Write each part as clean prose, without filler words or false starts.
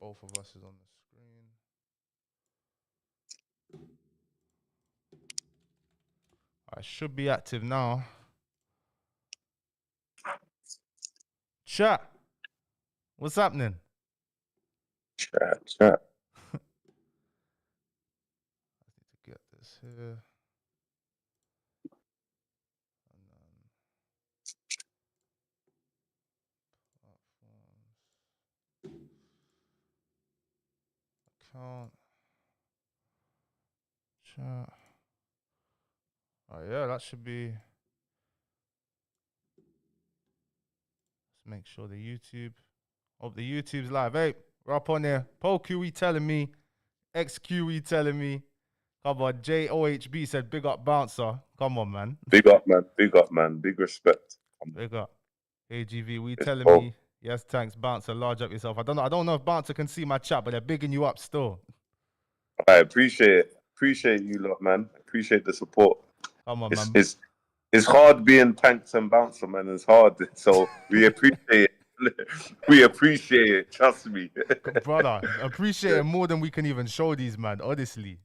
Both of us is on the screen. I should be active now. Chat. What's happening? Chat. I need to get this here. And then platforms. Account. Chat. Oh yeah, that should be. Let's make sure the YouTube. Oh, the YouTube's live. Hey, we're up on there. PoQE telling me. XQE telling me. Come on, JOHB said big up bouncer. Come on, man. Big up, man. Big up, man. Big respect. Big up. AGV, we It's telling both. me, yes, thanks, bouncer, large up yourself. I don't know if bouncer can see my chat, but they're bigging you up still. I appreciate it. Appreciate you lot, man. Appreciate the support. Come on, man. It's hard being Tankz and bouncer, man. It's hard. So we appreciate it. We appreciate it. Trust me. Brother, appreciate it more than we can even show these, man. Honestly.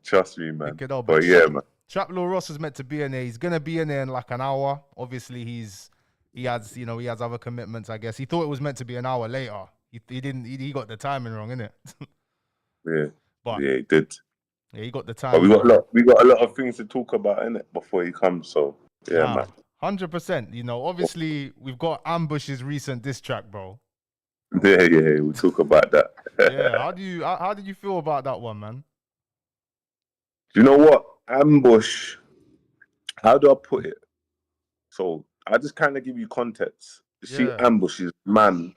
Trust me, man. But yeah, man. TrapLoreRoss was meant to be in there. He's gonna be in there in like an hour. Obviously, he has other commitments. I guess he thought it was meant to be an hour later. He didn't. He got the timing wrong, innit? Yeah. But yeah, he did. Yeah, he got the timing. But we got a lot of things to talk about in it before he comes. So yeah, man. 100%. You know, obviously we've got Ambush's recent diss track, bro. Yeah, we'll talk about that. Yeah, how did you feel about that one, man? Do you know what? Ambush, how do I put it? So I just kind of give you context. You see, Ambush is man.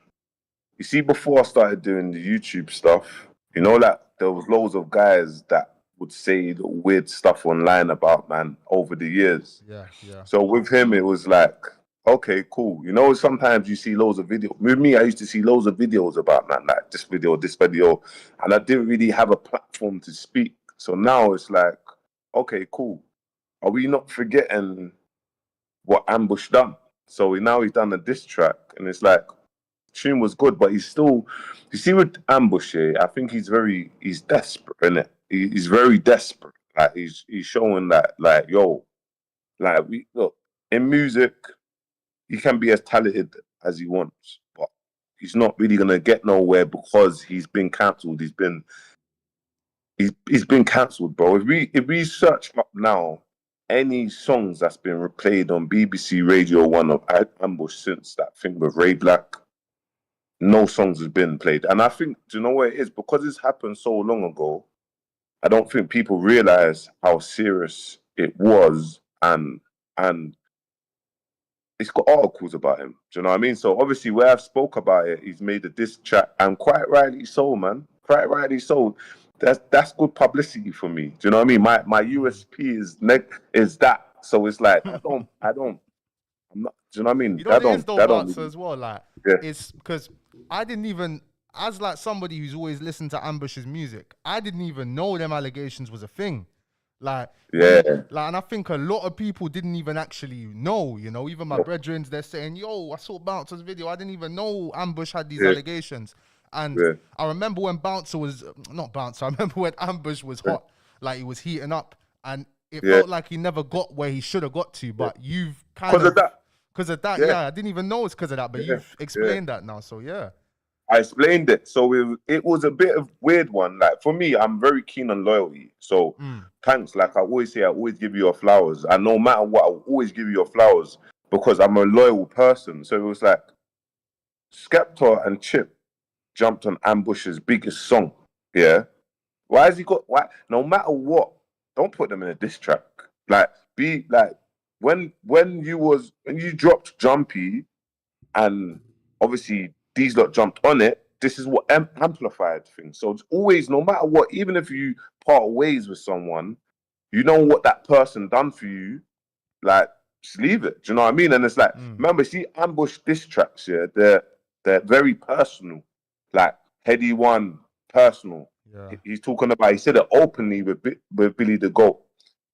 You see, before I started doing the YouTube stuff, you know, like there was loads of guys that would say the weird stuff online about man over the years. Yeah. So with him, it was like, okay, cool. You know, sometimes you see loads of videos. With me, I used to see loads of videos about man, like this video, and I didn't really have a platform to speak. So now it's like, okay, cool. Are we not forgetting what Ambush done? So he's done a diss track, and it's like, tune was good, but he's still, you see, with Ambush here, I think he's desperate, innit? He's very desperate. Like he's showing that, like, yo, like we look in music, he can be as talented as he wants, but he's not really gonna get nowhere because he's been cancelled. He's been cancelled, bro. If we search up now any songs that's been replayed on BBC Radio 1 of Ambush since that thing with Ray Black, no songs has been played. And I think, do you know what it is? Because it's happened so long ago, I don't think people realize how serious it was, and it's got articles about him. Do you know what I mean? So obviously, where I've spoke about it, he's made a diss track, and quite rightly so, man. Quite rightly so. That's good publicity for me. Do you know what I mean? My USP is that. So it's like I'm not. Do you know what I mean? You know what it is though, Bouncer, as well. Like, it's because I didn't even, as like somebody who's always listened to Ambush's music, I didn't even know them allegations was a thing. Like, and I think a lot of people didn't even actually know, you know, even my brethren, they're saying, yo, I saw Bouncer's video. I didn't even know Ambush had these allegations. And I remember when Bouncer was, not Bouncer, I remember when Ambush was hot, like he was heating up, and it felt like he never got where he should have got to, but you've kind of, because of that, I didn't even know it's because of that, but you've explained that now, so I explained it. So it was a bit of weird one. Like for me, I'm very keen on loyalty. So thanks. Like I always say, I always give you your flowers. And no matter what, I will always give you your flowers because I'm a loyal person. So it was like Skepta and Chip jumped on Ambush's biggest song. Yeah. Why has he got, why? No matter what, don't put them in a diss track. Like, be like, when you dropped Jumpy and obviously these lot jumped on it, this is what amplified things. So it's always, no matter what, even if you part ways with someone, you know what that person done for you, like, just leave it. Do you know what I mean? And it's like, remember, see, Ambush diss tracks, yeah, they're very personal. Like, Heady One, personal. Yeah. He's talking about, he said it openly with Billy the Goat.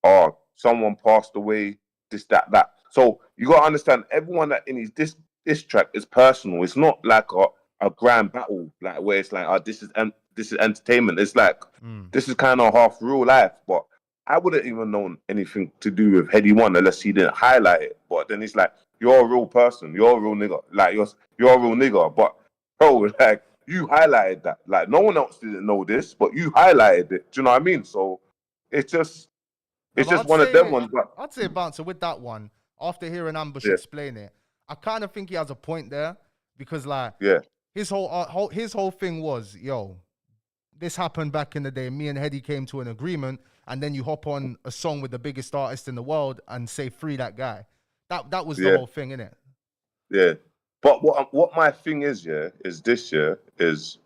Oh, someone passed away, this, that. So you got to understand, everyone that in his this track is personal. It's not like a grand battle, like where it's like, oh, this is entertainment. It's like, this is kind of half real life. But I wouldn't even known anything to do with Heady One unless he didn't highlight it. But then it's like, you're a real person. You're a real nigga. Like, you're a real nigga. But, bro, like, you highlighted that. Like, no one else didn't know this, but you highlighted it. Do you know what I mean? So it's just one of them ones. But I'd say Bouncer with that one, after hearing Ambush explain it, I kind of think he has a point there, because like his whole thing was, yo, this happened back in the day. Me and Heady came to an agreement, and then you hop on a song with the biggest artist in the world and say free that guy. That was the whole thing, innit? Yeah. But what my thing is, is this, is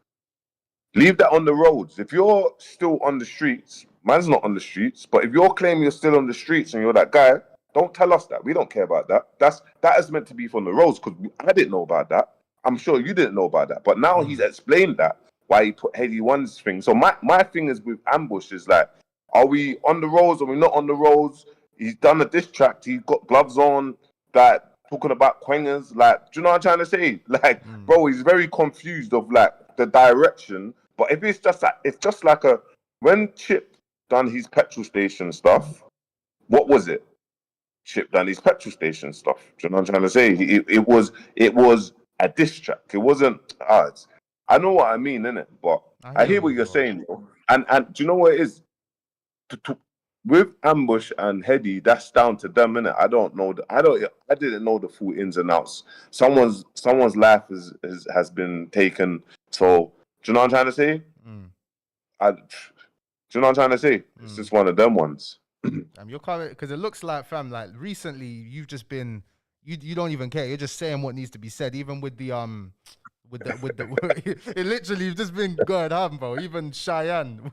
leave that on the roads. If you're still on the streets, man's not on the streets, but if you're claiming you're still on the streets and you're that guy, don't tell us that. We don't care about that. That is meant to be from the roads, because I didn't know about that. I'm sure you didn't know about that. But now he's explained that, why he put Heady One's thing. So my thing is with Ambush is like, are we on the roads? Are we not on the roads? He's done a diss track. He's got gloves on, that talking about quangers. Like, do you know what I'm trying to say? Like, bro, he's very confused of like the direction. But if it's just like when Chip done his petrol station stuff, what was it? Chip done his petrol station stuff. Do you know what I'm trying to say? It was a diss track. It wasn't. I know what I mean, innit? But I hear what you're saying, bro. And do you know what it is? With Ambush and Heady, that's down to them, innit? I don't know. I didn't know the full ins and outs. Someone's life has been taken. So do you know what I'm trying to say? Do you know what I'm trying to say? It's just one of them ones. You're coming, because it looks like, fam, like recently you've just been, you don't even care. You're just saying what needs to be said, even with the it literally, you've just been going ham, bro. Even Cheyenne.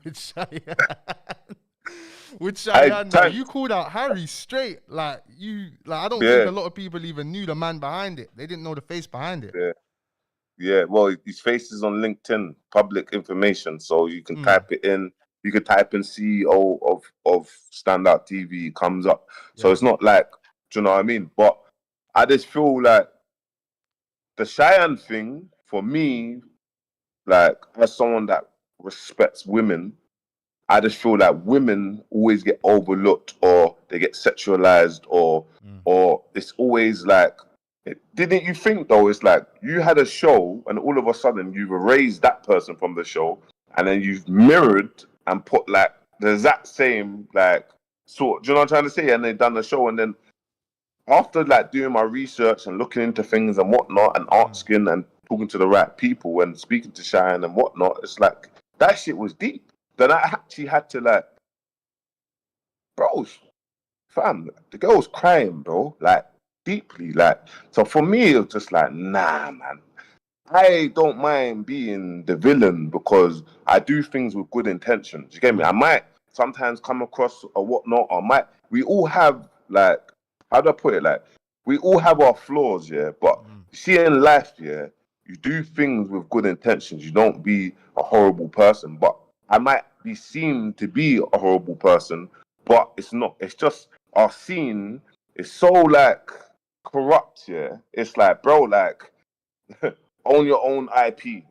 With Cheyenne, you called out Harry straight. Like I don't think a lot of people even knew the man behind it. They didn't know the face behind it. Yeah. Well, his face is on LinkedIn, public information, so you can type it in. You could type in CEO of Standout TV, it comes up. So it's not like, do you know what I mean? But I just feel like the Cheyenne thing, for me, like, as someone that respects women, I just feel like women always get overlooked, or they get sexualized, or it's always like, didn't you think though, it's like you had a show and all of a sudden you've erased that person from the show, and then you've mirrored and put like the exact same like sort, do you know what I'm trying to say? And they done the show, and then after like doing my research and looking into things and whatnot, and asking and talking to the right people and speaking to Cheyenne and whatnot, it's like that shit was deep. Then I actually had to like, bro, fam, the girl was crying, bro, like deeply, like. So for me, it was just like, nah, man. I don't mind being the villain because I do things with good intentions. You get me? I might sometimes come across or whatnot, or we all have like, how do I put it? Like, we all have our flaws, yeah. But see, in life, yeah, you do things with good intentions. You don't be a horrible person. But I might be seen to be a horrible person, but it's not. It's just our scene is so like corrupt, yeah. It's like, bro, like, own your own IP.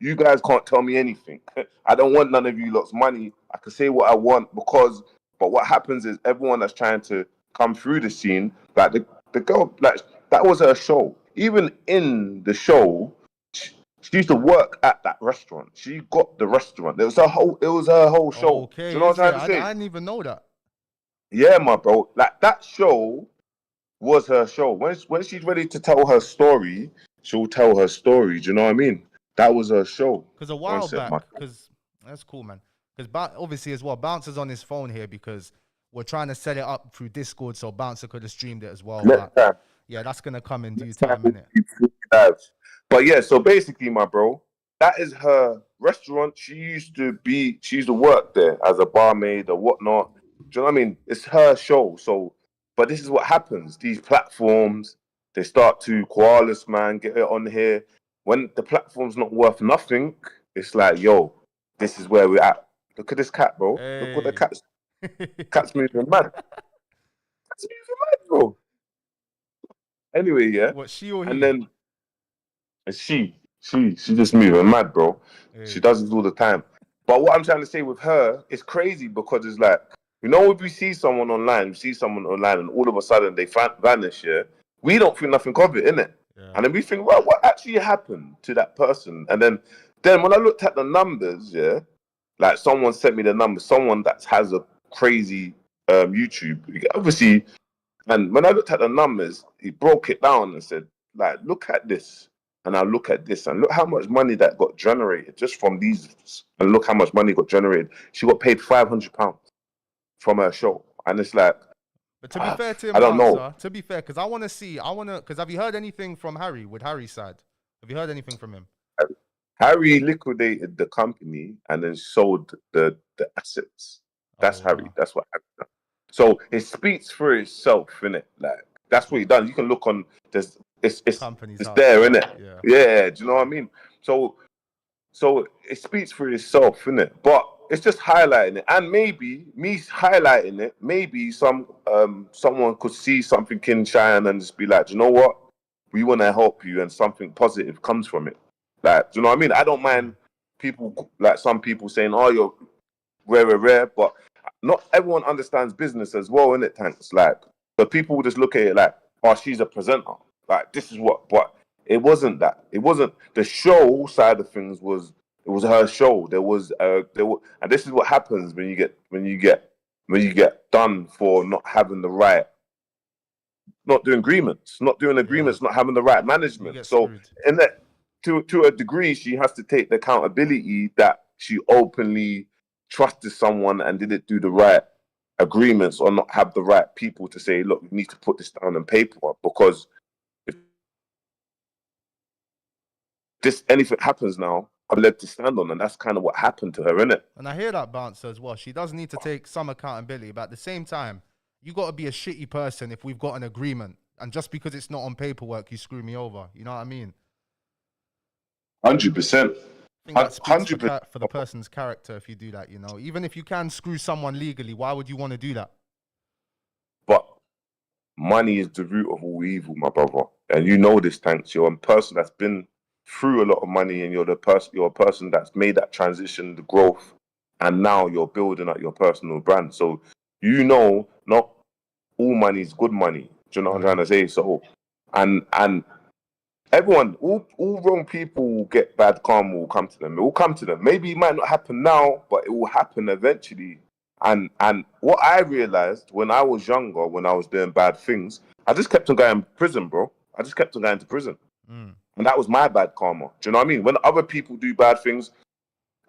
You guys can't tell me anything. I don't want none of you lot's money. I can say what I want but what happens is everyone that's trying to come through the scene, like the girl, like, that was her show. Even in the show, she used to work at that restaurant. She got the restaurant. It was her whole show. Okay, do you know what I'm trying to say? I didn't even know that. Yeah, my bro. Like, that show was her show. When she's ready to tell her story, she'll tell her story. Do you know what I mean? That was her show. Because a while back, because that's cool, man. Because obviously as well, Bouncer's on his phone here because we're trying to set it up through Discord so Bouncer could have streamed it as well. But yeah, that's gonna come in due time, innit? But yeah, so basically, my bro, that is her restaurant. She used to work there as a barmaid or whatnot. Do you know what I mean? It's her show. So, but this is what happens. These platforms, they start to koalas, man, get it on here. When the platform's not worth nothing, it's like, yo, this is where we're at. Look at this cat, bro. Hey. Look what the cat's moving, man. bro. Anyway, yeah. What, she or And he? then she just moving mad, bro. She Hey. does this all the time. But what I'm trying to say with her, it's crazy because it's like, you know, if we see someone online, and all of a sudden they vanish, yeah, we don't think nothing of it, innit? Yeah. And then we think, well, what actually happened to that person? And then when I looked at the numbers, yeah, like someone sent me the numbers, someone that has a crazy YouTube, obviously. And when I looked at the numbers, he broke it down and said, like, look at this. And I look at this and look how much money that got generated just from these. And look how much money got generated. She got paid £500 from her show. And it's like, But to be fair to him, I don't know. to be fair, because because have you heard anything from Harry with Harry's side? Have you heard anything from him? Harry liquidated the company and then sold the assets. That's Harry. Wow. That's what Harry done. So it speaks for itself, innit? Like, that's what he done. You can look on, it's there, innit? Yeah, do you know what I mean? So it speaks for itself, innit? But it's just highlighting it. And maybe me highlighting it, maybe someone could see something in Cheyenne and just be like, do you know what? We want to help you and something positive comes from it. Like, do you know what I mean? I don't mind people, like some people saying, oh, you're rare, but not everyone understands business as well, innit, Tankz? Like, but people will just look at it like, oh, she's a presenter. Like, this is what, but it wasn't that. It wasn't the show side of things. It was her show. And this is what happens when you get done for not having the right, not doing agreements, not having the right management. So, in that, to a degree, she has to take the accountability that she openly trusted someone and didn't do the right agreements or not have the right people to say, look, we need to put this down on paper, because if anything happens now, I'm led to stand on, and that's kind of what happened to her, innit? And I hear that bounce as well. She does need to take some accountability, but at the same time, you got to be a shitty person if we've got an agreement, and just because it's not on paperwork, you screw me over. You know what I mean? 100%. I think that speaks for the person's character if you do that, you know. Even if you can screw someone legally, why would you want to do that? But money is the root of all evil, my brother. And you know this, Tankz. You're a person that's been through a lot of money, and you're a person that's made that transition, the growth, and now you're building up your personal brand. So you know not all money is good money. Do you know what I'm trying to say? So and everyone, all wrong people will get bad karma, will come to them. It will come to them. Maybe it might not happen now, but it will happen eventually. And what I realized when I was younger, when I was doing bad things, I just kept on going to prison, bro. I just kept on going to prison. And that was my bad karma. Do you know what I mean? When other people do bad things,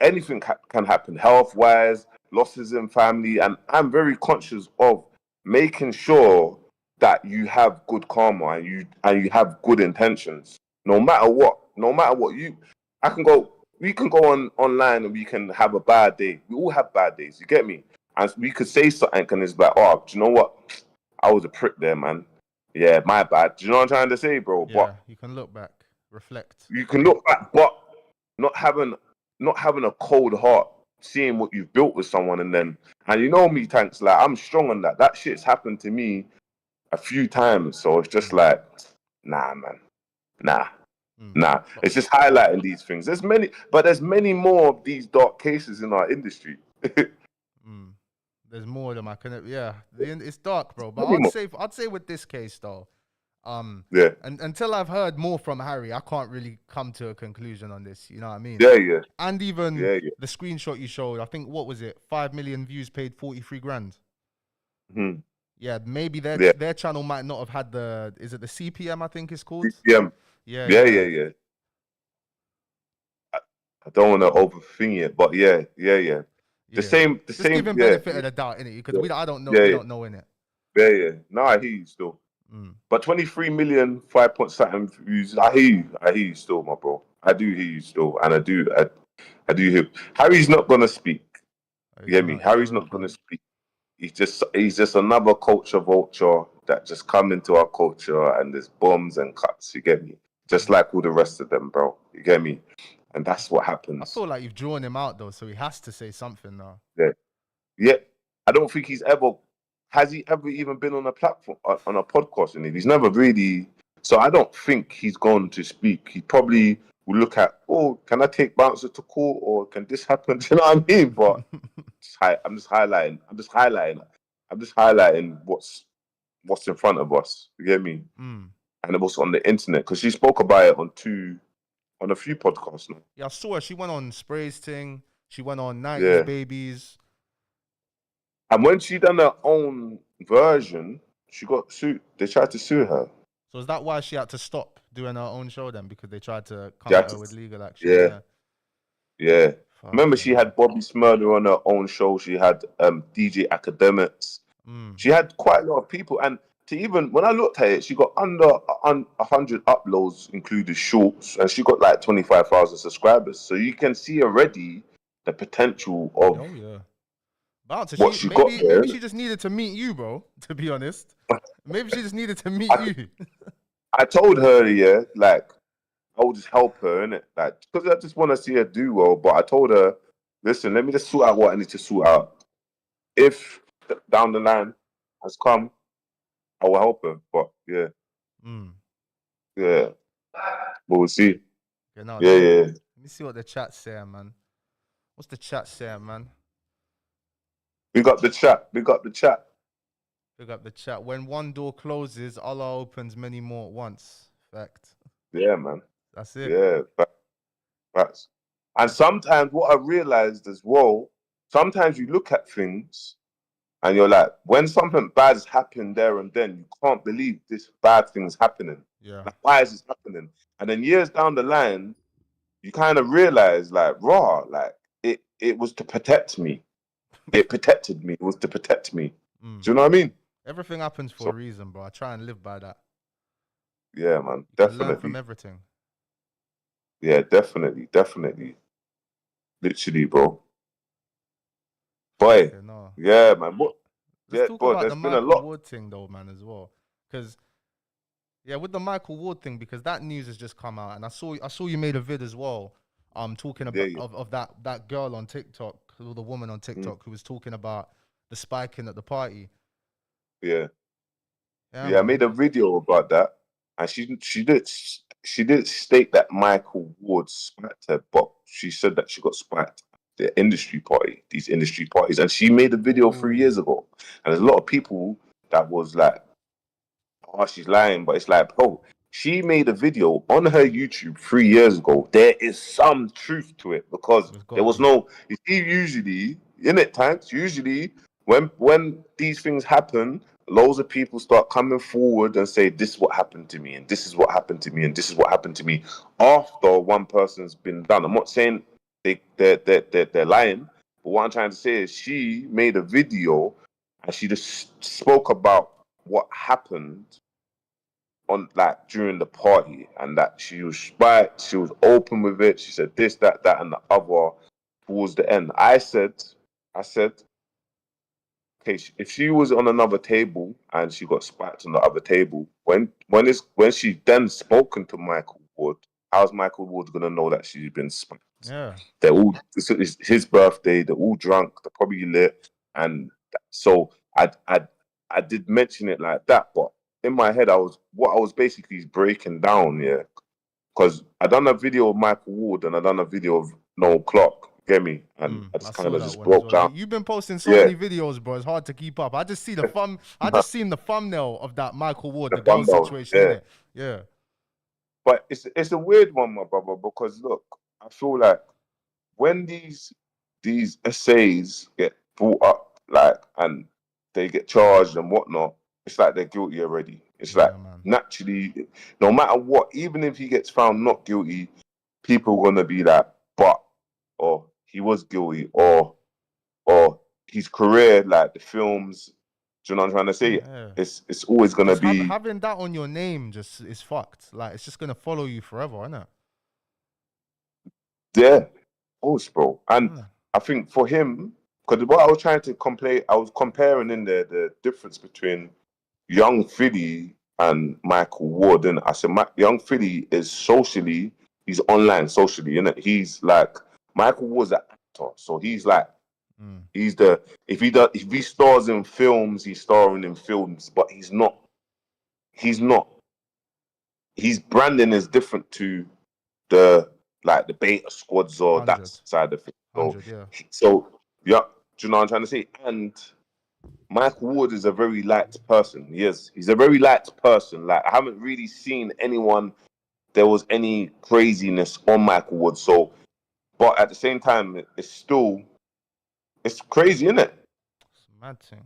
anything can happen, health-wise, losses in family. And I'm very conscious of making sure that you have good karma and you have good intentions. No matter what, we can go online and we can have a bad day. We all have bad days, you get me? And we could say something and it's like, oh, do you know what? I was a prick there, man. Yeah, my bad. Do you know what I'm trying to say, bro? Yeah, but you can look back, reflect. You can look back, but not having a cold heart, seeing what you've built with someone, and you know me, Tankz, like I'm strong on that. That shit's happened to me a few times, so it's just like, nah, man, nah. It's just highlighting these things. There's many more of these dark cases in our industry. There's more of them. It's dark, bro. But I'd say with this case though, and until I've heard more from Harry, I can't really come to a conclusion on this. You know what I mean? Yeah. And even the screenshot you showed, I think, what was it? 5 million views, paid 43 grand. Yeah, maybe their channel might not have had is it the CPM? I think it's called. CPM. Yeah. I don't want to overthink it, but yeah. The same. Just give him benefit of the doubt, innit? Because I don't know. We don't know, innit? Yeah. No, I hear you still. But 23 million, 5 point something views. I hear you still, my bro. I do hear you still, and I do hear. Harry's not gonna speak. You get me? Harry's not gonna speak. He's just another culture vulture that just come into our culture, and there's bombs and cuts. You get me? Just like all the rest of them, bro. You get me? And that's what happens. I feel like you've drawn him out though, so he has to say something now. Yeah. I don't think he's ever has he ever even been on a platform, on a podcast? And he's never really. So I don't think he's gone to speak. He probably will look at, oh, can I take Bouncer to court, or can this happen? Do you know what I mean? But I'm just highlighting what's in front of us. You get me? Mm. And what's on the internet, because she spoke about it on a few podcasts now. Yeah, I saw her. She went on Spray's thing. She went on 90s Babies. And when she done her own version, she got sued. They tried to sue her. So is that why she had to stop doing her own show then? Because they tried to come at her with legal action? Yeah. Remember, she had Bobby Smurder on her own show. She had DJ Academics. She had quite a lot of people. And to even, when I looked at it, she got under 100 uploads, including shorts, and she got like 25,000 subscribers. So you can see already the potential of what she got there. Maybe she just needed to meet you, bro, to be honest. Maybe she just needed to meet you. I told her, like, I will just help her, innit? Like, because I just want to see her do well. But I told her, listen, let me just sort out what I need to sort out. If down the line has come, I will help her. But yeah. But we'll see. Let me see what the chat's saying, man. What's the chat saying, man? Big up the chat. Big up the chat. Big up the chat. When one door closes, Allah opens many more at once. Fact. Yeah, man. That's it. Yeah, facts. And sometimes what I realized as well, sometimes you look at things and you're like, when something bad has happened there and then, you can't believe this bad thing is happening. Yeah. Like, why is this happening? And then years down the line, you kind of realize, like, like, it was to protect me. It protected me. It was to protect me. Do you know what I mean? Everything happens for a reason, bro. I try and live by that. Yeah, man. You definitely. learn from everything. Yeah, definitely. Literally, bro. Boy. Okay, no. Yeah, man. Let's talk about the Michael Ward thing, though, man, as well. Because, with the Michael Ward thing, because that news has just come out, and I saw you made a vid as well. Talking about of that girl on TikTok, or the woman on TikTok who was talking about the spiking at the party. Yeah, I made a video about that, and she did state that Michael Ward spiked her, but she said that she got spiked at these industry parties, and she made a video 3 years ago, and there's a lot of people that was like, oh, she's lying, but it's like, bro, she made a video on her YouTube 3 years ago. There is some truth to it, because there was no. You see, usually in it, Tankz. Usually, when these things happen, loads of people start coming forward and say, "This is what happened to me, and this is what happened to me, and this is what happened to me." After one person's been done, I'm not saying they're lying, but what I'm trying to say is she made a video and she just spoke about what happened on, like, during the party, and that she was spiked, she was open with it. She said this, that, and the other towards the end. I said, okay, if she was on another table and she got spiked on the other table, when she then spoken to Michael Ward, how's Michael Ward gonna know that she's been spiked? Yeah, they're all. It's his birthday. They're all drunk. They're probably lit, and so I did mention it like that, but in my head, I was basically breaking down, because I done a video of Michael Ward and I done a video of Noel Clark. Get me? And I just kind of just broke down. You've been posting so many videos, bro. It's hard to keep up. I just see the I just seen the thumbnail of that Michael Ward, the girl situation. Innit? Yeah. But it's a weird one, my brother, because look, I feel like when these essays get brought up, like, and they get charged and whatnot, it's like they're guilty already. It's like, naturally, no matter what, even if he gets found not guilty, people are gonna be like, or he was guilty, or his career, like the films. Do you know what I'm trying to say? Yeah. It's always gonna be having that on your name. Just is fucked. Like, it's just gonna follow you forever, isn't it? Yeah, bro. And I think for him, because what I was trying to I was comparing in there the difference between Young Philly and Michael Ward. And I said, Young Philly is he's online socially, innit? He's like, Michael Ward's an actor, so he's like He's if he stars in films, he's starring in films, but he's not. His branding is different to the beta squads or 100. that side of it. 100, yeah. So yeah, do you know what I'm trying to say? And Michael Ward is a very light person. He's a very light person. Like, I haven't really seen anyone there was any craziness on Michael Ward. So, but at the same time, it's crazy, isn't it? It's a mad thing.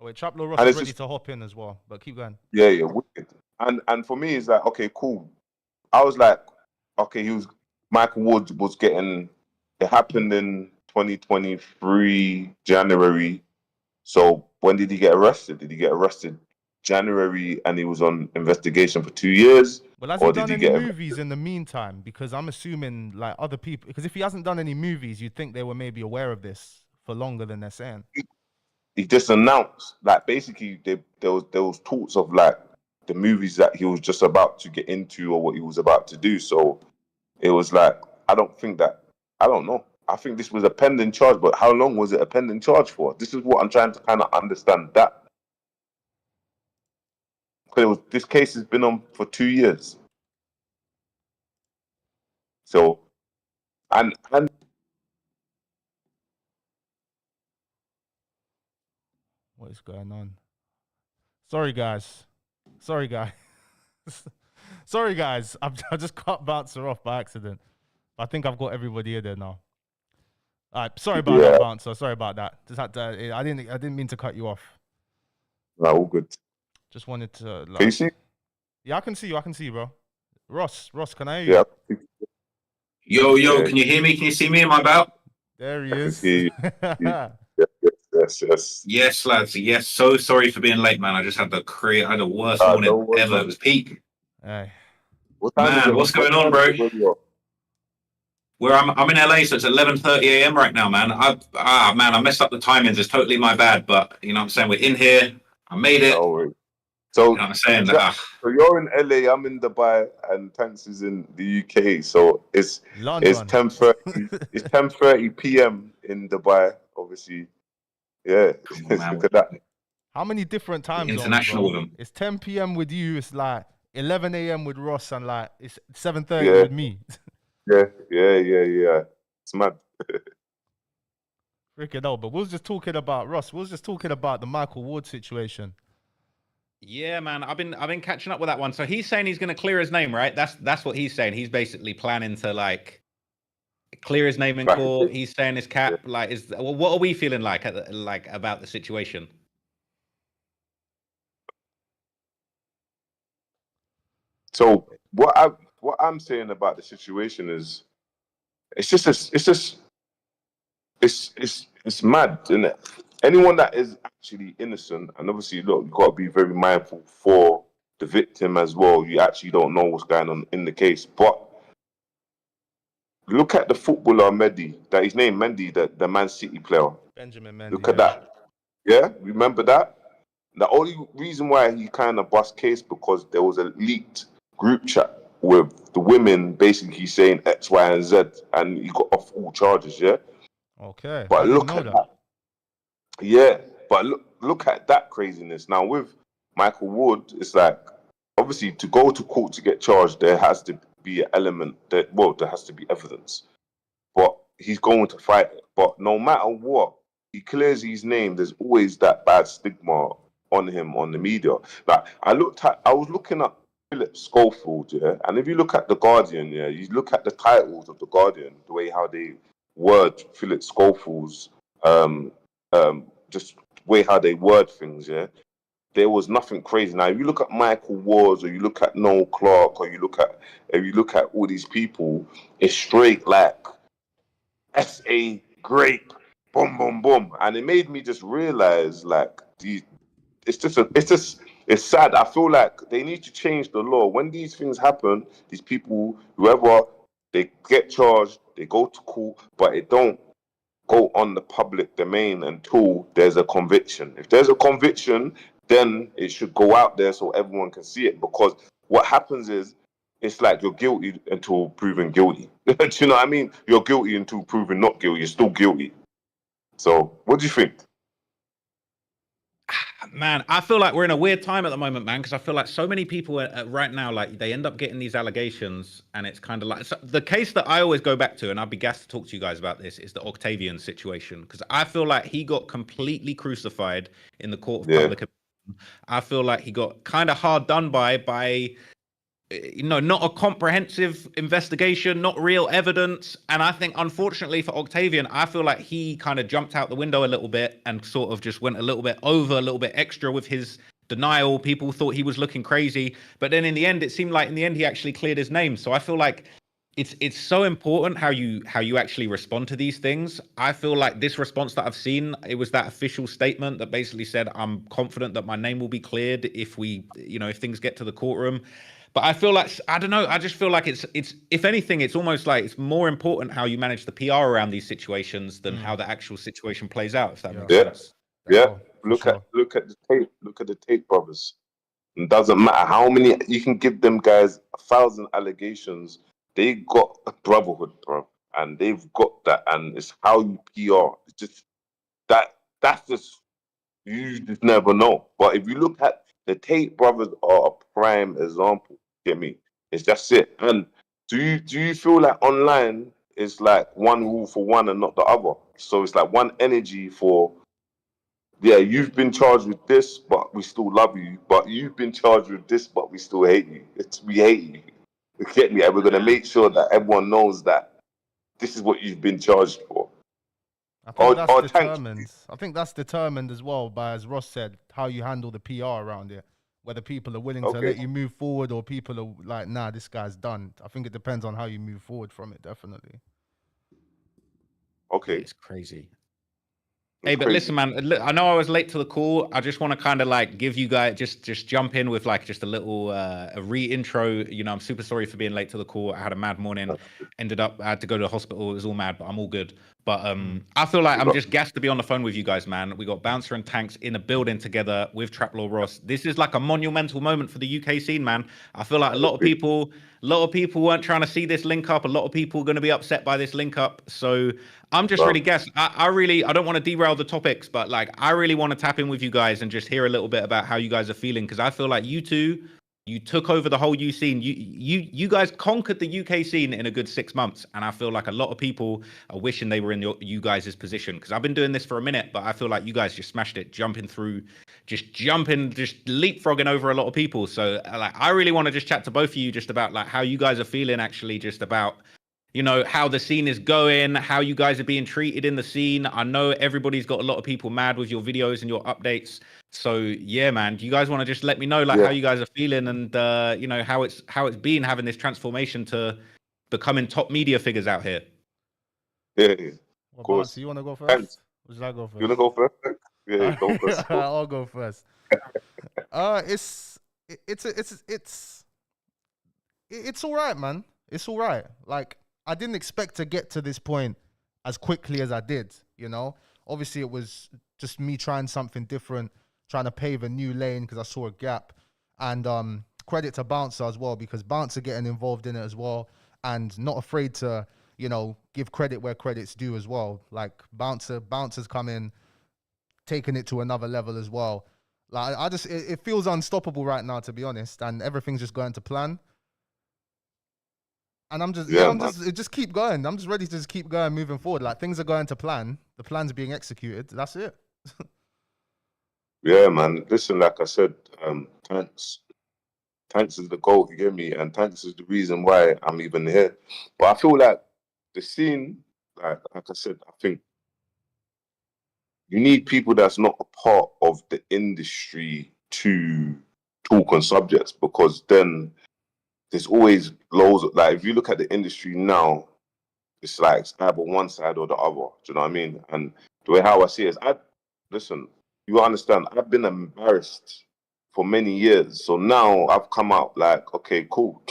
Wait, TrapLoreRoss is ready to hop in as well, but keep going. Yeah, wicked. And for me, it's like, okay, cool. I was like, okay, Michael Ward was getting. It happened in 2023 January. So when did he get arrested? Did he get arrested January and he was on investigation for 2 years? Well, has he done any movies in the meantime? Because I'm assuming like other people. Because if he hasn't done any movies, you'd think they were maybe aware of this for longer than they're saying. He just announced, like, basically there was talks of like the movies that he was just about to get into or what he was about to do. So it was like, I don't know. I think this was a pending charge, but how long was it a pending charge for? This is what I'm trying to kind of understand that. Because this case has been on for 2 years. So, and what is going on? Sorry, guys. Sorry, guys. I just cut Bouncer off by accident. I think I've got everybody in there now. All right, sorry about that, Bouncer. Sorry about that. Just had to, I didn't mean to cut you off. No, all good. Just wanted to. Like, can you see? Yeah, I can see you, bro. Ross, can I hear you? Yeah. Yo, can you hear me? Can you see me? Am I about? There he is. Yes. Yes, lads. Yes. So sorry for being late, man. I just had I had the worst morning ever. It was peak. Hey. Man, what's going on, bro? Where I'm in LA, so it's 11:30 a.m. right now, man. Man, I messed up the timings. It's totally my bad, but you know what I'm saying? We're in here. I made it. No, so, you know what I'm saying? So you're in LA, I'm in Dubai, and Tankz is in the UK. So it's London. It's 10:30. It's 10:30 p.m. in Dubai, obviously. Yeah, look at that. How many different times? International with them. It's 10 p.m. with you. It's like 11 a.m. with Ross, and like it's 7:30 with me. Yeah. It's mad. Freaking hell, but we was just talking about Ross. We was just talking about the Michael Ward situation. Yeah, man, I've been catching up with that one. So he's saying he's going to clear his name, right? That's what he's saying. He's basically planning to like clear his name in court. He's saying his cap what are we feeling like about the situation? So what I'm saying about the situation is, it's mad, isn't it? Anyone that is actually innocent, and obviously, look, you've got to be very mindful for the victim as well. You actually don't know what's going on in the case. But look at the footballer Mendy, that his name Mendy, the Man City player. Benjamin Mendy. Look at that. Yeah, remember that? The only reason why he kind of bust case because there was a leaked group chat with the women basically saying X, Y, and Z, and he got off all charges. Yeah. Okay. But look at that. Yeah, but look at that craziness. Now with Michael Ward, it's like, obviously to go to court to get charged, there has to be an element there has to be evidence. But he's going to fight it. But no matter what, he clears his name, there's always that bad stigma on him on the media. Like I was looking at Philip Schofield, yeah, and if you look at The Guardian, yeah, you look at the titles of The Guardian, the way how they word Philip Schofield's just way how they word things, yeah. There was nothing crazy. Now, if you look at Michael Ward, or you look at Noel Clark, or if you look at all these people, it's straight like S.A. grape, boom, boom, boom, and it made me just realize like it's sad. I feel like they need to change the law when these things happen. These people, whoever, they get charged, they go to court, but it don't go on the public domain until there's a conviction. If there's a conviction, then it should go out there so everyone can see it. Because what happens is it's like you're guilty until proven guilty. Do you know what I mean? You're guilty until proven not guilty. You're still guilty. So, what do you think? Man, I feel like we're in a weird time at the moment, man, because I feel like so many people right now, like they end up getting these allegations, and it's kind of like the case that I always go back to, and I'd be gassed to talk to you guys about this, is the Octavian situation, because I feel like he got completely crucified in the court of public opinion. I feel like he got kind of hard done by not a comprehensive investigation, not real evidence. And I think, unfortunately for Octavian, I feel like he kind of jumped out the window a little bit and sort of just went a little bit extra with his denial. People thought he was looking crazy. But then in the end, it seemed like in the end, he actually cleared his name. So I feel like it's so important how you actually respond to these things. I feel like this response that I've seen, it was that official statement that basically said, I'm confident that my name will be cleared if if things get to the courtroom. But I feel like, I don't know, I just feel like it's if anything, it's almost like it's more important how you manage the PR around these situations than how the actual situation plays out, if that makes sense. Yeah. Look at the tape. Look at the tape, brothers. It doesn't matter how many you can give them guys 1,000 allegations. They got a brotherhood, bro. And they've got that, and it's how you PR. It's just that's just you just never know. But if you look at the Tate brothers are a prime example. Get me? It's just it. And do you feel like online is like one rule for one and not the other? So it's like one energy for, you've been charged with this, but we still love you. But you've been charged with this, but we still hate you. We hate you. You get me? And we're gonna make sure that everyone knows that this is what you've been charged for. I think that's determined as well by, as Ross said, how you handle the PR around it. Whether people are willing to let you move forward or people are like, nah, this guy's done. I think it depends on how you move forward from it, definitely. Okay. It's crazy. Hey, but listen, man, I know I was late to the call. I just want to kind of like give you guys, just jump in with like just a little a re-intro. I'm super sorry for being late to the call. I had a mad morning. I had to go to the hospital. It was all mad, but I'm all good. But I feel like I'm just gassed to be on the phone with you guys, man. We got Bouncer and Tankz in a building together with TrapLoreRoss. This is like a monumental moment for the UK scene, man. I feel like a lot of people weren't trying to see this link up. A lot of people are going to be upset by this link up. So I'm just really gassed. I don't want to derail the topics, but like I really want to tap in with you guys and just hear a little bit about how you guys are feeling, because I feel like you two, you took over the whole U scene. You guys conquered the UK scene in a good 6 months, and I feel like a lot of people are wishing they were in you guys' position, because I've been doing this for a minute, but I feel like you guys just smashed it, just leapfrogging over a lot of people. So like I really want to just chat to both of you just about like how you guys are feeling, actually, just about how the scene is going, how you guys are being treated in the scene. I know everybody's got a lot of people mad with your videos and your updates. So yeah, man, do you guys want to just let me know how you guys are feeling and how it's been having this transformation to becoming top media figures out here? Yeah, of course. You want to go first? Or should I go first? You want to go first? Yeah, go first. I'll go first. It's all right, man. It's all right. Like, I didn't expect to get to this point as quickly as I did, Obviously, it was just me trying something different, trying to pave a new lane because I saw a gap. And credit to Bouncer as well, because Bouncer getting involved in it as well and not afraid to, give credit where credit's due as well. Like, Bouncer's come in, taking it to another level as well. Like, it feels unstoppable right now, to be honest, and everything's just going to plan. And just keep going. I'm just ready to just keep going, moving forward. Like, things are going to plan. The plan's being executed. That's it. Yeah, man. Listen, like I said, Tankz is the GOAT, you get me? And Tankz is the reason why I'm even here. But I feel like the scene, like I said, I think you need people that's not a part of the industry to talk on subjects, because then there's always loads of, like, if you look at the industry now, it's like it's either one side or the other. Do you know what I mean? And the way how I see it is, listen, you understand, I've been embarrassed for many years. So now I've come out like, okay, cool.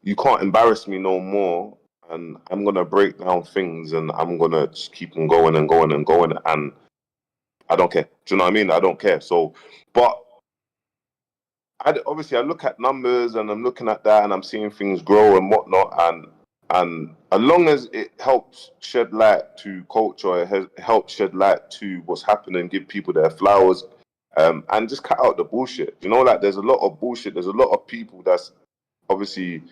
You can't embarrass me no more. And I'm going to break down things and I'm going to just keep on going and going and going. And I don't care. Do you know what I mean? I don't care. So, but obviously I look at numbers and I'm looking at that and I'm seeing things grow and whatnot, and as long as it helps shed light to culture, it has helped shed light to what's happening, give people their flowers, and just cut out the bullshit. You know, like there's a lot of bullshit. There's a lot of people that's obviously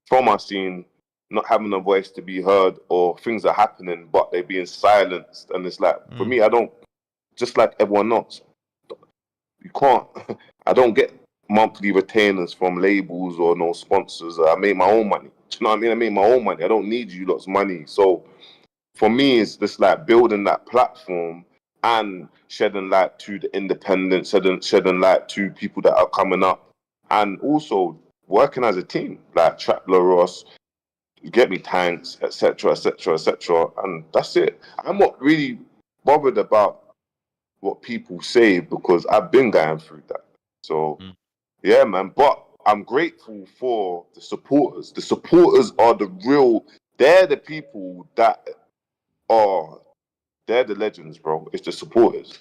from our scene not having a voice to be heard, or things are happening but they're being silenced. And it's like, for me, I don't, just like everyone else, you can't, I don't get monthly retainers from labels or no sponsors. I make my own money. Do you know what I mean? I make my own money. I don't need you lot's money. So for me, it's just like building that platform and shedding light to the independents, shedding light to people that are coming up, and also working as a team, like TrapLoreRoss, you get me, Tankz, etc., etc., etc., and that's it. I'm not really bothered about what people say because I've been going through that. So, yeah, man. But I'm grateful for the supporters. The supporters are the real. They're the people that are. They're the legends, bro. It's the supporters.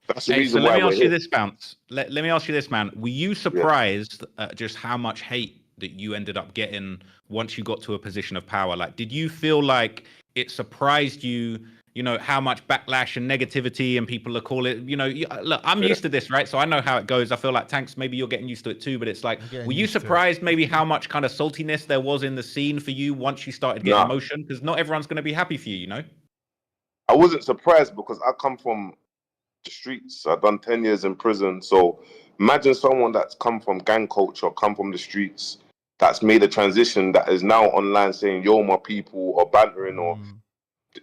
That's the reason why. Let me ask you this, Bounce. Let me ask you this, man. Were you surprised at just how much hate that you ended up getting once you got to a position of power? Like, did you feel like it surprised you, you know, how much backlash and negativity and people are calling, you know, look, I'm used to this, right? So I know how it goes. I feel like Tankz, maybe you're getting used to it too, but it's like, were you surprised maybe how much kind of saltiness there was in the scene for you once you started getting emotion? Because not everyone's going to be happy for you, you know? I wasn't surprised because I come from the streets. I've done 10 years in prison. So imagine someone that's come from gang culture, come from the streets, that's made a transition, that is now online saying, yo, my people, or bantering, or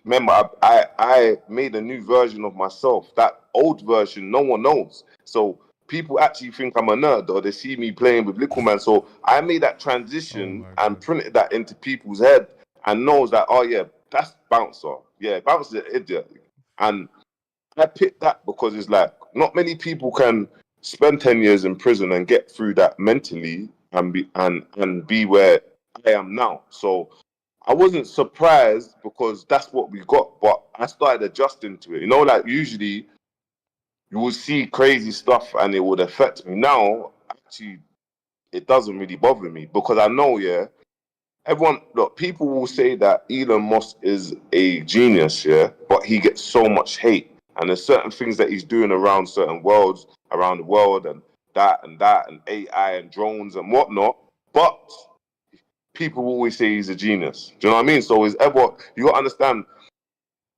remember, I made a new version of myself. That old version, no one knows. So people actually think I'm a nerd, or they see me playing with Little Man. So I made that transition and printed that into people's head and knows that, oh yeah, that's Bouncer. Yeah, Bouncer's an idiot. And I picked that because it's like, not many people can spend 10 years in prison and get through that mentally and be where I am now. So I wasn't surprised because that's what we got, but I started adjusting to it. You know, like usually you will see crazy stuff and it would affect me. Now, actually, it doesn't really bother me because I know, everyone, look, people will say that Elon Musk is a genius, but he gets so much hate. And there's certain things that he's doing around certain worlds, around the world, and that, and AI and drones and whatnot. But people always say he's a genius. Do you know what I mean? So you got to understand,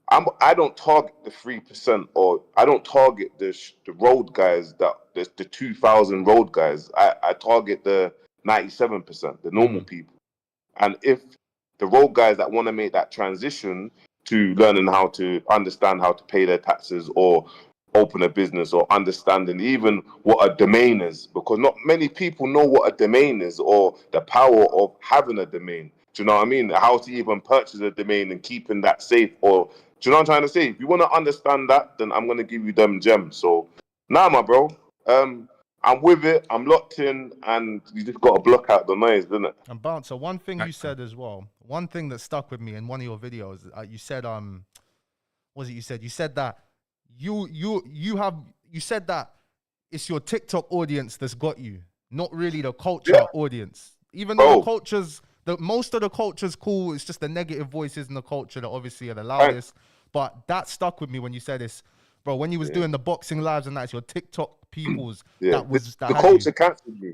I don't target the 3%, or I don't target the road guys, the 2,000 road guys. I target the 97%, the normal people. And if the road guys that want to make that transition to learning how to understand how to pay their taxes or open a business, or understanding even what a domain is, because not many people know what a domain is or the power of having a domain. Do you know what I mean? How to even purchase a domain and keeping that safe, or do you know what I'm trying to say? If you want to understand that, then I'm going to give you them gems. So nah, my bro, I'm with it. I'm locked in, and you just got to block out the noise, didn't it? And Bouncer, one thing you said as well, one thing that stuck with me in one of your videos, you said, what was it you said? You said that you said that it's your TikTok audience that's got you, not really the culture audience. Even though most of the culture's cool, it's just the negative voices in the culture that obviously are the loudest. But that stuck with me when you said this, bro. When you was doing the boxing lives and that's your TikTok peoples. The culture cancelled me.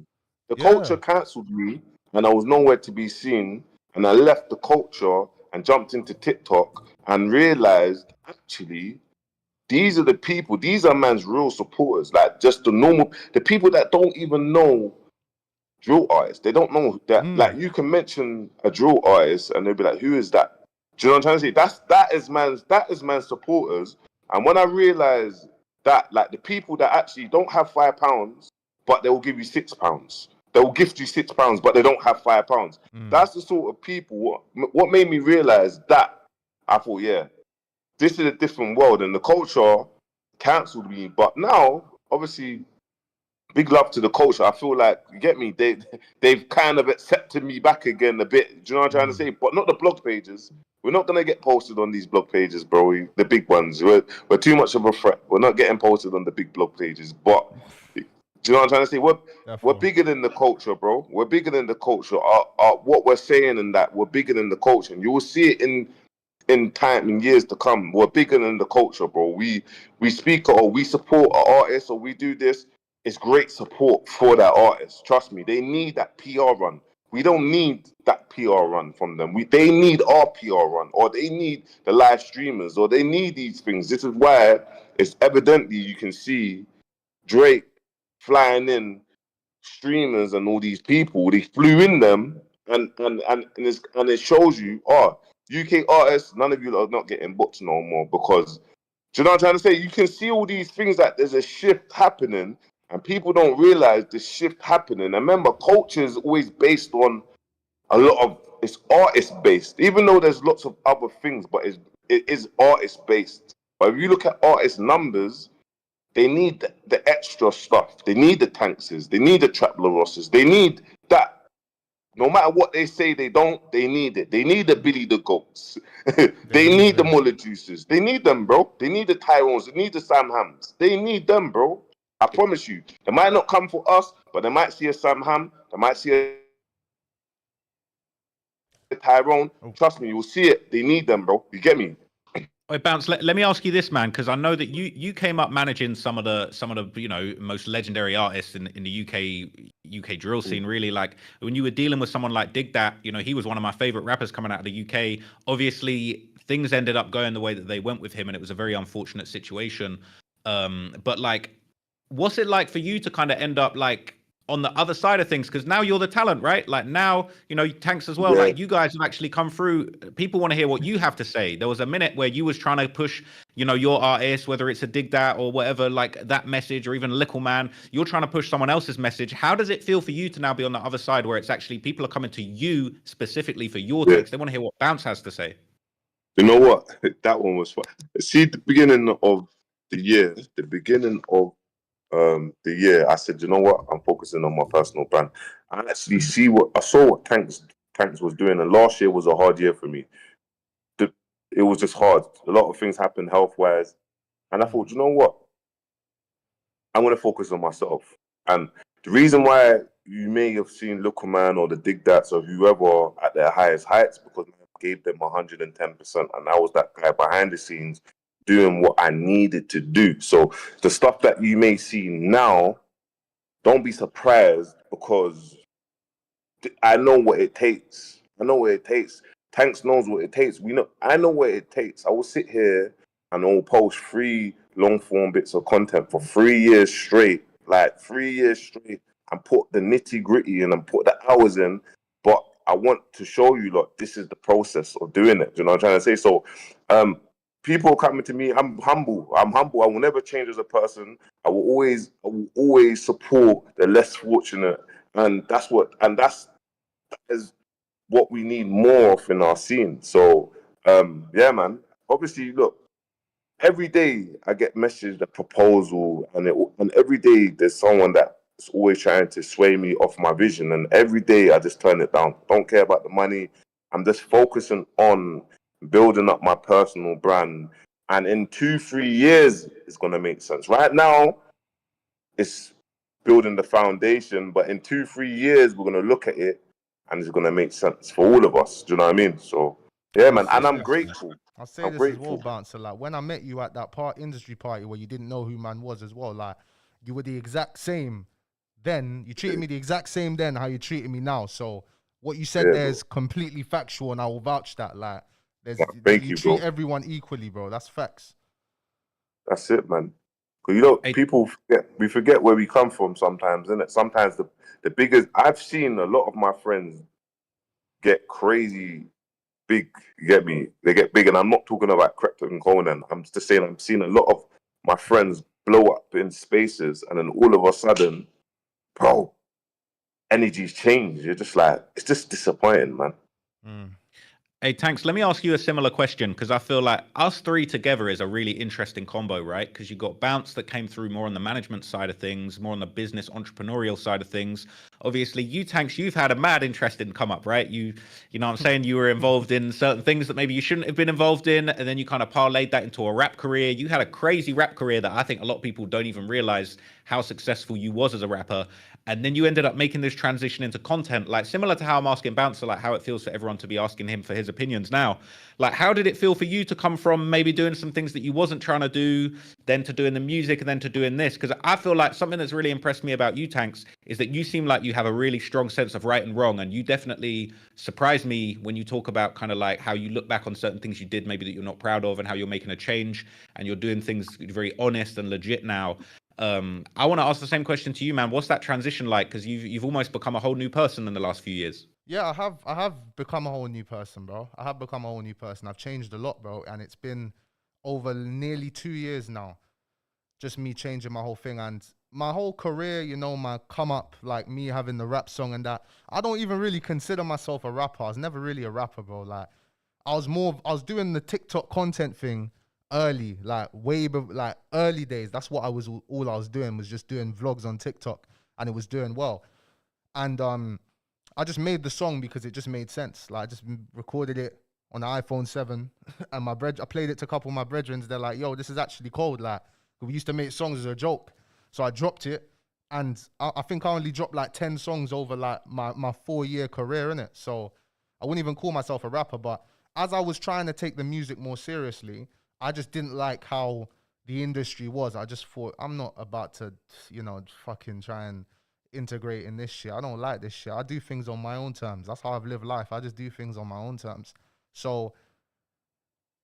The culture cancelled me, and I was nowhere to be seen. And I left the culture and jumped into TikTok and realized actually these are the people. These are man's real supporters. Like just the people that don't even know drill artists. They don't know that. Like you can mention a drill artist and they'll be like, "Who is that?" Do you know what I'm trying to say? That is man's supporters. And when I realized that, like the people that actually don't have £5, but they will give you £6. They will gift you £6, but they don't have £5. That's the sort of people. What made me realize that, I thought, this is a different world, and the culture cancelled me. But now, obviously, big love to the culture. I feel like, you get me, they've kind of accepted me back again a bit. Do you know what I'm trying to say? But not the blog pages. We're not going to get posted on these blog pages, bro. The big ones. We're too much of a threat. We're not getting posted on the big blog pages. But Do you know what I'm trying to say? We're bigger than the culture, bro. We're bigger than the culture. What we're saying and that we're bigger than the culture, and you will see it in time, in years to come. We're bigger than the culture, bro. We speak or we support an artist or we do this. It's great support for that artist. Trust me, they need that PR run. We don't need that PR run from them. They need our PR run, or they need the live streamers, or they need these things. This is why it's evidently you can see Drake flying in streamers and all these people. They flew in them, and it shows you, UK artists, none of you are not getting booked no more because, do you know what I'm trying to say? You can see all these things that there's a shift happening, and people don't realize the shift happening. And remember, culture is always based on a lot of, it's artist based, even though there's lots of other things, but it is artist based. But if you look at artist numbers, they need the extra stuff. They need the Tankz's. They need the TrapLoreRosses. They need that. No matter what they say, they don't. They need it. They need the Billy the Goats. They need the Muller Juices. They need them, bro. They need the Tyrones. They need the Sam Hams. They need them, bro. I promise you. They might not come for us, but they might see a Sam Ham. They might see a Tyrone. Trust me, you'll see it. They need them, bro. You get me? Wait, Bounce. Let me ask you this, man, because I know that you came up managing some of the most legendary artists in the UK drill scene. Really, like when you were dealing with someone like Dig Dat, he was one of my favorite rappers coming out of the UK. Obviously, things ended up going the way that they went with him, and it was a very unfortunate situation. But like, what's it like for you to kind of end up like on the other side of things? Because now you're the talent, right? Like now, Tankz as well. Yeah. Like you guys have actually come through. People want to hear what you have to say. There was a minute where you was trying to push, your artist, whether it's a Dig Dat or whatever, like that message, or even Little Man, you're trying to push someone else's message. How does it feel for you to now be on the other side where it's actually people are coming to you specifically for your text? They want to hear what Bounce has to say. You know what? That one was fun. See, the beginning of the year, the year, I said, you know what? I'm focusing on my personal brand. I actually saw what Tankz was doing, and last year was a hard year for me. It was just hard. A lot of things happened health-wise, and I thought, you know what? I'm going to focus on myself. And the reason why you may have seen Little Man or the Dig Dats or whoever at their highest heights, because I gave them 110%, and I was that guy behind the scenes doing what I needed to do. So the stuff that you may see now, don't be surprised, because I know what it takes. Tankz knows what it takes. I know what it takes. I will sit here and I'll post 3 long form bits of content for 3 years straight, and put the nitty gritty in and put the hours in. But I want to show you, look, this is the process of doing it. Do you know what I'm trying to say? So, people coming to me, I'm humble. I will never change as a person. I will always support the less fortunate, and that is what we need more of in our scene. So, yeah, man. Obviously, look, every day I get messaged a proposal, and every day there's someone that's always trying to sway me off my vision, and every day I just turn it down. Don't care about the money. I'm just focusing on building up my personal brand, and in 2-3 years it's going to make sense. Right now it's building the foundation, but in 2-3 years we're going to look at it and it's going to make sense for all of us. Do you know what I mean? So yeah, man, and I'm grateful. I'll say this as well, Bouncer. Like when I met you at that industry party where you didn't know who man was as well, like you were the exact same then. You treated me the exact same then how you treated me now. So what you said there is completely factual, and I will vouch that. Like you treat everyone equally, bro. That's facts. That's it, man. Because people forget where we come from sometimes, innit? Sometimes the biggest, I've seen a lot of my friends get crazy big. You get me? They get big, and I'm not talking about Crypto and Conan. I'm just saying I'm seeing a lot of my friends blow up in spaces, and then all of a sudden, bro, energies change. You're just like, it's just disappointing, man. Hey, Tankz, let me ask you a similar question, because I feel like us three together is a really interesting combo, right? Because you got Bounce that came through more on the management side of things, more on the business entrepreneurial side of things. Obviously, you, Tankz, you've had a mad interest in come up, right? You know what I'm saying? You were involved in certain things that maybe you shouldn't have been involved in, and then you kind of parlayed that into a rap career. You had a crazy rap career that I think a lot of people don't even realize how successful you was as a rapper, and then you ended up making this transition into content, like similar to how I'm asking Bouncer, like how it feels for everyone to be asking him for his opinions now. Like, how did it feel for you to come from maybe doing some things that you wasn't trying to do, then to doing the music, and then to doing this? Because I feel like something that's really impressed me about you, Tankz, is that you seem like you have a really strong sense of right and wrong, and you definitely surprise me when you talk about kind of like how you look back on certain things you did maybe that you're not proud of, and how you're making a change and you're doing things very honest and legit now. I want to ask the same question to you, man. What's that transition like? Because you've almost become a whole new person in the last few years. Yeah, I have become a whole new person, bro. I have become a whole new person. I've changed a lot, bro, and it's been over nearly 2 years now. Just me changing my whole thing, and my whole career, you know, my come up, like me having the rap song and that. I don't even really consider myself a rapper. I was never really a rapper, bro. Like, I was doing the TikTok content thing early, like like early days. That's what all I was doing was just doing vlogs on TikTok, and it was doing well. And I just made the song because it just made sense. Like, I just recorded it on the iPhone 7, and I played it to a couple of my brethren. They're like, "Yo, this is actually cold." Like, we used to make songs as a joke, so I dropped it, and I think I only dropped like 10 songs over like my 4-year career, innit? So I wouldn't even call myself a rapper, but as I was trying to take the music more seriously, I just didn't like how the industry was. I just thought, I'm not about to, you know, fucking try and integrate in this shit. I don't like this shit. I do things on my own terms. That's how I've lived life. I just do things on my own terms. So,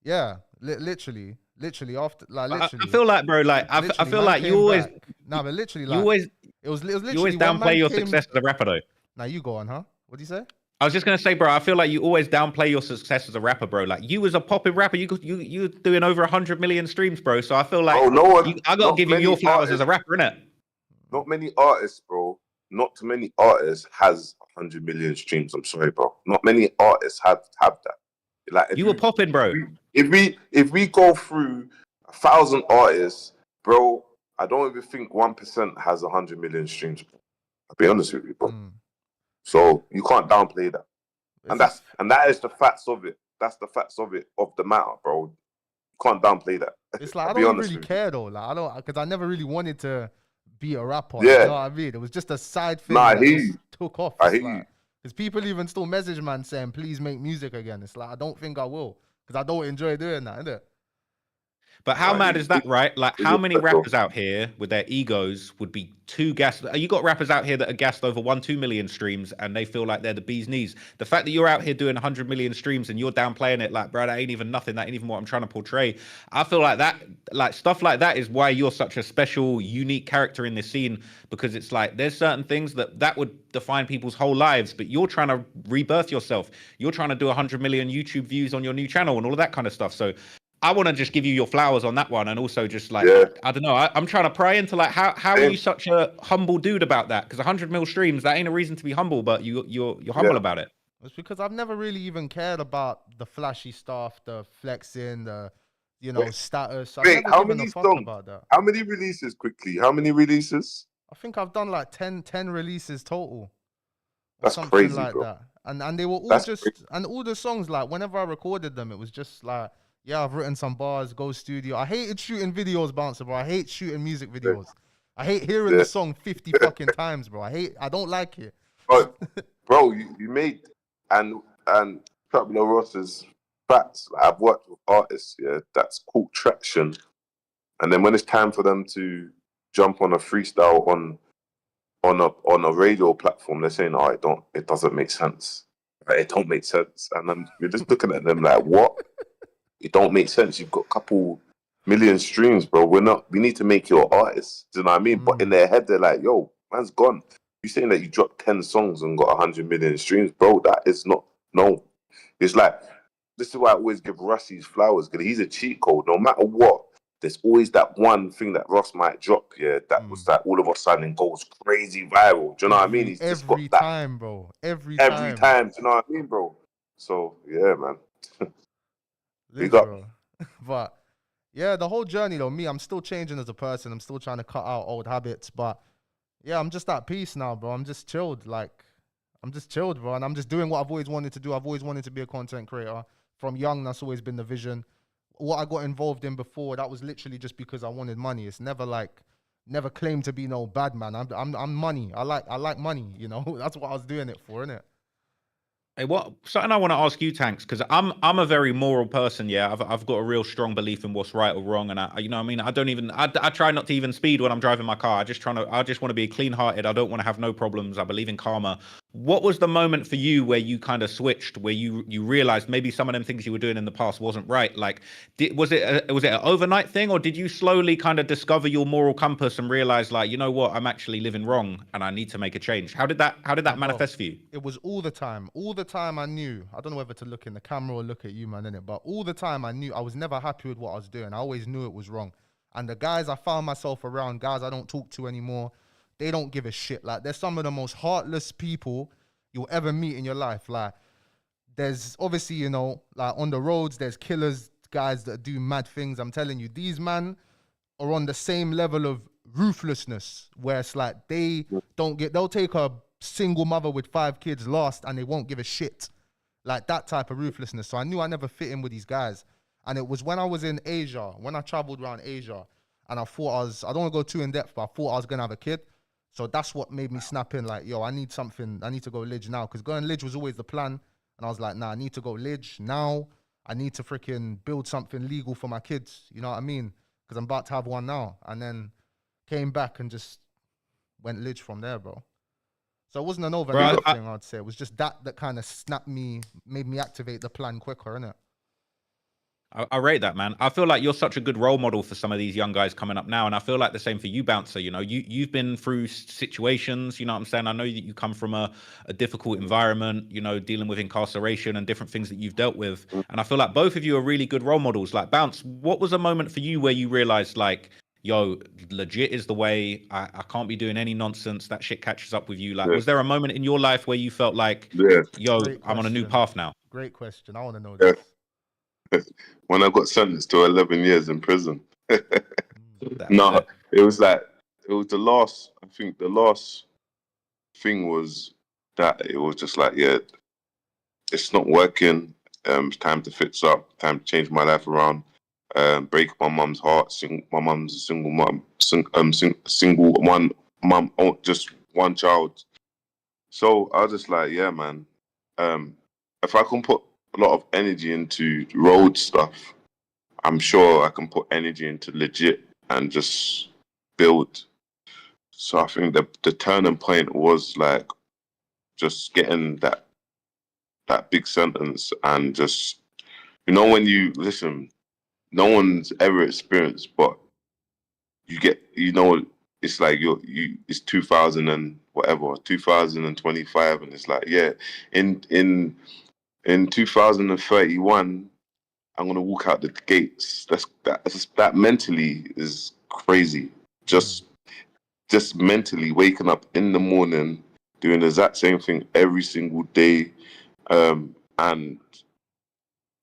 yeah, literally after, like, literally. I feel like, bro, like, I feel like you always... Nah, but literally, like, you always... It was literally... You always downplay your success as a rapper, though. Now, you go on, huh? What do you say? I was just gonna say, bro, I feel like you always downplay your success as a rapper, bro. Like, you was a popping rapper, you doing over 100 million streams, bro. So I feel like I gotta give you your flowers as a rapper, innit? Not many artists, bro. Not too many artists has 100 million streams. I'm sorry, bro. Not many artists have that. Like, you were popping, bro. If we go through 1,000 artists, bro, I don't even think 1% has 100 million streams. I'll be honest with you, bro. So you can't downplay that, and that is the facts of it. That's the facts of it, of the matter, bro. You can't downplay that. It's like, I don't really care though. Like, I don't, because I never really wanted to be a rapper. Yeah. You know what I mean? It was just a side thing Nah, that just took off. I hear you. Because people even still message man saying, "Please make music again." It's like, I don't think I will, because I don't enjoy doing that, innit? But how mad is that, right? Like, how many rappers out here with their egos would be too gassed? You got rappers out here that are gassed over 1-2 million streams, and they feel like they're the bee's knees. The fact that you're out here doing 100 million streams and you're downplaying it, like, bro, that ain't even nothing. That ain't even what I'm trying to portray. I feel like that, like, stuff like that is why you're such a special, unique character in this scene, because it's like, there's certain things that would define people's whole lives, but you're trying to rebirth yourself. You're trying to do 100 million YouTube views on your new channel and all of that kind of stuff. So I want to just give you your flowers on that one, and also just like, I don't know, I'm trying to pry into like, how are you such a humble dude about that? Because 100 mil streams, that ain't a reason to be humble, but you're humble about it. It's because I've never really even cared about the flashy stuff, the flexing, the, you know, status. Wait, how many songs? About that. How many releases quickly? How many releases? I think I've done like 10 releases total. That's something crazy, like bro. that. And they were all and all the songs, like, whenever I recorded them, it was just like, yeah, I've written some bars, go studio. I hated shooting videos, Bouncer, bro. I hate shooting music videos. I hate hearing the song 50 fucking times, bro. I don't like it. But, bro, you made, and TrapLoreRoss's facts. Like, I've worked with artists, that's caught traction. And then when it's time for them to jump on a freestyle on a radio platform, they're saying, "Oh, it doesn't make sense. Like, it don't make sense." And then you're just looking at them like, what? It don't make sense. You've got a couple million streams, bro. We need to make you an artist. Do you know what I mean? But in their head, they're like, yo, man's gone. You saying that you dropped 10 songs and got 100 million streams, bro? That is not, no. It's like, this is why I always give Ross his flowers, because he's a cheat code. No matter what, there's always that one thing that Ross might drop, that was like all of a sudden goes crazy viral. Do you know what I mean? He's just got that. Time, bro. Every time. Do you know what I mean, bro? So, yeah, man. But yeah, the whole journey though, I'm still changing as a person. I'm still trying to cut out old habits, but yeah, I'm just at peace now, bro. I'm just chilled, bro, and I'm just doing what I've always wanted to do. I've always wanted to be a content creator from young. That's always been the vision. What I got involved in before, that was literally just because I wanted money. It's never like never claimed to be no bad man. I'm money. I like money. You know, that's what I was doing it for, innit? Hey, what something I want to ask you, Tankz, because I'm a very moral person. Yeah, I've got a real strong belief in what's right or wrong, and you know what I mean. I try not to even speed when I'm driving my car. I just want to be clean-hearted. I don't want to have no problems. I believe in karma. What was the moment for you where you kind of switched, where you realized maybe some of them things you were doing in the past wasn't right? Like, was it an overnight thing, or did you slowly kind of discover your moral compass and realize, like, you know what, I'm actually living wrong and I need to make a change? How did that manifest for you? It was all the time. All the time I knew. I don't know whether to look in the camera or look at you, man, innit? But all the time I knew I was never happy with what I was doing. I always knew it was wrong. And the guys I found myself around, guys I don't talk to anymore, they don't give a shit. Like, they're some of the most heartless people you'll ever meet in your life. Like, there's obviously, you know, like on the roads, there's killers, guys that do mad things. I'm telling you, these men are on the same level of ruthlessness where it's like they'll take a single mother with 5 kids lost and they won't give a shit. Like, that type of ruthlessness. So I knew I never fit in with these guys. And it was when I was in Asia, when I traveled around Asia, and I thought I don't want to go too in depth, but I thought I was going to have a kid. So that's what made me snap in, like, yo, I need to go Lidge now. Because going Lidge was always the plan. And I was like, nah, I need to go Lidge now. I need to freaking build something legal for my kids. You know what I mean? Because I'm about to have one now. And then came back and just went Lidge from there, bro. So it wasn't an overnight thing, I'd say. It was just that kind of snapped me, made me activate the plan quicker, innit? I rate that, man. I feel like you're such a good role model for some of these young guys coming up now. And I feel like the same for you, Bouncer. You know, you've been through situations, you know what I'm saying? I know that you come from a difficult environment, you know, dealing with incarceration and different things that you've dealt with. And I feel like both of you are really good role models. Like, Bounce, what was a moment for you where you realized, like, yo, legit is the way, I can't be doing any nonsense, that shit catches up with you? Like, was there a moment in your life where you felt like, yo, I'm on a new path now? Great question. I want to know this. When I got sentenced to 11 years in prison. No, it was the last, I think the last thing was that it was just like, yeah, it's not working. It's time to fix up, time to change my life around, break my mum's heart. My mum's a single mum, single one mum, just one child. So I was just like, yeah, man, if I can put a lot of energy into road stuff, I'm sure I can put energy into legit and just build. So I think the turning point was like just getting that big sentence and just, you know, when you listen, no one's ever experienced, but you get, you know, it's like it's 2000 and whatever, 2025, and it's like, yeah, in 2031, I'm gonna walk out the gates. That mentally is crazy. Just mentally waking up in the morning, doing the exact same thing every single day, and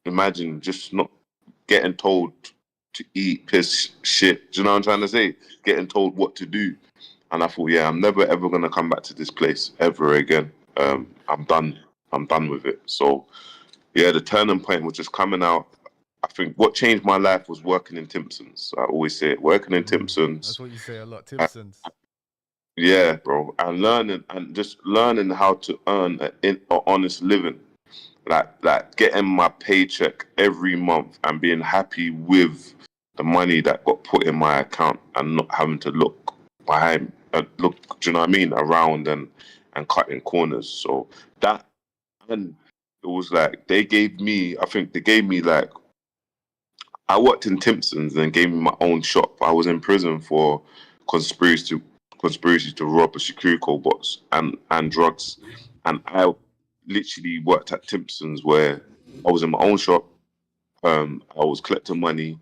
imagine just not getting told to eat, piss, shit. Do you know what I'm trying to say? Getting told what to do. And I thought, yeah, I'm never ever gonna come back to this place ever again. I'm done. I'm done with it. So yeah, the turning point was just coming out. I think what changed my life was working in Timpson's. I always say it, working in Timpson's. That's what you say a lot, Timpson's. Yeah, bro. And learning how to earn an honest living. Like getting my paycheck every month and being happy with the money that got put in my account and not having to look behind, do you know what I mean, around and cutting corners. So that, and it was like they gave me like, I worked in Timpson's and gave me my own shop. I was in prison for conspiracy to rob a security box and drugs, and I literally worked at Timpson's where I was in my own shop. I was collecting money.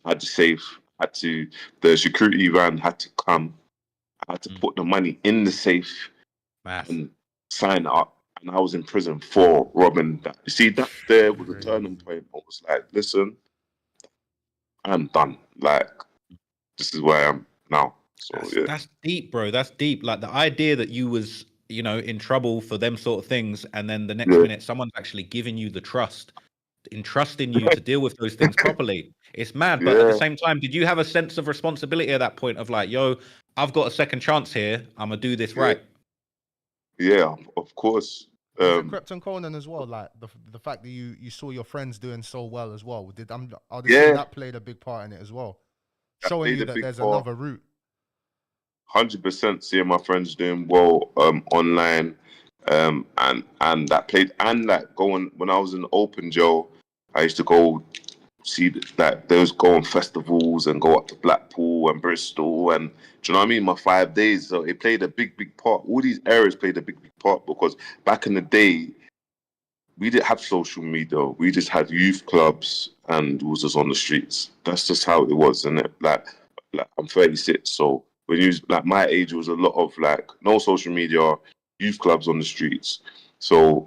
I had to save. The security van had to come. I had to put the money in the safe and sign up. And I was in prison for robbing that. You see, that there was a turning point. I was like, listen, I'm done. Like, this is where I am now. So that's deep, bro. That's deep. Like, the idea that you was, you know, in trouble for them sort of things, and then the next minute someone's actually giving you the trust entrusting you to deal with those things properly. It's mad, but at the same time, did you have a sense of responsibility at that point of like, yo, I've got a second chance here. I'm gonna do this right. Yeah, of course. Was it Krypton Conan as well? Like the fact that you saw your friends doing so well as well. I'd assume that played a big part in it as well, showing you that there's another route. 100% seeing my friends doing well online, and that played, and like going when I was in Open Joe, I used to go see that there was go on festivals and go up to Blackpool and Bristol, and do you know what I mean? My 5 days, so it played a big part. All these areas played a big part because back in the day, we didn't have social media. We just had youth clubs and it was just on the streets. That's just how it was, and like I'm 36, so when you like my age, it was a lot of like no social media, youth clubs on the streets. So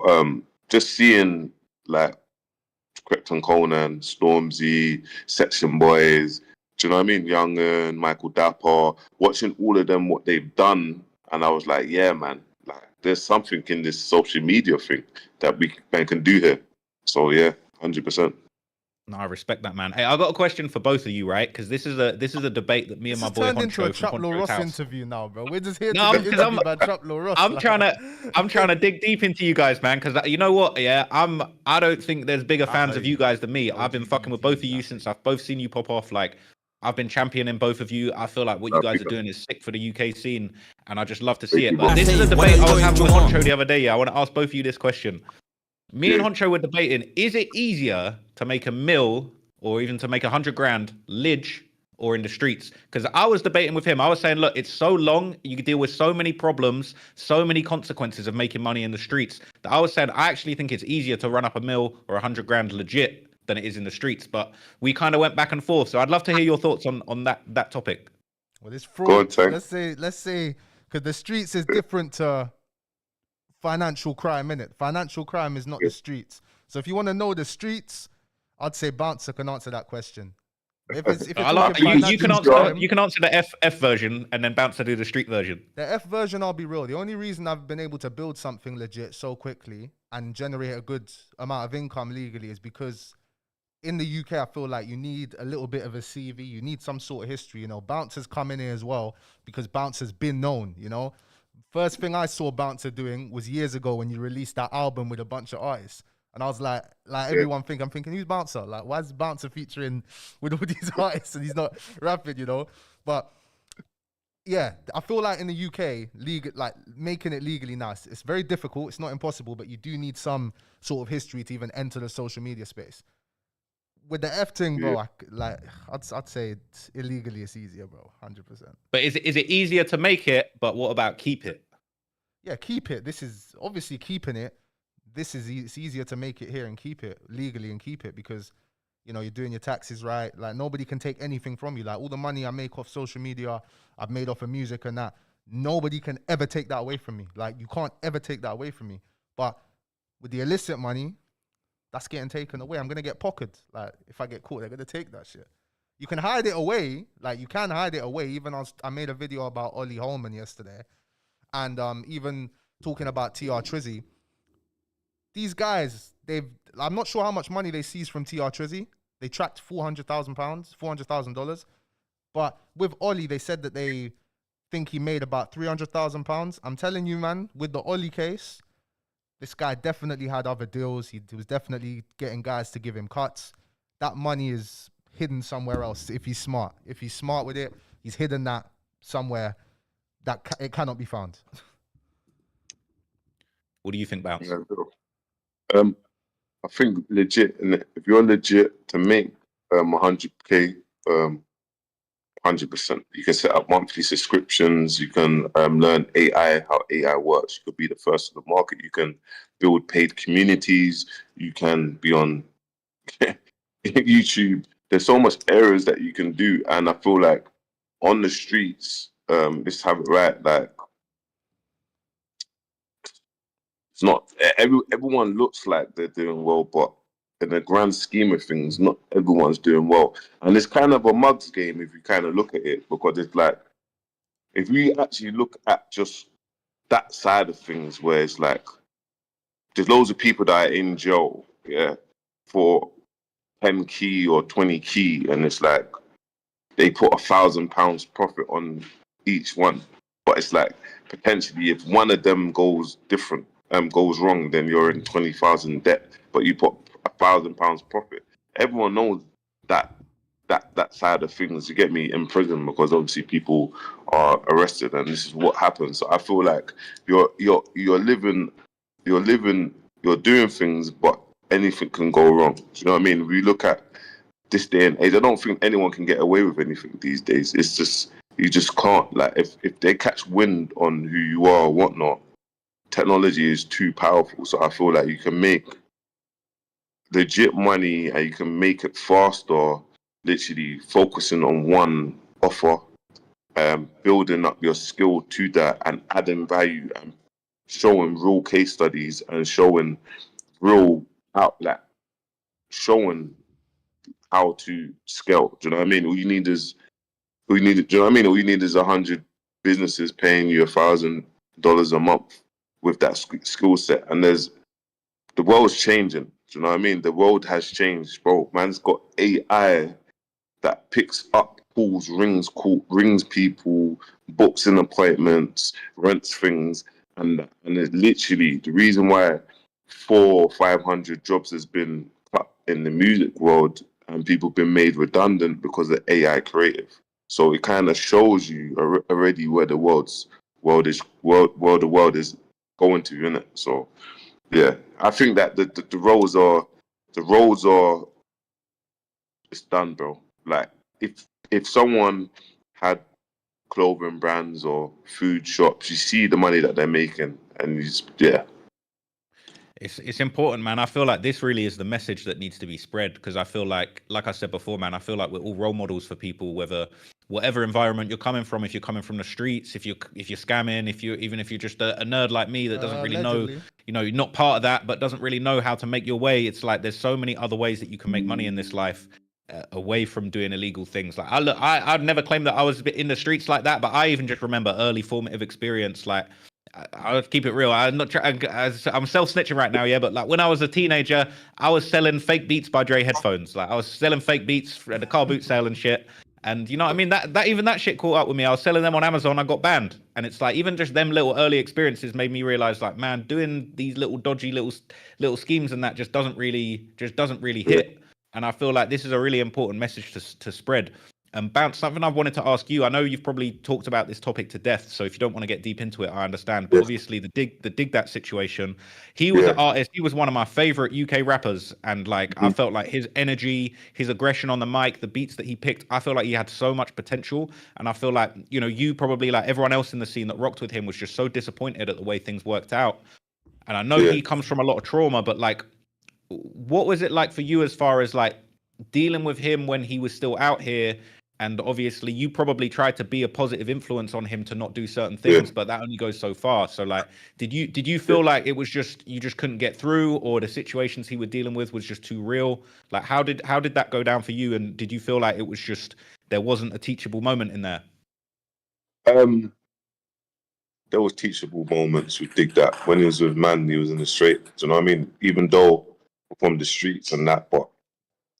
just seeing like Krypton Conan, Stormzy, Section Boys, do you know what I mean? Young'un, Michael Dapper, watching all of them, what they've done, and I was like, yeah, man, like there's something in this social media thing that we can do here. So yeah, 100%. No, I respect that, man. Hey, I got a question for both of you, right? Because this is a debate that me and my boy Honcho into a TrapLoreRoss interview now, bro. We're just here to get interviewed by TrapLoreRoss. I'm trying to dig deep into you guys, man. Because you know what? Yeah, I don't think there's bigger fans of you guys than me. I've been fucking with both of you since I've both seen you pop off. Like, I've been championing both of you. I feel like what you guys are doing is sick for the UK scene, and I just love to see it. But this is a debate I was having with Honcho the other day. Yeah, I want to ask both of you this question. Me and Honcho were debating: is it easier to make a mil or even to make 100 grand lidge or in the streets? Because I was debating with him. I was saying, look, it's so long. You can deal with so many problems, so many consequences of making money in the streets that I was saying, I actually think it's easier to run up a mil or 100 grand legit than it is in the streets. But we kind of went back and forth. So I'd love to hear your thoughts on that topic. Well, it's fraud. Let's say, because the streets is different to financial crime, innit? Financial crime is not the streets. So if you want to know the streets, I'd say Bouncer can answer that question. You can answer the F version and then Bouncer do the street version. The F version, I'll be real. The only reason I've been able to build something legit so quickly and generate a good amount of income legally is because in the UK, I feel like you need a little bit of a CV. You need some sort of history. You know, Bouncer's come in here as well because Bouncer's been known, you know. First thing I saw Bouncer doing was years ago when you released that album with a bunch of artists. And I was like everyone I'm thinking, who's Bouncer? Like, why is Bouncer featuring with all these artists and he's not rapping, you know? But yeah, I feel like in the UK, like making it legally nice, it's very difficult. It's not impossible, but you do need some sort of history to even enter the social media space. With the F thing, bro, I'd say illegally it's easier, bro, 100%. But is it easier to make it? But what about keep it? Yeah, keep it. This is obviously keeping it. It's easier to make it here and keep it legally and keep it because, you know, you're doing your taxes right. Like nobody can take anything from you. Like all the money I make off social media, I've made off of music and that. Nobody can ever take that away from me. Like you can't ever take that away from me. But with the illicit money, that's getting taken away. I'm gonna get pocketed. Like if I get caught, they're gonna take that shit. You can hide it away. Like you can hide it away. Even I made a video about Ollie Holman yesterday, and even talking about TR Trizzy. These guys, I'm not sure how much money they seized from TR Trizzy. They tracked $400,000. But with Ollie, they said that they think he made about £300,000. I'm telling you, man, with the Ollie case, this guy definitely had other deals. He was definitely getting guys to give him cuts. That money is hidden somewhere else if he's smart. If he's smart with it, he's hidden that somewhere that it cannot be found. What do you think, Bounce? I think legit, and if you're legit to make 100K, 100%. You can set up monthly subscriptions. You can learn AI, how AI works. You could be the first in the market. You can build paid communities. You can be on YouTube. There's so much areas that you can do, and I feel like on the streets, let's have it right. Like it's not everyone looks like they're doing well, but in the grand scheme of things, not everyone's doing well. And it's kind of a mugs game if you kind of look at it, because it's like, if we actually look at just that side of things, where it's like, there's loads of people that are in jail, yeah, for 10 key or 20 key, and it's like they put £1,000 profit on each one. But it's like potentially if one of them goes wrong, then you're in 20,000 debt. But you put £1,000 profit. Everyone knows that side of things. You get me, in prison, because obviously people are arrested, and this is what happens. So I feel like you're doing things, but anything can go wrong. Do you know what I mean? We look at this day and age, I don't think anyone can get away with anything these days. It's just, you just can't. Like, if they catch wind on who you are or whatnot, technology is too powerful. So I feel like you can make legit money, and you can make it faster, literally focusing on one offer, building up your skill to that, and adding value, and showing real case studies, and showing real outlet, showing how to scale. Do you know what I mean? All you need is 100 businesses paying you $1,000 a month with that skill set. And the world's changing. Do you know what I mean? The world has changed, bro. Man's got AI that picks up calls, rings people, books in appointments, rents things, and it's literally the reason why 400 or 500 jobs has been cut in the music world, and people been made redundant because of AI creative. So it kind of shows you already where the world is going to, innit? So yeah, I think that the roles are it's done, bro. Like, if someone had clothing brands or food shops, you see the money that they're making, and It's important, man. I feel like this really is the message that needs to be spread, because I feel like I said before, man, I feel like we're all role models for people, whatever environment you're coming from. If you're coming from the streets, if you're scamming, if you're just a nerd like me that doesn't really know, you're not part of that, but doesn't really know how to make your way. It's like there's so many other ways that you can make money in this life, away from doing illegal things. Like I'd never claim that I was in the streets like that, but I even just remember early formative experience. Like, I'll keep it real. I'm not I'm self-snitching right now, yeah. But like when I was a teenager, I was selling fake Beats by Dre headphones. Like I was selling fake Beats at the car boot sale and shit. And you know what I mean? That shit caught up with me. I was selling them on Amazon. I got banned. And it's like, even just them little early experiences made me realize, like, man, doing these little dodgy little schemes and that just doesn't really hit. And I feel like this is a really important message to spread. Bounce, something I wanted to ask you. I know you've probably talked about this topic to death, so if you don't want to get deep into it, I understand. But obviously, the dig that situation, he was an artist. He was one of my favorite UK rappers, and like I felt like his energy, his aggression on the mic, the beats that he picked, I feel like he had so much potential. And I feel like, you probably, like everyone else in the scene that rocked with him, was just so disappointed at the way things worked out. And I know he comes from a lot of trauma, but like, what was it like for you as far as like dealing with him when he was still out here? And obviously, you probably tried to be a positive influence on him to not do certain things, but that only goes so far. So, like, did you feel like it was just you just couldn't get through, or the situations he was dealing with was just too real? Like, how did that go down for you? And did you feel like it was just there wasn't a teachable moment in there? There was teachable moments with Dig That. When he was with Man, he was in the straight. Do you know what I mean? Even though from the streets and that, but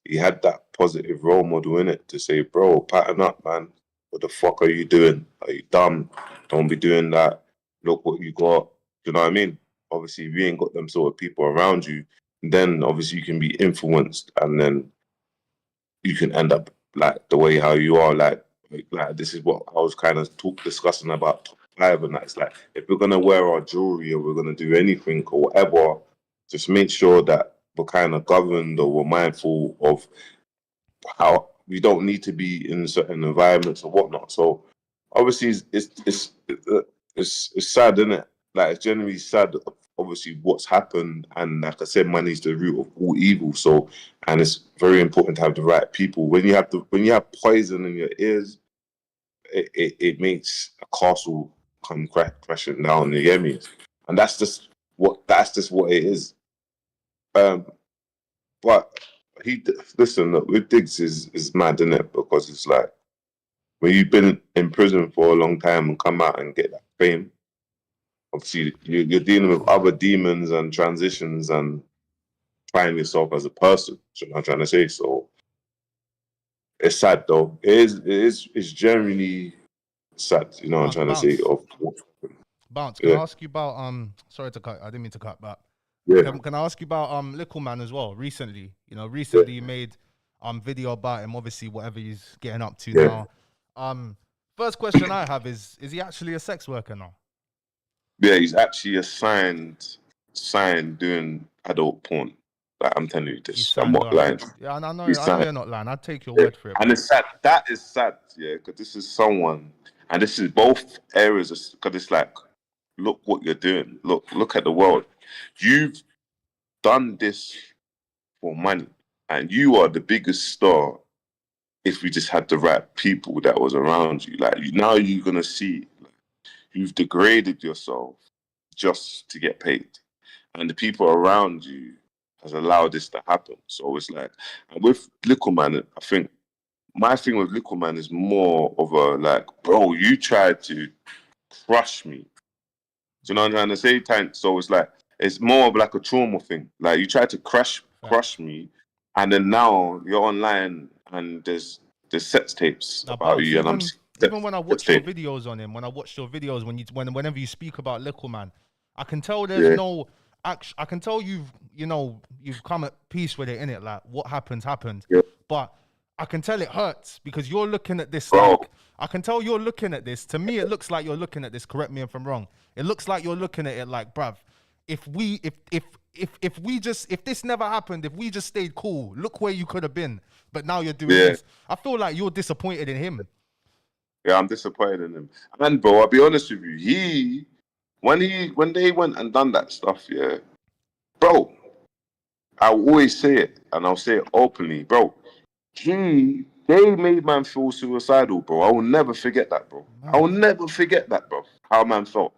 he had that positive role model in it to say, bro, pattern up, man. What the fuck are you doing? Are you dumb? Don't be doing that. Look what you got. Do you know what I mean? Obviously, if you ain't got them sort of people around you, then obviously you can be influenced, and then you can end up like the way how you are. Like this is what I was kind of discussing about top 5, and that's like, if we're gonna wear our jewelry or we're gonna do anything or whatever, just make sure that we're kind of governed, or we're mindful of how we don't need to be in certain environments or whatnot. So obviously it's sad, isn't it? Like, it's generally sad, obviously, what's happened, and like I said, money's the root of all evil. So, and it's very important to have the right people. When you have poison in your ears, it makes a castle come crashing down. You get me? And that's just what it is. But listen, with Diggs is mad, isn't it? Because it's like, when you've been in prison for a long time and come out and get that fame, obviously you're dealing with other demons and transitions and find yourself as a person. You know what I'm trying to say? So it's sad though. It's generally sad, you know what I'm trying to say? Bounce, can I ask you about sorry to cut, I didn't mean to cut, but can I ask you about Little Man as well? Recently, you made video about him, obviously whatever he's getting up to now. First question I have is he actually a sex worker now? Yeah, he's actually signed doing adult porn. Like, I'm telling you this, I'm not lying. Yeah, I know you're not lying. I'd take your word for it. And it's sad. That is sad, yeah, because this is someone, and this is both areas, because it's like, look what you're doing. Look at the world. You've done this for money, and you are the biggest star if you just had the right people that was around you. Like, now you're going to see, you've degraded yourself just to get paid. And the people around you has allowed this to happen. So it's like, and with Little Man, I think my thing with Little Man is more of a like, bro, you tried to crush me. Do you know what I'm trying to say, Tankz? So it's like, it's more of like a trauma thing. Like, you tried to crush me, and then now you're online and there's sex tapes about you. And even when I watch your videos on him, whenever you speak about Little Man, I can tell there's no action. I can tell you've come at peace with it, innit? Like, what happened. Yeah. But I can tell it hurts because you're looking at this. Like, I can tell you're looking at this. To me, it looks like you're looking at this. Correct me if I'm wrong. It looks like you're looking at it like, bruv, if this never happened, if we just stayed cool, look where you could have been. But now you're doing this. I feel like you're disappointed in him. Yeah, I'm disappointed in him. And bro, I'll be honest with you, when they went and done that stuff, yeah, bro, I'll always say it, and I'll say it openly, bro. They made man feel suicidal, bro. I will never forget that, bro. I will never forget that, bro. How man felt.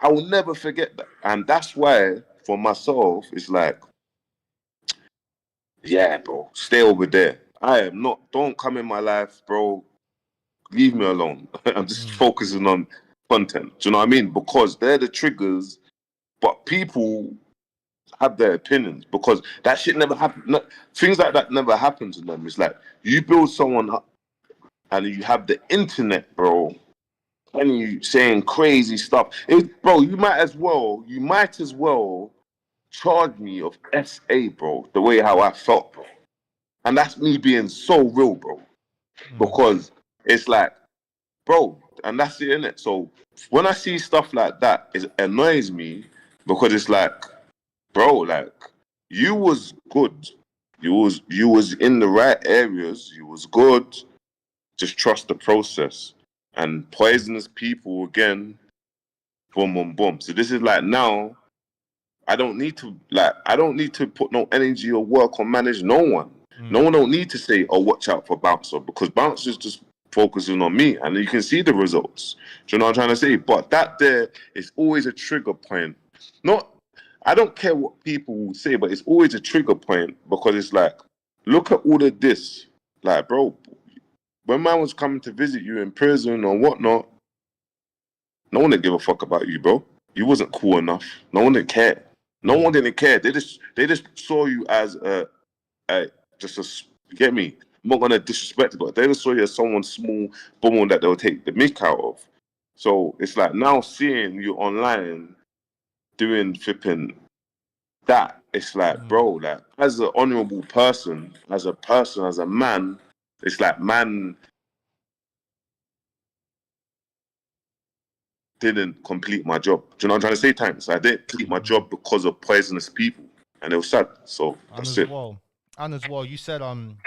I will never forget that. And that's why, for myself, it's like, yeah, bro, stay over there. Don't come in my life, bro. Leave me alone. I'm just focusing on content. Do you know what I mean? Because they're the triggers, but people have their opinions because that shit never happened. Things like that never happen to them. It's like, you build someone up and you have the internet, bro, and you saying crazy stuff. Bro, you might as well charge me of SA, bro, the way how I felt, bro. And that's me being so real, bro. Because it's like, bro, and that's it, innit? So when I see stuff like that, it annoys me because it's like, bro, like, you was good. You was in the right areas. You was good. Just trust the process. And poisonous people, again, boom, boom, boom. So this is like, now, I don't need to put no energy or work or manage no one. No one don't need to say, oh, watch out for Bouncer, because Bouncer's just focusing on me, and you can see the results. Do you know what I'm trying to say? But that there is always a trigger point. I don't care what people will say, but it's always a trigger point because it's like, look at all of this. Like, bro, when man was coming to visit you in prison or whatnot, no one didn't give a fuck about you, bro. You wasn't cool enough. No one didn't care. No one didn't care. They just saw you as you get me? I'm not gonna disrespect it, but they just saw you as someone small, boom, that they'll take the mick out of. So it's like, now seeing you online doing flipping that, it's like, bro, like, as an honorable person, as a man, it's like, man didn't complete my job. Do you know what I'm trying to say, Tankz? I didn't complete my job because of poisonous people, and it was sad. So that's it. And as well, you said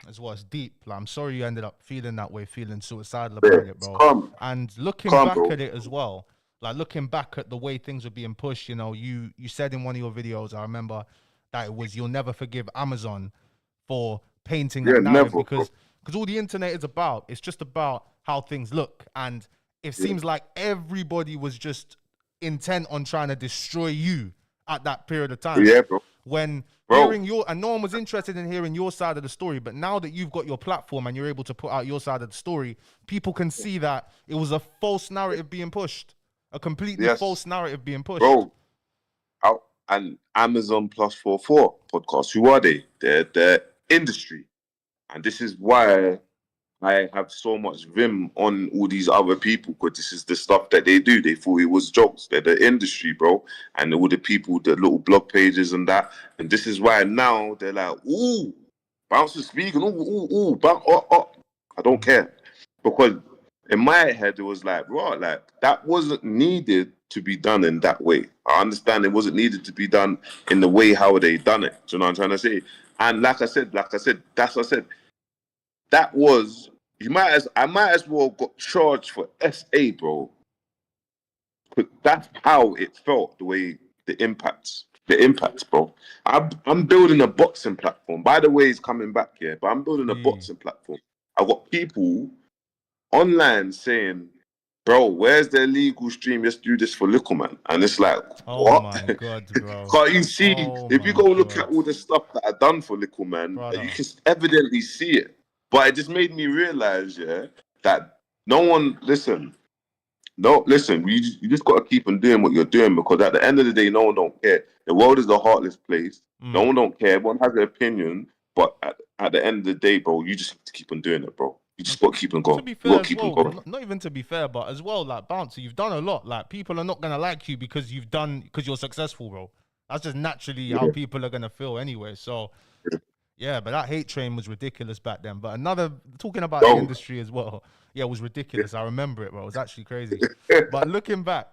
as well, it's deep. Like, I'm sorry you ended up feeling that way, feeling suicidal about it, bro. And looking back at it as well, like, looking back at the way things were being pushed, you said in one of your videos, I remember, that it was, you'll never forgive Amazon for painting that narrative, because all the internet is about, it's just about how things look. And it seems like everybody was just intent on trying to destroy you at that period of time. Yeah, bro. When hearing and no one was interested in hearing your side of the story, but now that you've got your platform and you're able to put out your side of the story, people can see that it was a false narrative being pushed, a completely false narrative being pushed. Bro, and Amazon Plus 44 podcast. Who are they? They're industry. And this is why I have so much vim on all these other people, because this is the stuff that they do. They thought it was jokes. They're the industry, bro. And all the people, the little blog pages and that. And this is why now they're like, ooh, Bounce is speaking, ooh, I don't care. Because in my head, it was like, right, like, that wasn't needed to be done in that way. I understand it wasn't needed to be done in the way how they done it. Do you know what I'm trying to say? And like I said, that's what I said. That was, I might as well got charged for SA, bro. But that's how it felt, the way the impacts, bro. I'm building a boxing platform. By the way, it's coming back here, but I'm building a boxing platform. I've got people online saying, bro, where's the illegal stream? Let's do this for Little Man. And it's like, what? Oh my God, bro. Can't you see? If you go look at all the stuff that I've done for Little Man, you can evidently see it. But it just made me realize, that you just got to keep on doing what you're doing, because at the end of the day, no one don't care. The world is a heartless place. No one don't care. Everyone has an opinion. But at the end of the day, bro, you just have to keep on doing it, bro. You just got to keep on going. To be fair, not even to be fair, but as well, like, Bouncer, you've done a lot. Like, people are not going to like you because you're successful, bro. That's just naturally how people are going to feel anyway. So, yeah, but that hate train was ridiculous back then. But talking about the industry as well, it was ridiculous. I remember it, bro. It was actually crazy. But looking back,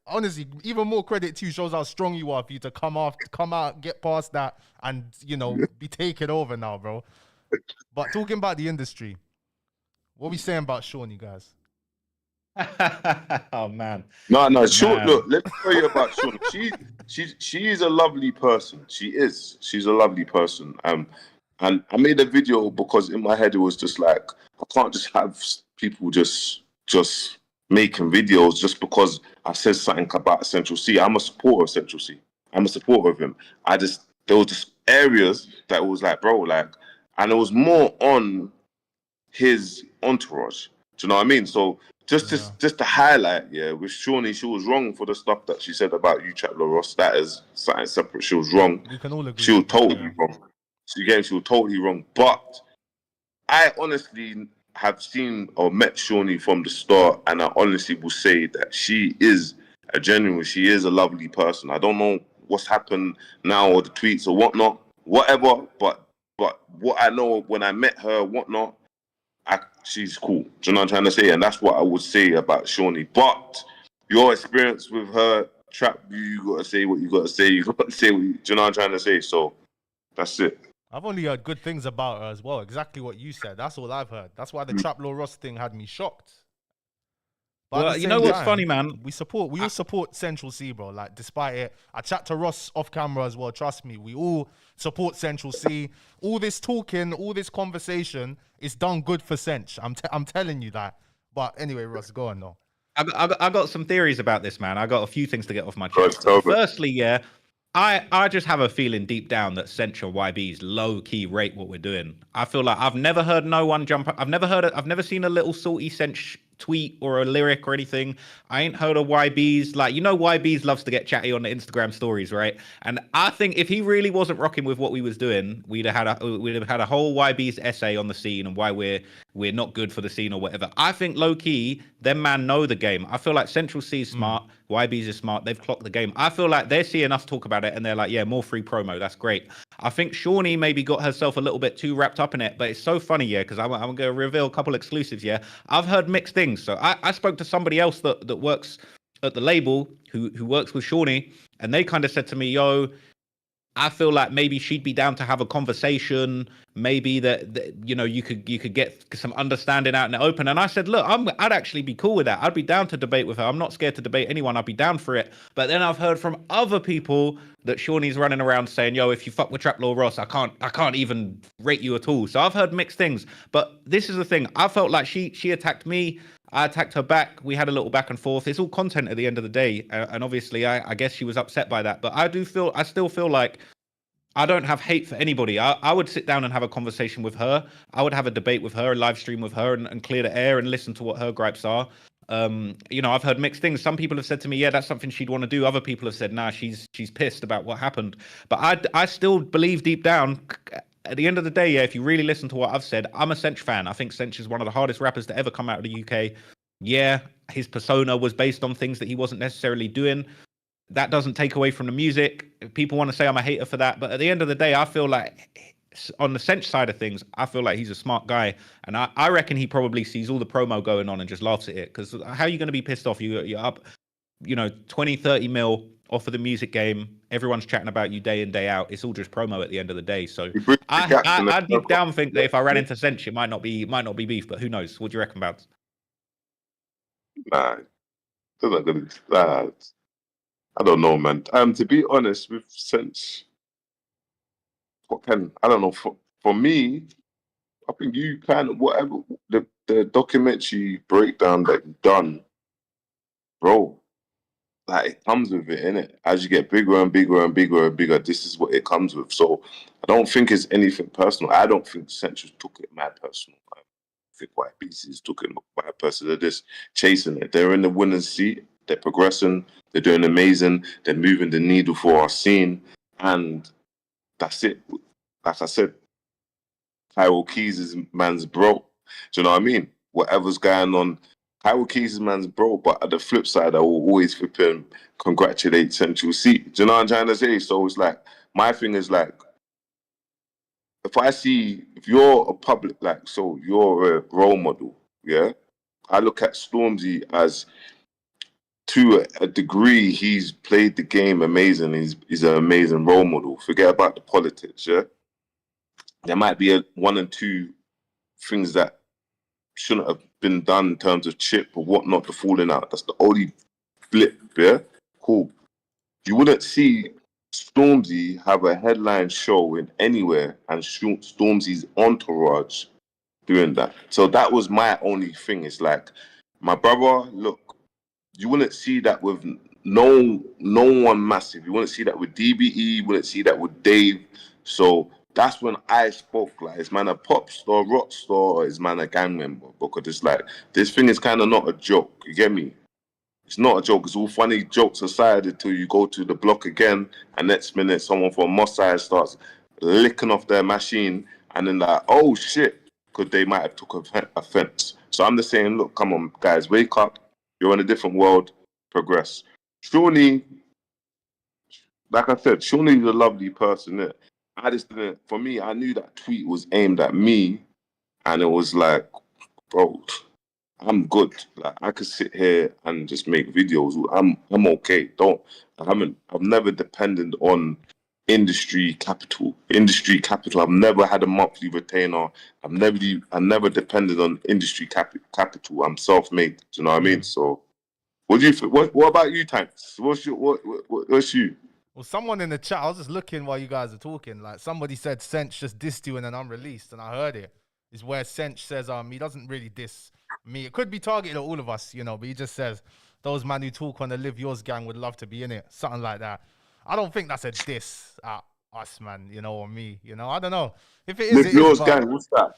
honestly, even more credit to you. Shows how strong you are for you to come out, get past that, and, be taken over now, bro. But talking about the industry, what are we saying about Shawnee, guys? Oh man. No, Shawnee. Look, let me tell you about Shawnee. She is a lovely person. She's a lovely person. And I made a video because in my head it was just like, I can't just have people just making videos just because I said something about Central C. I'm a supporter of Central C. I'm a supporter of him. There was just areas that was like, bro, like, and it was more on his entourage. Do you know what I mean? So just to highlight, with Shawnee, she was wrong for the stuff that she said about you, TrapLoreRoss. That is something separate. She was wrong. We can all agree. She was totally wrong. She was totally wrong. But I honestly have seen or met Shawnee from the start, and I honestly will say that she is she is a lovely person. I don't know what's happened now or the tweets or whatnot, whatever, but what I know when I met her, whatnot, she's cool. Do you know what I'm trying to say? And that's what I would say about Shawnee. But your experience with her, Trap, you got to say what you got to say. You got to say do you know what I'm trying to say? So that's it. I've only heard good things about her as well. Exactly what you said. That's all I've heard. That's why the TrapLoreRoss thing had me shocked. But well, you know what's funny, man? We all support Central C, bro. Like, despite it, I chat to Ross off camera as well. Trust me, we all support Central C. All this talking, all this conversation is done good for Centr. I'm telling you that. But anyway, Ross, go on now. I got some theories about this, man. I got a few things to get off my chest. Firstly, I just have a feeling deep down that Central YBs low key rate what we're doing. I feel like I've never heard no one jump up. I've never seen a little salty Centr tweet or a lyric or anything. I ain't heard of YBs. Like, YBs loves to get chatty on the Instagram stories, right? And I think if he really wasn't rocking with what we was doing, we'd have had a whole YB's essay on the scene and why we're not good for the scene or whatever. I think low key, them man know the game. I feel like Central C is smart, YBs is smart. They've clocked the game. I feel like they're seeing us talk about it and they're like, yeah, more free promo. That's great. I think Shawnee maybe got herself a little bit too wrapped up in it, but it's so funny, because I'm going to reveal a couple exclusives, I've heard mixed things. So I spoke to somebody else that works at the label who works with Shawnee, and they kind of said to me, yo, I feel like maybe she'd be down to have a conversation. Maybe that you could get some understanding out in the open. And I said, look, I'd actually be cool with that. I'd be down to debate with her. I'm not scared to debate anyone. I'd be down for it. But then I've heard from other people that Shawnee's running around saying, yo, if you fuck with TrapLoreRoss, I can't even rate you at all. So I've heard mixed things. But this is the thing. I felt like she attacked me. I attacked her back. We had a little back and forth. It's all content at the end of the day. And obviously, I guess she was upset by that. But I still feel like I don't have hate for anybody. I would sit down and have a conversation with her. I would have a debate with her, a live stream with her, and clear the air and listen to what her gripes are. You know, I've heard mixed things. Some people have said to me, yeah, that's something she'd want to do. Other people have said, nah, she's pissed about what happened. But I still believe deep down, at the end of the day, yeah, if you really listen to what I've said, I'm a Sench fan. I think Sench is one of the hardest rappers to ever come out of the UK. Yeah, his persona was based on things that he wasn't necessarily doing. That doesn't take away from the music. People want to say I'm a hater for that. But at the end of the day, I feel like on the Sench side of things, I feel like he's a smart guy. And I reckon he probably sees all the promo going on and just laughs at it. Because how are you going to be pissed off? You're up, 20, 30 mil off of the music game. Everyone's chatting about you day in, day out. It's all just promo at the end of the day. So I deep down think that if I ran into Sench, it might not be beef, but who knows? What do you reckon about? Nah, they're not gonna. I don't know, man. To be honest, with Sench, I don't know. For me, I think you kind of whatever the documentary breakdown that you done, bro. Like it comes with it, innit? As you get bigger and bigger and bigger and bigger, this is what it comes with. So I don't think it's anything personal. I don't think Sench took it mad personal. I think White Beasties took it mad personal. They're just chasing it. They're in the winner's seat. They're progressing. They're doing amazing. They're moving the needle for our scene. And that's it. Like I said, Cairo Keys' man's broke. Do you know what I mean? Whatever's going on, Cairo Keys' man's broke. But at the flip side, I will always flip him, congratulate Central C. Do you know what I'm trying to say? So it's like, my thing is like, if you're a public, like, so you're a role model, yeah? I look at Stormzy as, to a degree, he's played the game amazing. He's an amazing role model. Forget about the politics, yeah? There might be one and two things that shouldn't have been done in terms of chip or whatnot, the falling out. That's the only flip, yeah? Cool. You wouldn't see Stormzy have a headline show in anywhere and Stormzy's entourage doing that. So that was my only thing. It's like, my brother, look, you wouldn't see that with no one massive. You wouldn't see that with DBE. You wouldn't see that with Dave. So that's when I spoke. Like, is man a pop star, rock star, or is man a gang member? Because it's like, this thing is kind of not a joke. You get me? It's not a joke. It's all funny jokes aside until you go to the block again, and next minute someone from Moss Side starts licking off their machine, and then like, oh shit, because they might have took offense. So I'm just saying, look, come on, guys, wake up. You're in a different world. Progress. Shawnee, like I said, Shawnee's a lovely person. Innit? I just didn't. For me, I knew that tweet was aimed at me, and it was like, bro, I'm good. Like, I could sit here and just make videos. I'm okay. I've never depended on industry capital. I've never had a monthly retainer. I've never depended on industry capital. I'm self-made. Do you know what I mean? So, what do you think? What about you, Tankz? What's you? Well, someone in the chat, I was just looking while you guys are talking. Like, somebody said Sench just dissed you in an unreleased, and I heard it. Is where Sench says he doesn't really diss me. It could be targeted at all of us, but he just says those man who talk on the Live Yours gang would love to be in it, something like that. I don't think that's a diss at us, man, or me, I don't know. If it is, Live Yours gang, what's that?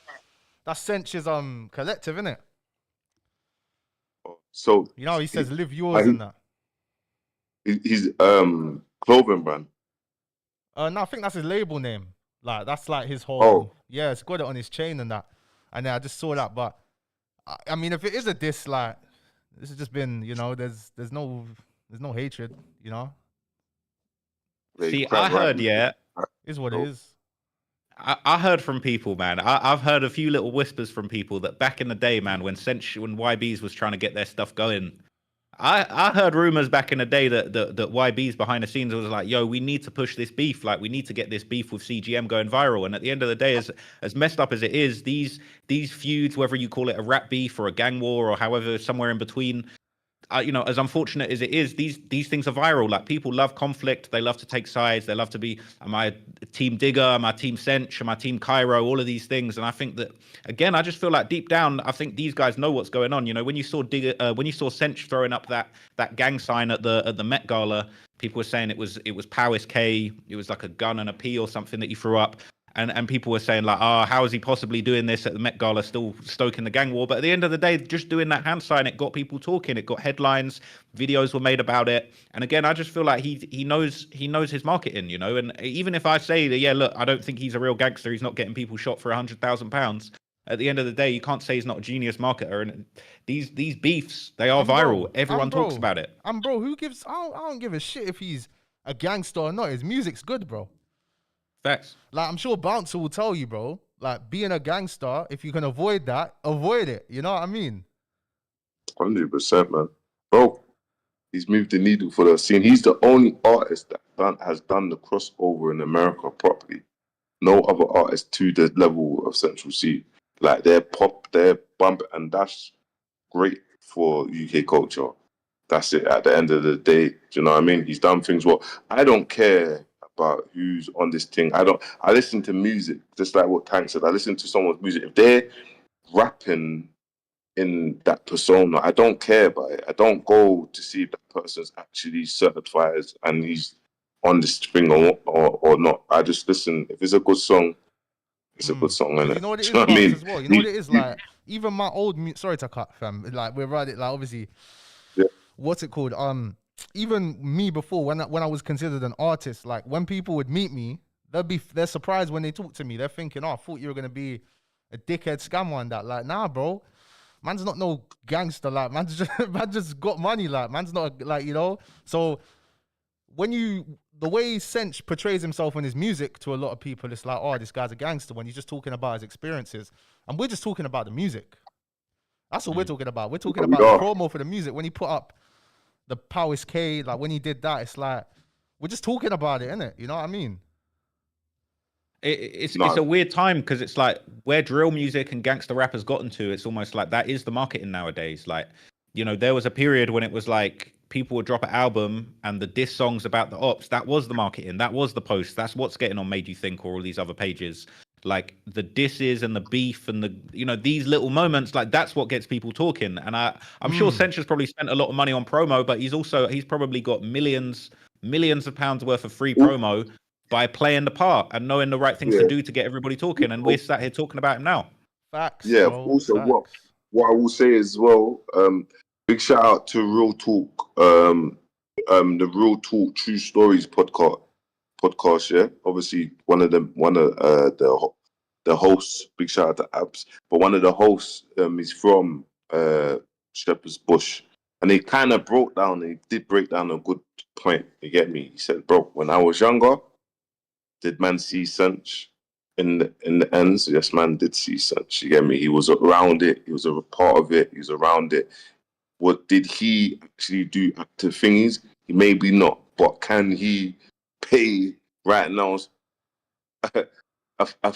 That's Sench's collective, innit? So he says Live Yours and that. He's clothing brand. No, I think that's his label name. Like, that's like his whole yeah, it's got it on his chain and that. And then I just saw that, but I mean, if it is a diss, like, this has just been, there's no hatred, See, I heard, is what it is. I heard from people, man. I've heard a few little whispers from people that back in the day, man, when YBs was trying to get their stuff going, I heard rumors back in the day that YBs behind the scenes was like, yo, we need to push this beef. Like, we need to get this beef with CGM going viral. And at the end of the day, as messed up as it is, these feuds, whether you call it a rap beef or a gang war or however, somewhere in between, as unfortunate as it is, these things are viral. Like, people love conflict. They love to take sides. They love to be, am I team Digger? Am I team Sench? Am I team Cairo? All of these things. And I think that, again, I just feel like deep down, I think these guys know what's going on. When you saw Sench throwing up that gang sign at the Met Gala, people were saying it was Powis K. It was like a gun and a P or something that he threw up. And people were saying like, oh, how is he possibly doing this at the Met Gala, still stoking the gang war? But at the end of the day, just doing that hand sign, it got people talking. It got headlines. Videos were made about it. And again, I just feel like he knows his marketing, you know. And even if I say that, yeah, look, I don't think he's a real gangster. He's not getting people shot for £100,000. At the end of the day, you can't say he's not a genius marketer. And these beefs, they are viral. Everyone talks about it. Bro, who gives? I don't give a shit if he's a gangster or not. His music's good, bro. Facts. Like, I'm sure Bouncer will tell you, bro. Like, being a gangster, if you can avoid that, avoid it. You know what I mean? 100%, man. Bro, he's moved the needle for the scene. He's the only artist that has done the crossover in America properly. No other artist to the level of Central C. Like, their pop, their bump, and that's great for UK culture. That's it. At the end of the day, do you know what I mean? He's done things well. I don't care about who's on this thing. I listen to music, just like what Tankz said. I listen to someone's music. If they're rapping in that persona, I don't care about it. I don't go to see if that person's actually certified and he's on this thing or not. I just listen. If it's a good song, it's a good song, innit? You know what it is, you know what I mean? as well. You know what it is like. Even my old, sorry to cut, fam. Like, we're right. Like, obviously, what's it called? Even me before, when I was considered an artist, like, when people would meet me, they're surprised when they talk to me. They're thinking, oh, I thought you were gonna be a dickhead scammer and that. Like, nah, bro, man's not no gangster. Like, man just got money. Like, man's not like, you know. So the way Sench portrays himself in his music to a lot of people, it's like, oh, this guy's a gangster, when he's just talking about his experiences, and we're just talking about the music. That's what we're talking about. We're talking about the promo for the music. When he put up the Powis K, like, when he did that, it's like, we're just talking about it, innit? You know what I mean? It's a weird time, because it's like where drill music and gangster rap has gotten to, it's almost like that is the marketing nowadays. Like, you know, there was a period when it was like people would drop an album and the diss songs about the ops, that was the marketing, that was the post, that's what's getting on Made You Think or all these other pages. Like, the disses and the beef and the, you know, these little moments, like, that's what gets people talking. And I'm sure Sench has probably spent a lot of money on promo, but he's probably got millions of pounds worth of free promo by playing the part and knowing the right things to do to get everybody talking. And we're sat here talking about him now. Facts. Yeah. Bro, also, facts. what I will say as well, big shout out to Real Talk, the Real Talk True Stories podcast. Yeah, obviously one of the hosts. Big shout out to Abs, but one of the hosts is from Shepherd's Bush, and he kind of did break down a good point. You get me? He said, "Bro, when I was younger, did man see Sench in the ends? Yes, man did see Sench. You get me? He was around it. He was a part of it. He was around it. What did he actually do active thingies? Maybe not, but can he pay right now a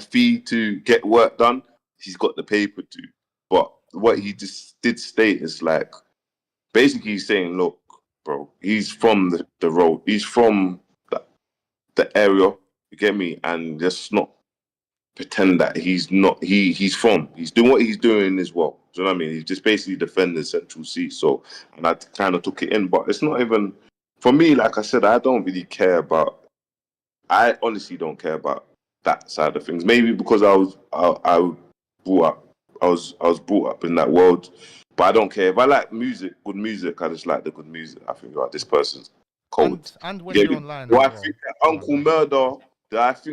fee to get work done? He's got the paper to. But what he just did state is, like, basically he's saying, look, bro, he's from the road. He's from the area. You get me? And just not pretend that he's not. He's doing what he's doing as well. Do you know what I mean? He's just basically defending Central C. So, and I kind of took it in, but it's not even, for me, like I said, I honestly don't care about that side of things. Maybe because I was brought up in that world, but I don't care. If I like good music, I just like the good music. I think, this person's cold. And when you're online, I think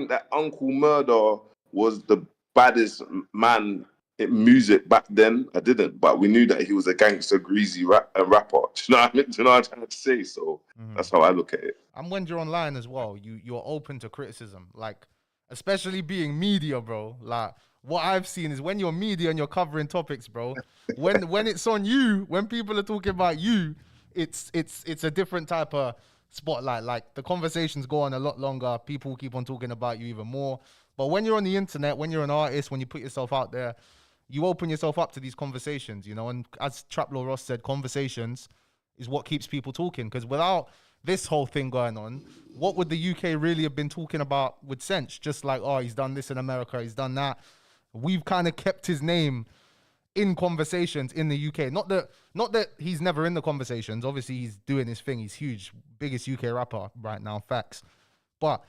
that Uncle Murder was the baddest man in music back then. I didn't, but we knew that he was a gangster, greasy rapper. Do you know what I mean? Do you know what I'm trying to say? So that's how I look at it. And when you're online as well, you're open to criticism, like, especially being media, bro. Like, what I've seen is when you're media and you're covering topics, bro, when it's on you, when people are talking about you, it's a different type of spotlight. Like, the conversations go on a lot longer. People keep on talking about you even more. But when you're on the internet, when you're an artist, when you put yourself out there, you open yourself up to these conversations, you know. And as TrapLoreRoss said, conversations is what keeps people talking. Because without this whole thing going on, what would the UK really have been talking about with Sench? Just like, oh, he's done this in America, he's done that. We've kind of kept his name in conversations in the UK. Not that he's never in the conversations. Obviously, he's doing his thing. He's huge, biggest UK rapper right now, facts. But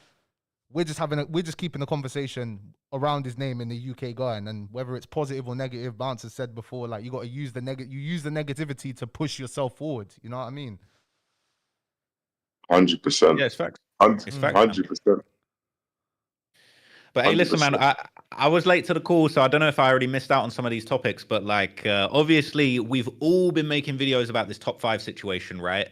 we're just keeping the conversation around his name in the UK going, and whether it's positive or negative, Bounce has said before, like you got to use the negativity to push yourself forward. You know what I mean? 100%. Yeah, it's facts. 100%. But hey, listen, man, I was late to the call, so I don't know if I already missed out on some of these topics. But like, obviously, we've all been making videos about this top 5 situation, right?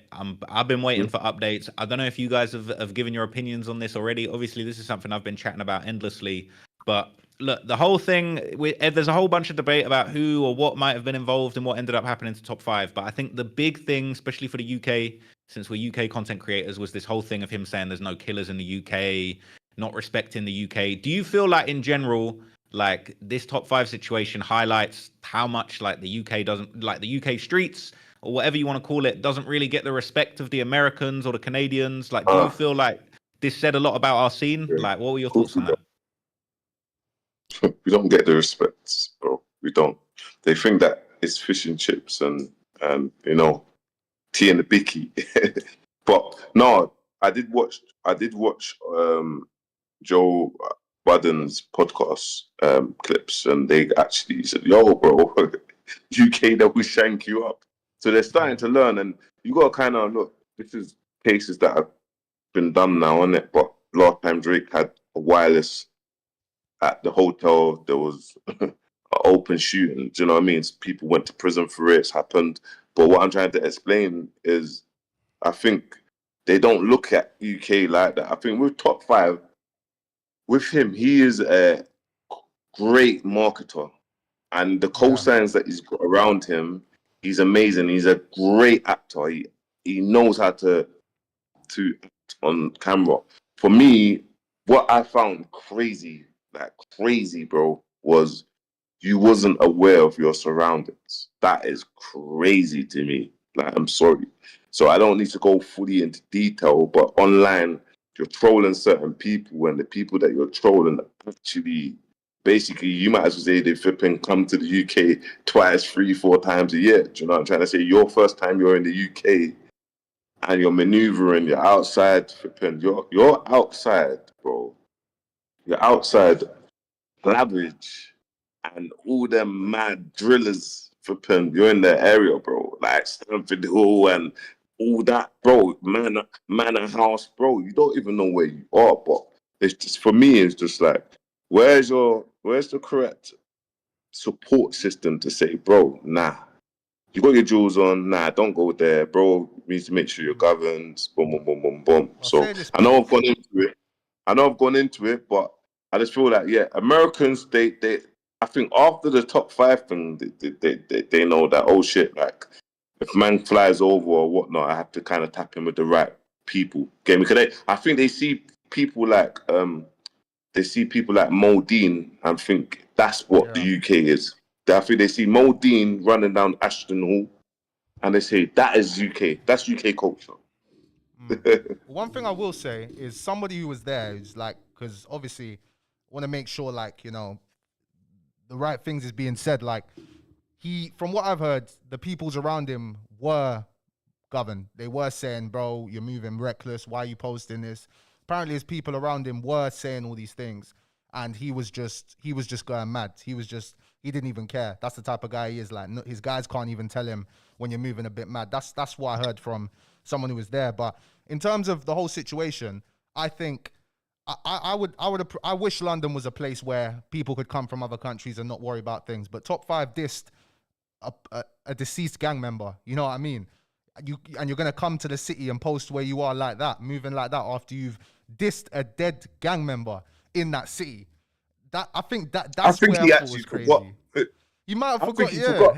I've been waiting for updates. I don't know if you guys have given your opinions on this already. Obviously, this is something I've been chatting about endlessly. But look, the whole thing, there's a whole bunch of debate about who or what might have been involved and what ended up happening to top 5. But I think the big thing, especially for the UK, since we're UK content creators, was this whole thing of him saying there's no killers in the UK, not respecting the UK. Do you feel like in general, like this top 5 situation highlights how much like the UK doesn't, like the UK streets or whatever you want to call it, doesn't really get the respect of the Americans or the Canadians? Like, do you feel like this said a lot about our scene? Yeah. Like, what were your thoughts on that? We don't get the respect, bro. We don't. They think that it's fish and chips and you know, tea and the bicky. But no, I did watch Joe Budden's podcast clips, and they actually said, "Yo, bro, UK, that we shank you up." So they're starting to learn, and you got to kind of look. This is cases that have been done now, isn't it? But last time Drake had a wireless at the hotel, there was an open shooting. Do you know what I mean? People went to prison for it. It's happened. But what I'm trying to explain is, I think they don't look at UK like that. I think with top 5. With him, he is a great marketer, and the cosigns that he's got around him, he's amazing. He's a great actor. He knows how to act on camera. For me, what I found crazy, bro, was you wasn't aware of your surroundings. That is crazy to me. Like, I'm sorry. So I don't need to go fully into detail, but online, you're trolling certain people, and the people that you're trolling actually, basically, you might as well say they flipping come to the UK twice, 3, 4 times a year. Do you know what I'm trying to say? Your first time you're in the UK and you're maneuvering, you're outside flipping, you're outside, bro. You're outside Lavidge and all them mad drillers flipping, you're in the area, bro. Like Stamford Hill and all that, bro, manor house, bro. You don't even know where you are, but it's just, for me, it's just like, where's the correct support system to say, bro, nah, you got your jewels on, nah, don't go there, bro. You need to make sure you're governed, boom, boom, boom, boom, boom. So I know I've gone into it, but I just feel like, yeah, Americans, they I think after the top 5 thing, they know that, oh shit, like, if man flies over or whatnot, I have to kind of tap in with the right people. I think they see people like Mo Dean and think that's what the UK is. I think they see Mo Dean running down Ashton Hall, and they say that is UK. That's UK culture. One thing I will say is somebody who was there is like, because obviously want to make sure, like, you know, the right things is being said. Like, from what I've heard, the peoples around him were governed. They were saying, bro, you're moving reckless. Why are you posting this? Apparently his people around him were saying all these things, and he was just going mad. He didn't even care. That's the type of guy he is. Like, his guys can't even tell him when you're moving a bit mad. That's what I heard from someone who was there. But in terms of the whole situation, I think I wish London was a place where people could come from other countries and not worry about things. But top 5 dissed a deceased gang member. You know what I mean? You're gonna come to the city and post where you are like that, moving like that after you've dissed a dead gang member in that city. I think where he actually forgot. You might have forgot.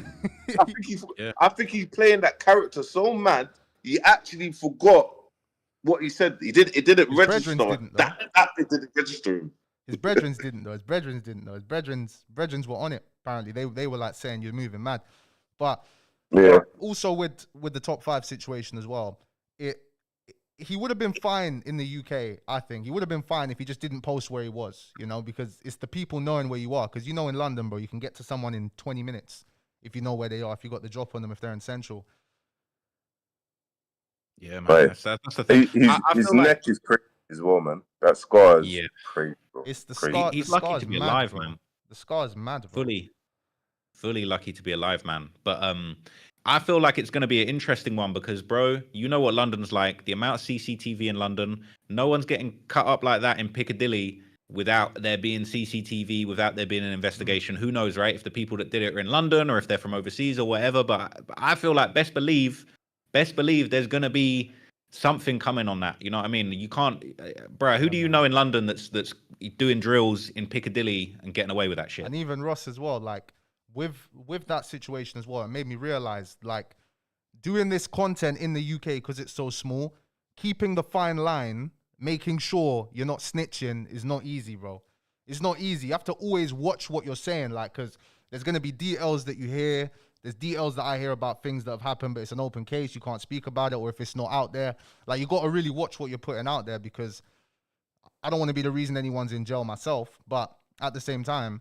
I think he's playing that character so mad. He actually forgot what he said. It didn't register. It didn't register him. His brethren didn't know. His brethren were on it. Apparently, they were like saying you're moving mad. But also with the top 5 situation as well, he would have been fine in the UK. I think he would have been fine if he just didn't post where he was, you know, because it's the people knowing where you are. Because, you know, in London, bro, you can get to someone in 20 minutes if you know where they are, if you got the drop on them, if they're in Central. Yeah, man, that's the thing. His neck is crazy. as well, man. That scar is Yeah. crazy, bro. It's the Crazy. scar. He's The lucky scar's to be mad, alive, bro. man. The scar's mad, bro. Fully lucky to be alive, man. But I feel like it's going to be an interesting one because, bro, you know what London's like. The amount of CCTV in London, no one's getting cut up like that in Piccadilly without there being CCTV, without there being an investigation. Who knows, right? If the people that did it are in London or if they're from overseas or whatever. But I feel like best believe there's going to be something coming on that. You know what I mean? You can't, bro. Who do you know in London that's doing drills in Piccadilly and getting away with that shit? And even Ross as well, like with that situation as well, it made me realize, like, doing this content in the UK because it's so small, keeping the fine line, making sure you're not snitching is not easy, bro. It's not easy. You have to always watch what you're saying, like, because there's gonna be details that you hear. There's details that I hear about things that have happened, but it's an open case. You can't speak about it, or if it's not out there, like, you got to really watch what you're putting out there, because I don't want to be the reason anyone's in jail myself, but at the same time,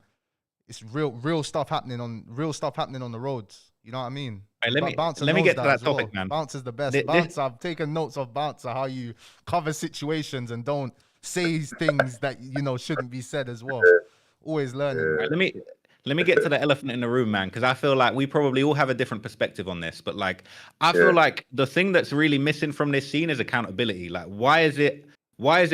it's real stuff happening on the roads. You know what I mean? Hey, let me Bouncer get knows to that as well. topic, man. Bouncer's the best. Bouncer, I've taken notes of Bouncer, how you cover situations and don't say things that, you know, shouldn't be said as well. Always learning. Right, let me get to the elephant in the room, man, because I feel like we probably all have a different perspective on this. But like, I feel like the thing that's really missing from this scene is accountability. Like, why is it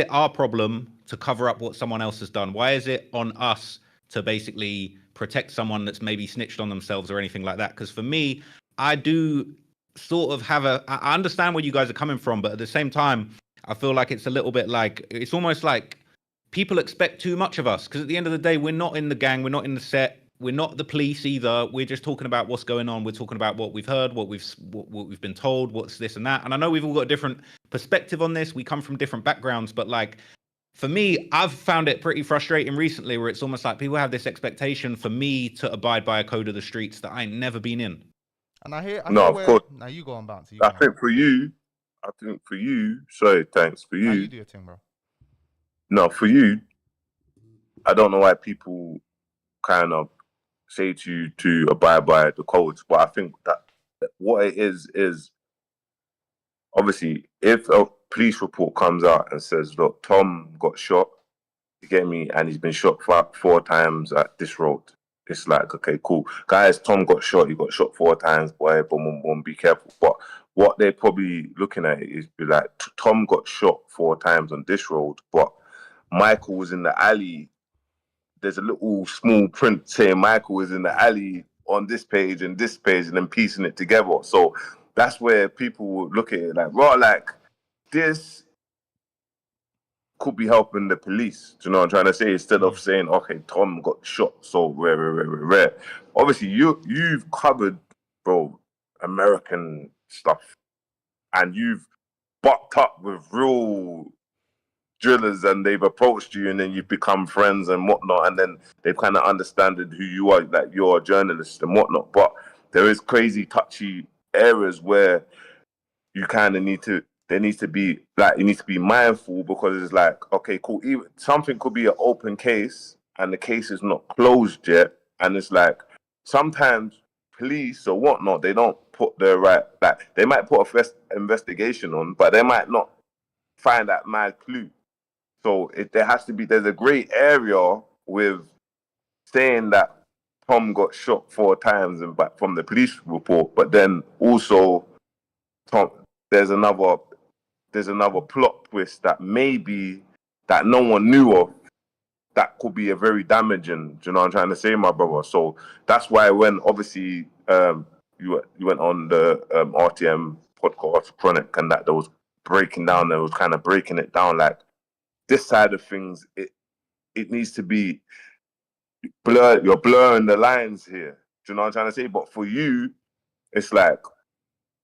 our problem to cover up what someone else has done? Why is it on us to basically protect someone that's maybe snitched on themselves or anything like that? Because for me, I do sort of have I understand where you guys are coming from, but at the same time, I feel like it's a little bit like, it's almost like people expect too much of us, because at the end of the day, we're not in the gang, we're not in the set, we're not the police either. We're just talking about what's going on. We're talking about what we've heard, what we've been told, what's this and that. And I know we've all got a different perspective on this. We come from different backgrounds, but like, for me, I've found it pretty frustrating recently, where it's almost like people have this expectation for me to abide by a code of the streets that I ain't never been in. And I hear of course. Now you go on, Bouncer. I think for you, sorry, thanks for you. Now you do your thing, bro. No, for you, I don't know why people kind of say to you to abide by the codes, but I think that what it is obviously, if a police report comes out and says, look, Tom got shot, you get me, and he's been shot 4 times at this road, it's like, okay, cool, guys, Tom got shot, he got shot 4 times, boy, boom, boom, boom, be careful. But what they're probably looking at is be like, Tom got shot 4 times on this road, but Michael was in the alley. There's a little small print saying Michael was in the alley on this page and then piecing it together. So that's where people would look at it like, right, like, this could be helping the police. Do you know what I'm trying to say? Instead of saying, okay, Tom got shot, so rare. Obviously, you've covered, bro, American stuff, and you've bucked up with real drillers, and they've approached you, and then you've become friends and whatnot, and then they've kind of understood who you are, like you're a journalist and whatnot. But there is crazy touchy areas where you kind of need to be mindful, because it's like, okay, cool, even something could be an open case and the case is not closed yet, and it's like sometimes police or whatnot, they don't put the right, like, they might put a investigation on, but they might not find that mad clue. So there's a gray area with saying that Tom got shot 4 times but from the police report, but then also there's another plot twist that maybe that no one knew of, that could be a very damaging. Do you know what I'm trying to say, my brother? So that's why when obviously you went on the RTM podcast Chronic, and that there was breaking it down, like, this side of things, it needs to be blurred. You're blurring the lines here. Do you know what I'm trying to say? But for you, it's like,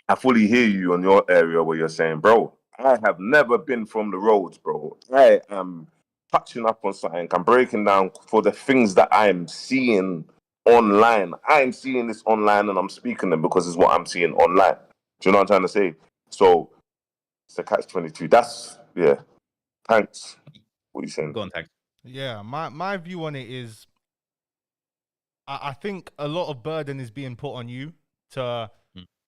I fully hear you on your area where you're saying, bro, I have never been from the roads, bro. I am touching up on something. I'm breaking down for the things that I'm seeing online. I'm seeing this online and I'm speaking them because it's what I'm seeing online. Do you know what I'm trying to say? So it's a catch-22. That's, yeah. Thanks. What are you saying? Go on, Tankz. Yeah, my view on it is, I think a lot of burden is being put on you to,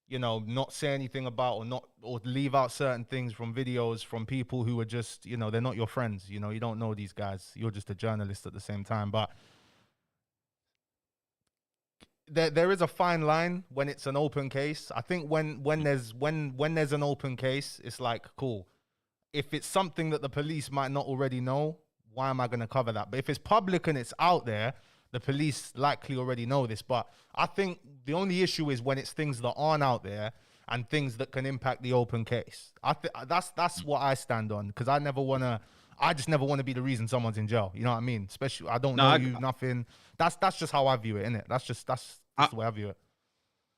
you know, not say anything about or not or leave out certain things from videos from people who are just, you know, they're not your friends. You know, you don't know these guys. You're just a journalist at the same time. But there is a fine line when it's an open case. I think when there's an open case, it's like, cool. If it's something that the police might not already know, why am I going to cover that? But if it's public and it's out there, the police likely already know this. But I think the only issue is when it's things that aren't out there and things that can impact the open case. That's what I stand on, because I just never want to be the reason someone's in jail. You know what I mean? Especially, I don't know you, nothing. That's just how I view it, innit? That's the way I view it.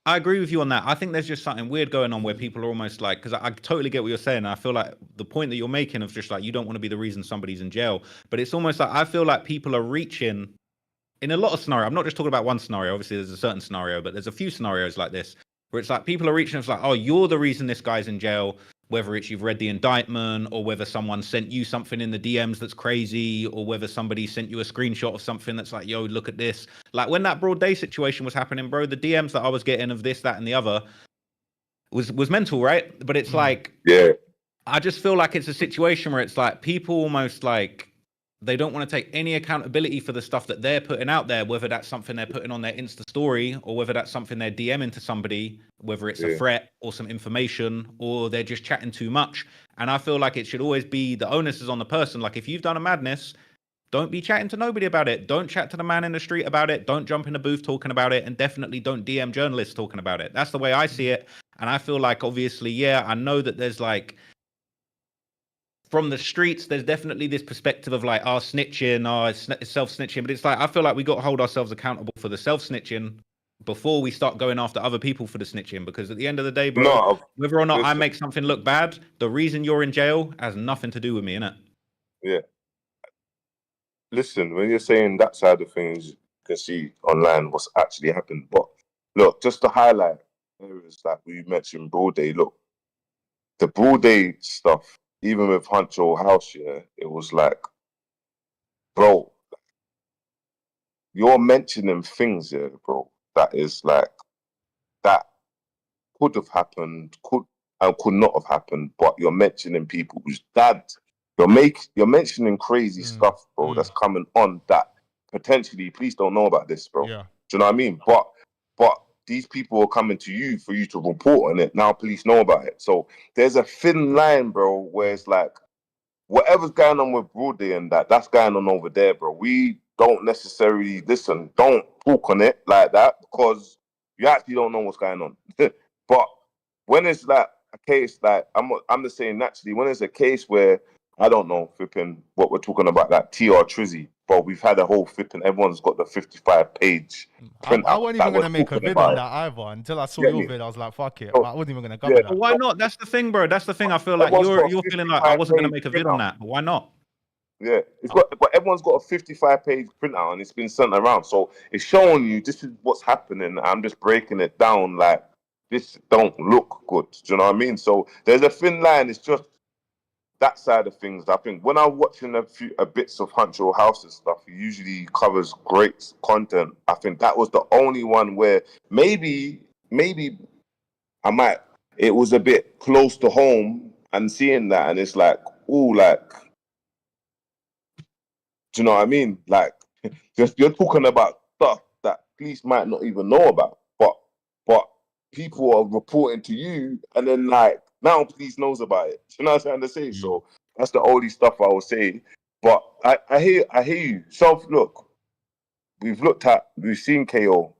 I agree with you on that. I think there's just something weird going on where people are almost like, because I totally get what you're saying. I feel like the point that you're making of just like, you don't want to be the reason somebody's in jail, but it's almost like, I feel like people are reaching in a lot of scenarios. I'm not just talking about one scenario. Obviously there's a certain scenario, but there's a few scenarios like this where it's like people are reaching. It's like, oh, you're the reason this guy's in jail. Whether it's you've read the indictment, or whether someone sent you something in the DMs that's crazy, or whether somebody sent you a screenshot of something that's like, yo, look at this. Like when that broad day situation was happening, bro, the DMs that I was getting of this, that, and the other was mental, right? But it's like, yeah, I just feel like it's a situation where it's like people almost like, they don't want to take any accountability for the stuff that they're putting out there, whether that's something they're putting on their Insta story, or whether that's something they're DMing to somebody, whether it's a threat or some information, or they're just chatting too much. And I feel like it should always be, the onus is on the person. Like if you've done a madness, don't be chatting to nobody about it. Don't chat to the man in the street about it. Don't jump in a booth talking about it. And definitely don't DM journalists talking about it. That's the way I see it. And I feel like, obviously, yeah, I know that there's like, from the streets, there's definitely this perspective of like, snitching, it's self-snitching. But it's like, I feel like we got to hold ourselves accountable for the self-snitching before we start going after other people for the snitching. Because at the end of the day, bro, whether or not I make something look bad, the reason you're in jail has nothing to do with me, innit? Yeah. Listen, when you're saying that side of things, you can see online what's actually happened. But look, just to highlight areas like we mentioned, broad day, look, the broad day stuff, even with Huncho House, yeah, it was like, bro, you're mentioning things here, bro, that is like, that could have happened, could not have happened, but you're mentioning people whose dad, you're mentioning crazy stuff, bro, that's coming on that potentially police don't know about this, bro. Yeah. Do you know what I mean? But these people are coming to you for you to report on it. Now police know about it. So there's a thin line, bro, where it's like, whatever's going on with Broadway and that's going on over there, bro. We don't necessarily don't talk on it like that, because you actually don't know what's going on. But when it's like a case, like I'm just saying naturally, when it's a case where, I don't know, flipping what we're talking about, like TR Trizzy, but we've had a whole flipping, everyone's got the 55-page printout. I wasn't even going to make a vid on that either until I saw your vid. I was like, fuck it. I wasn't even going to cover that. But why not? That's the thing, bro. That's the thing. I feel like you're feeling like I wasn't going to make a vid on that. But why not? Yeah, but everyone's got a 55-page printout and it's been sent around. So it's showing you this is what's happening. I'm just breaking it down like this don't look good. Do you know what I mean? So there's a thin line. It's just that side of things. I think when I'm watching a bits of Huncho House and stuff, he usually covers great content. I think that was the only one where maybe it was a bit close to home and seeing that, and it's like, ooh, like, do you know what I mean? Like, just you're talking about stuff that police might not even know about, but people are reporting to you, and then like now police knows about it. Do you know what I'm trying to say? So that's the only stuff I will say. But I hear you. So look, we've seen KO.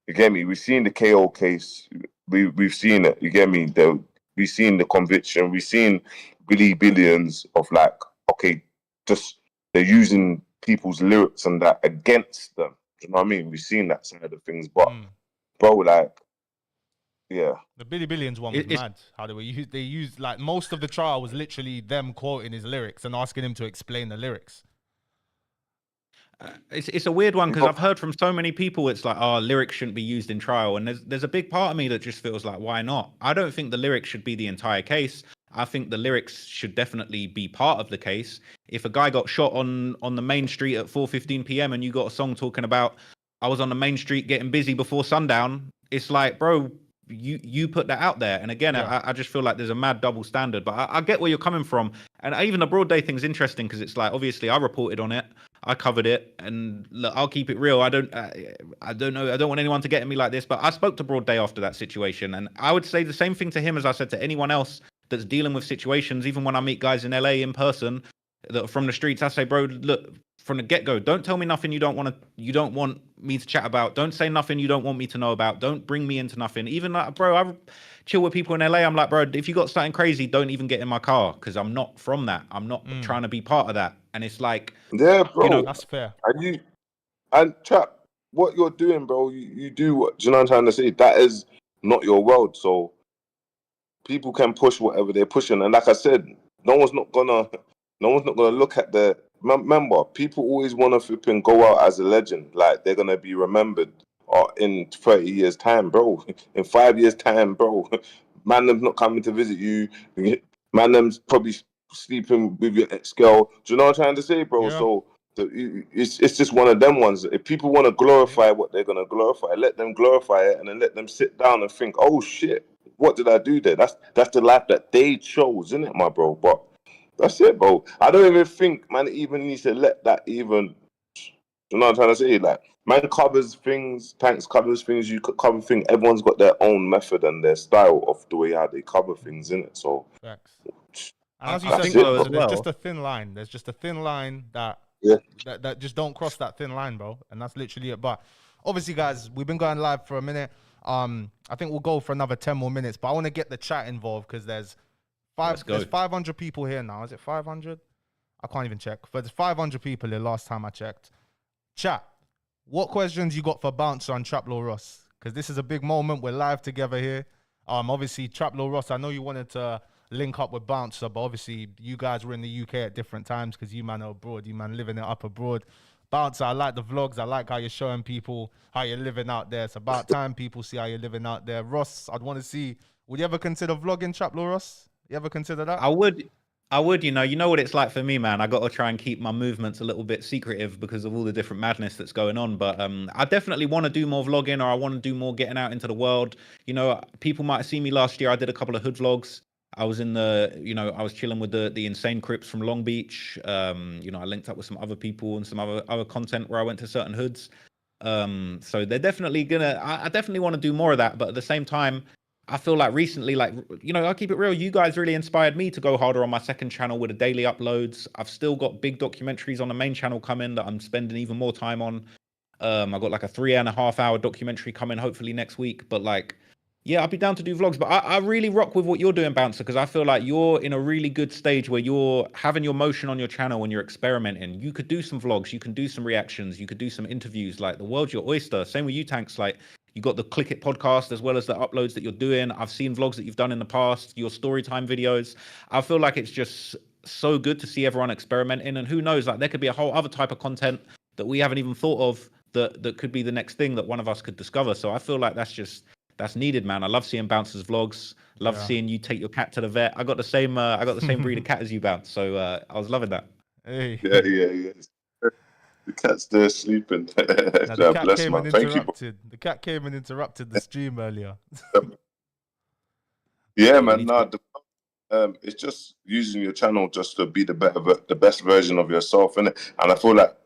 You get me? We've seen the KO case. We've seen it. You get me? We've seen the conviction. We've seen billions of like, okay, just they're using people's lyrics and that against them. Do you know what I mean? We've seen that side of things, but bro, like, yeah. The Billions one was mad. How they used like most of the trial was literally them quoting his lyrics and asking him to explain the lyrics. It's a weird one because I've heard from so many people it's like, oh, lyrics shouldn't be used in trial, and there's a big part of me that just feels like, why not? I don't think the lyrics should be the entire case. I think the lyrics should definitely be part of the case. If a guy got shot on the main street at 4:15 p.m. and you got a song talking about I was on the main street getting busy before sundown, it's like, bro, you put that out there. And again, Yeah. I just feel like there's a mad double standard. But I get where you're coming from. And even the broad day thing's interesting because it's like, obviously I reported on it, I covered it, and look, I'll keep it real. I don't know. I don't want anyone to get at me like this, but I spoke to Broad Day after that situation, and I would say the same thing to him as I said to anyone else that's dealing with situations. Even when I meet guys in LA in person that are from the streets, I say, bro, look, from the get go, don't tell me nothing you don't want me to chat about. Don't say nothing you don't want me to know about. Don't bring me into nothing. Even like, bro, I chill with people in LA. I'm like, bro, if you got something crazy, don't even get in my car because I'm not from that. I'm not trying to be part of that. And it's like, yeah, bro, you know, that's fair. And Trap, what you're doing, bro, you do what, do you know what I'm trying to say? That is not your world. So people can push whatever they're pushing. And like I said, no one's not gonna look at the, remember, people always want to flip and go out as a legend. Like they're gonna be remembered in 30 years time, bro. In 5 years time, bro. Man, them's not coming to visit you. Man, them's probably sleeping with your ex-girl. Do you know what I'm trying to say, bro? Yeah. So it's just one of them ones. If people want to glorify what they're gonna glorify, let them glorify it, and then let them sit down and think, oh shit, what did I do there? That's the life that they chose, isn't it, my bro? But that's it, bro. I don't even think man even needs to let that even. You know what I'm trying to say? Like, man covers things, Tankz covers things, you could cover things. Everyone's got their own method and their style of the way how they cover things, innit? So, Facts. And as you I said, think bro, so as there's well. just a thin line. There's just a thin line that just don't cross that thin line, bro. And that's literally it. But obviously, guys, we've been going live for a minute. I think we'll go for another 10 more minutes. But I want to get the chat involved because there's 500 people here now. Is it 500? I can't even check. But there's 500 people here last time I checked. Chat, what questions you got for Bouncer on TrapLoreRoss? Because this is a big moment. We're live together here. Obviously, TrapLoreRoss, I know you wanted to link up with Bouncer, but obviously you guys were in the UK at different times because you man are abroad. You man living it up abroad. Bouncer, I like the vlogs. I like how you're showing people how you're living out there. It's about time people see how you're living out there. Ross, I'd want to see, would you ever consider vlogging, TrapLoreRoss? You ever consider that? I would, you know what it's like for me, man. I got to try and keep my movements a little bit secretive because of all the different madness that's going on. But I definitely want to do more vlogging, or I want to do more getting out into the world. You know, people might have seen me last year. I did a couple of hood vlogs. I was in I was chilling with the Insane Crips from Long Beach. I linked up with some other people and some other content where I went to certain hoods. So they're definitely I definitely want to do more of that. But at the same time, I feel like recently, I'll keep it real. You guys really inspired me to go harder on my second channel with the daily uploads. I've still got big documentaries on the main channel coming that I'm spending even more time on. I got like a 3.5 hour documentary coming hopefully next week. But yeah, I'll be down to do vlogs. But I really rock with what you're doing, Bouncer, because I feel like you're in a really good stage where you're having your motion on your channel and you're experimenting. You could do some vlogs, you can do some reactions, you could do some interviews. Like, the world's your oyster. Same with you, Tankz. Like, you got the Click It podcast as well as the uploads that you're doing. I've seen vlogs that you've done in the past, your story time videos. I feel like it's just so good to see everyone experimenting. And who knows, like, there could be a whole other type of content that we haven't even thought of that could be the next thing that one of us could discover. So I feel like that's needed, man. I love seeing Bouncer's vlogs. Love seeing you take your cat to the vet. I got the same breed of cat as you, Bounce. So I was loving that. Hey. Yeah. The cat's there sleeping. The cat came and interrupted. The cat came and interrupted the stream earlier. Yeah, man. It's just using your channel just to be the best version of yourself, innit? And I feel like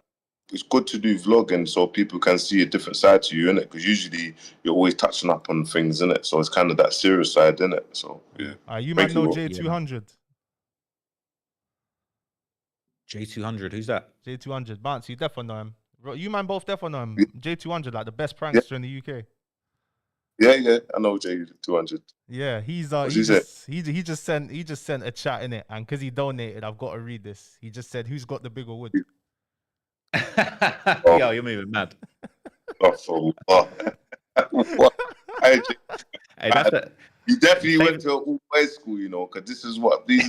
it's good to do vlogging so people can see a different side to you, innit? Because usually you're always touching up on things, innit? So it's kind of that serious side, innit? So yeah. You might know J200. J200, who's that? J200, Bounce, you definitely know him. You man both definitely know him. J200, like the best prankster in the UK. Yeah, I know J200. Yeah, he just sent a chat in it, and because he donated, I've got to read this. He just said, "Who's got the bigger wood?" Yo, you're moving mad. Hey, you definitely went to an all-boys school, you know, because these are the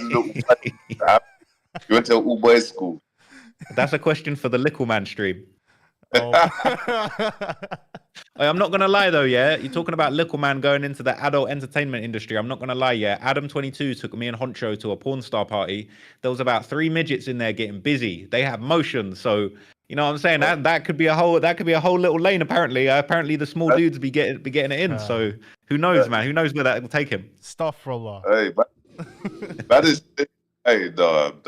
you went to an all-boys school. That's a question for the Little Man stream. Oh. I'm not gonna lie though, yeah. You're talking about Little Man going into the adult entertainment industry. I'm not gonna lie, yeah. Adam22 took me and Honcho to a porn star party. There was about 3 midgets in there getting busy. They have motion, so You know what I'm saying? That could be a whole little lane. Apparently, the small dudes be getting it in. So who knows, man? Who knows where that will take him? Astaghfirullah. Hey, but that is, hey, dog.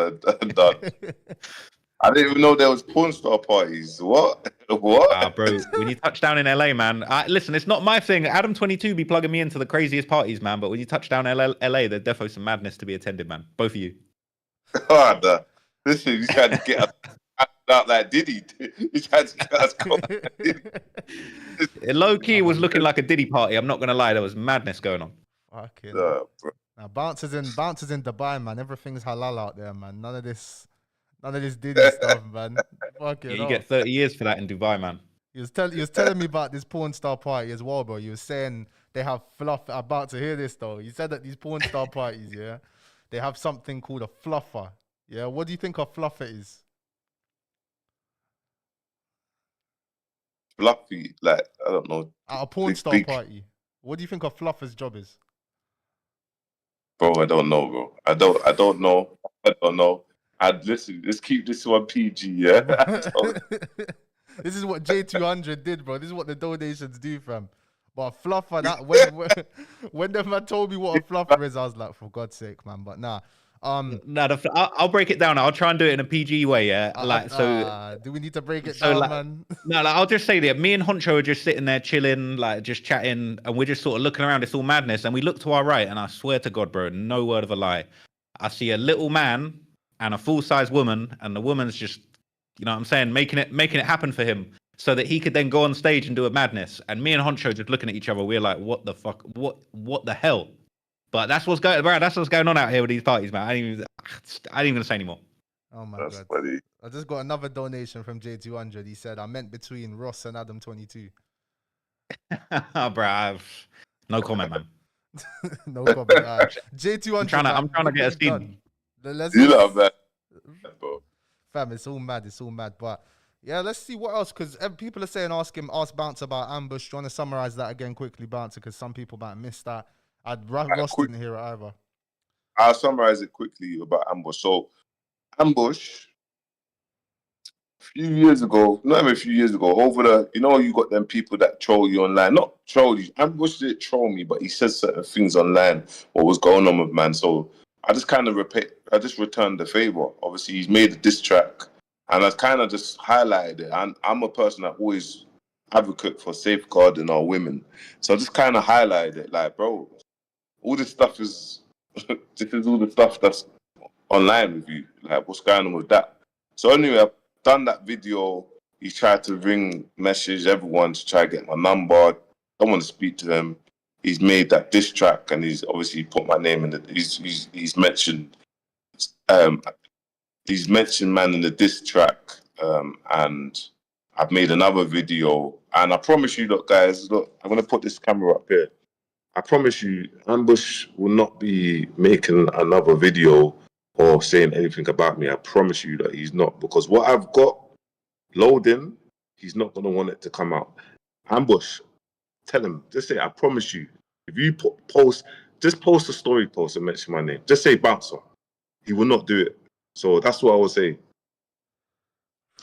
I didn't even know there was porn star parties. What? What? Bro, when you touch down in LA, man, listen, it's not my thing. Adam22 be plugging me into the craziest parties, man. But when you touch down LA, there's definitely some madness to be attended, man. Both of you. Listen, you tried to get us out like Diddy. You tried to get us It low key was looking like a Diddy party. I'm not gonna lie, there was madness going on. Fucking. Now bouncers in Dubai, man. Everything's halal out there, man. None of this Diddy stuff, man. Fucking you get 30 years for that in Dubai, man. He was telling me about this porn star party as well, bro. You was saying they have fluff. I'm about to hear this though. You said that these porn star parties, yeah, they have something called a fluffer. Yeah, what do you think a fluffer is? Fluffy, like, I don't know. At a porn star party, what do you think a fluffer's job is? Bro, I don't know, bro. I don't know. Listen, let's keep this one PG, yeah? This is what J200 did, bro. This is what the donations do, fam. But a fluffer, that when the man told me what a fluffer is, I was like, for God's sake, man. But nah. I'll break it down. I'll try and do it in a PG way, yeah. Do we need to break it down, man? No, I'll just say that me and Honcho are just sitting there chilling, like just chatting, and we're just sort of looking around. It's all madness, and we look to our right, and I swear to God, bro, no word of a lie, I see a little man and a full-size woman, and the woman's just, you know what I'm saying, making it happen for him, so that he could then go on stage and do a madness. And me and Honcho just looking at each other, we're like, what the fuck, what the hell? But that's what's going on out here with these parties, man. I ain't even gonna say anymore. Oh my God. Funny. I just got another donation from J200. He said, I meant between Ross and Adam22. Bro, no comment, man. No comment. J200. I'm trying to get a scene. Fam, it's all mad. But yeah, let's see what else, because people are saying ask Bounce about Ambush. Do you want to summarize that again quickly, Bouncer? Because some people might miss that. Ross didn't hear it either. I'll summarize it quickly about Ambush. So, Ambush, a few years ago, not even a few years ago, you got them people that troll you online. Not troll you. Ambush didn't troll me, but he says certain things online, what was going on with man. So, I just kind of returned the favor. Obviously, he's made a diss track, and I kind of just highlighted it. And I'm a person that always advocate for safeguarding our women. So I just kind of highlighted it, like, bro, all this stuff is, this is all the stuff that's online with you. Like, what's going on with that? So anyway, I've done that video. He tried to message everyone to try to get my number. Don't want to speak to them. He's made that diss track, and he's obviously put my name in it. He's mentioned man in the diss track, and I've made another video. And I promise you, look, guys, look, I'm gonna put this camera up here. I promise you, Ambush will not be making another video or saying anything about me. I promise you that he's not, because what I've got loading, he's not gonna want it to come out. Ambush, tell him, just say, I promise you, if you post a story post and mention my name, just say Bouncer. He will not do it. So that's what I will say.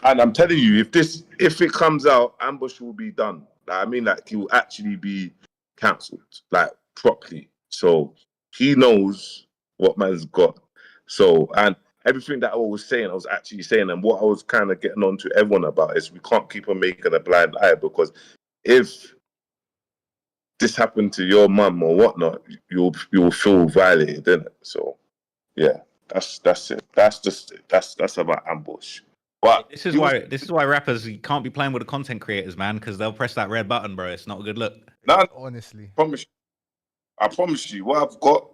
And I'm telling you, if it comes out, Ambush will be done. Like, I mean, like, he will actually be cancelled, like, properly. So he knows what man's got. So, and everything that I was saying, I was actually saying, and what I was kind of getting on to everyone about is we can't keep on making a blind eye, because if this happened to your mum or whatnot, you'll feel violated, innit? So, yeah, that's it. That's about Ambush. But this is why rappers, you can't be playing with the content creators, man, because they'll press that red button, bro. It's not a good look. No, honestly, I promise you, what I've got,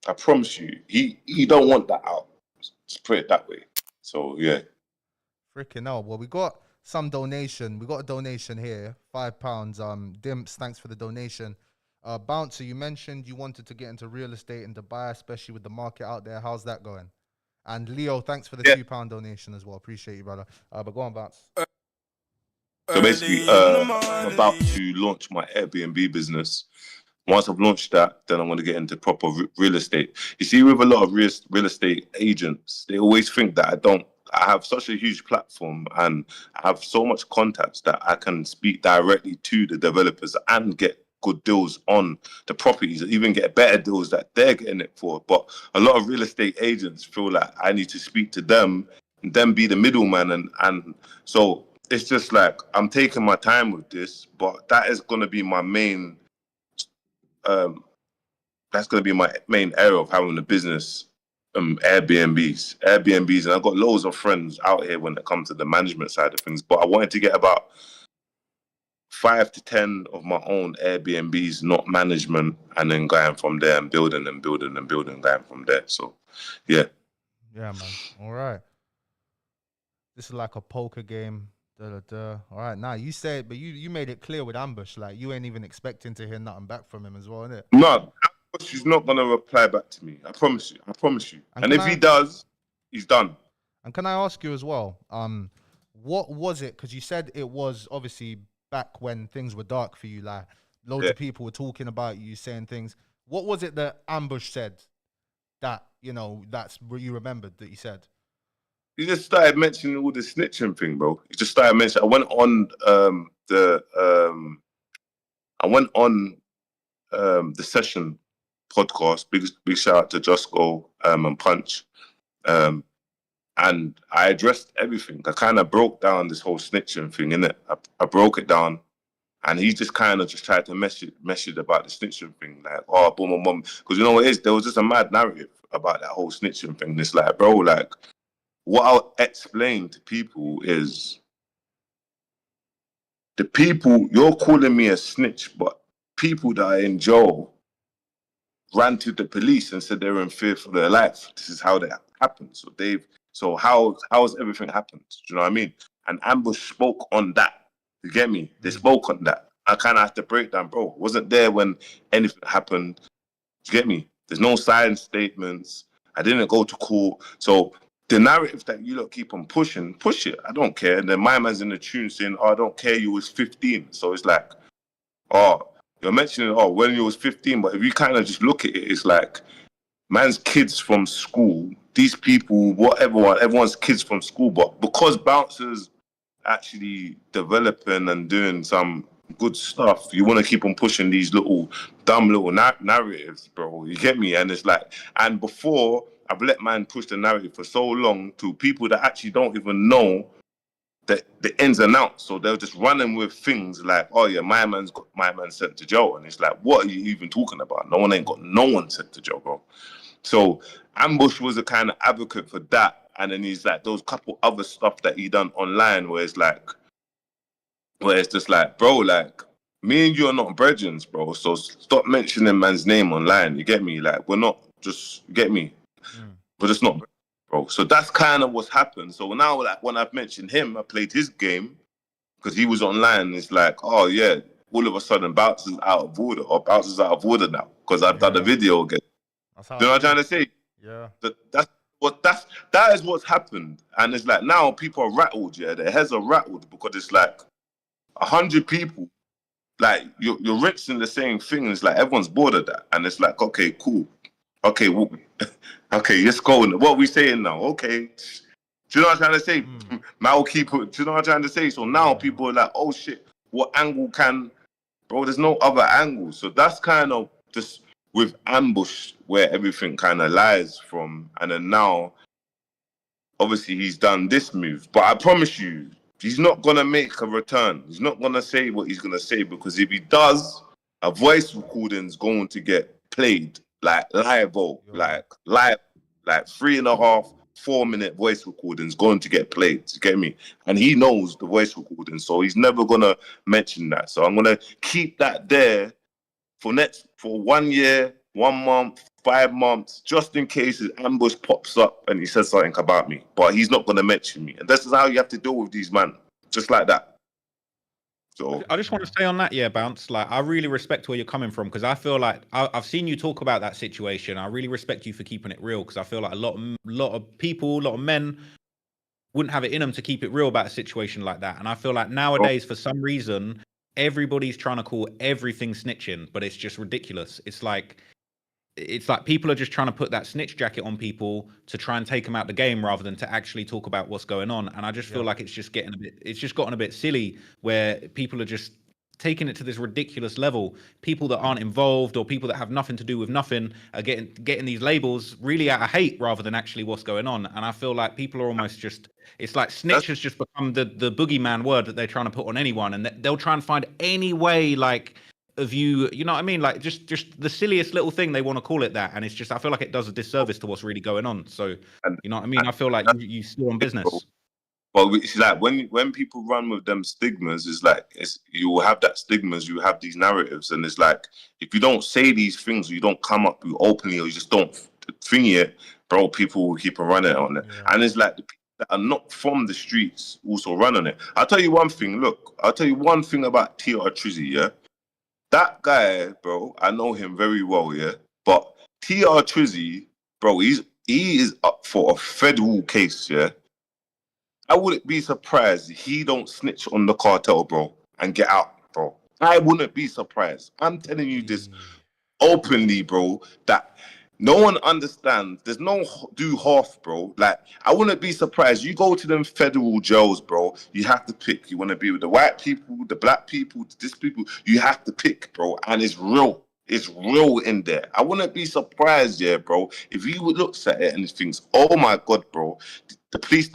I promise you, he don't want that out. Just put it that way. So yeah. Freaking hell. Well, we got some donation. We got a donation here, £5. Dimps, thanks for the donation. Bouncer, you mentioned you wanted to get into real estate in Dubai, especially with the market out there. How's that going? And Leo, thanks for the £2 donation as well. Appreciate you, brother. But go on, Bounce. So basically, I'm about to launch my Airbnb business. Once I've launched that, then I'm going to get into proper real estate. You see, with a lot of real estate agents, they always think that I have such a huge platform and I have so much contacts that I can speak directly to the developers and get good deals on the properties, even get better deals that they're getting it for. But a lot of real estate agents feel like I need to speak to them and then be the middleman. And so it's just like, I'm taking my time with this, but that is going to be my main, that's going to be my main area of having a business, Airbnbs. And I've got loads of friends out here when it comes to the management side of things, but I wanted to get about 5 to 10 of my own Airbnbs, not management, and then going from there and building, going from there. So, yeah. Yeah, man. All right. This is like a poker game. All right. Now, you said, but you made it clear with Ambush, like, you ain't even expecting to hear nothing back from him as well, innit? No, Ambush is not going to reply back to me. I promise you. And if he does, he's done. And can I ask you as well, what was it? Because you said it was obviously back when things were dark for you, like loads of people were talking about you, saying things. What was it that Ambush said that, that's what you remembered that he said? He just started mentioning all the snitching thing, bro. He just started mentioning. I went on the Session podcast. Big shout out to Josco and Punch. And I addressed everything. I kind of broke down this whole snitching thing, innit? I broke it down, and he just kind of just tried to message about the snitching thing, like, oh, boom, because you know what it is? There was just a mad narrative about that whole snitching thing. It's like, bro, like, what I'll explain to people is the people, you're calling me a snitch, but people that are in jail ran to the police and said they were in fear for their life. This is how that happened. So how has everything happened? Do you know what I mean? And Ambush spoke on that. You get me? They spoke on that. I kind of have to break down, bro. Wasn't there when anything happened. You get me? There's no signed statements. I didn't go to court. So the narrative that you lot keep on pushing, push it. I don't care. And then my man's in the tune saying, oh, I don't care, you was 15. So it's like, oh, you're mentioning, oh, when you was 15. But if you kind of just look at it, it's like, man's kids from school, these people, everyone's kids from school, but because bouncers actually developing and doing some good stuff, you want to keep on pushing these dumb little narratives, bro. You get me? And it's like, and before, I've let man push the narrative for so long to people that actually don't even know the ins and outs. So they're just running with things like, oh yeah, my man sent to jail. And it's like, what are you even talking about? No one sent to jail, bro. So Ambush was a kind of advocate for that. And then he's like, those couple other stuff that he done online where it's just like, bro, like, me and you are not brethren, bro. So stop mentioning man's name online. You get me? Like, we're not just, you get me? We're just not, bro. So that's kind of what's happened. So now, like, when I've mentioned him, I played his game because he was online. It's like, oh yeah, all of a sudden Bouncer's out of order, or Bouncer's out of order now because I've done a video again. Do you know what I'm trying to say? Yeah. That is what's happened. And it's like now people are rattled, yeah. Their heads are rattled because it's like 100 people, like you're rinsing the same thing. It's like everyone's bored of that. And it's like, okay, cool. Okay, okay, let's go. What are we saying now? Okay. Do you know what I'm trying to say? Mal keep it. Do you know what I'm trying to say? So now people are like, oh shit, what angle bro, there's no other angle. So that's kind of just with Ambush where everything kind of lies from. And then now, obviously he's done this move. But I promise you, he's not going to make a return. He's not going to say what he's going to say, because if he does, a voice recording's going to get played like live, like 3.5, 4-minute voice recording's going to get played. You get me? And he knows the voice recording, so he's never going to mention that. So I'm going to keep that there for 1 year, 1 month, 5 months, just in case his Ambush pops up and he says something about me. But he's not going to mention me. And this is how you have to deal with these men, just like that. So I just want to say on that, Bounce, like, I really respect where you're coming from, because I feel like I've seen you talk about that situation. I really respect you for keeping it real, because I feel like a lot of people, a lot of men wouldn't have it in them to keep it real about a situation like that. And I feel like nowadays, for some reason, everybody's trying to call everything snitching, but it's just ridiculous. It's like, it's like people are just trying to put that snitch jacket on people to try and take them out the game rather than to actually talk about what's going on. And I just feel like it's just gotten a bit silly where people are just taking it to this ridiculous level. People that aren't involved or people that have nothing to do with nothing are getting these labels really out of hate rather than actually what's going on. And I feel like people are almost just, it's like snitch has just become the boogeyman word that they're trying to put on anyone, and they'll try and find any way like of you know what I mean, like just the silliest little thing they want to call it that, and it's just, I feel like it does a disservice to what's really going on. So you know what I mean, I feel like you still on business. Well, it's like when people run with them stigmas, it's like you will have that stigmas, you have these narratives, and it's like if you don't say these things, or you don't come up with openly, or you just don't thingy it, bro, people will keep on running on it. And it's like the people that are not from the streets also run on it. I'll tell you one thing. Look, I'll tell you one thing about TR Trizzy. Yeah. That guy, bro, I know him very well, yeah. But TR Trizzy, bro, he is up for a federal case, yeah. I wouldn't be surprised if he don't snitch on the cartel, bro, and get out, bro. I wouldn't be surprised. I'm telling you this openly, bro, that no one understands. There's no do half, bro. Like, I wouldn't be surprised. You go to them federal jails, bro. You have to pick. You want to be with the white people, the black people, this people. You have to pick, bro. And it's real. It's real in there. I wouldn't be surprised, yeah, bro, if he looks at it and thinks, oh my God, bro, the police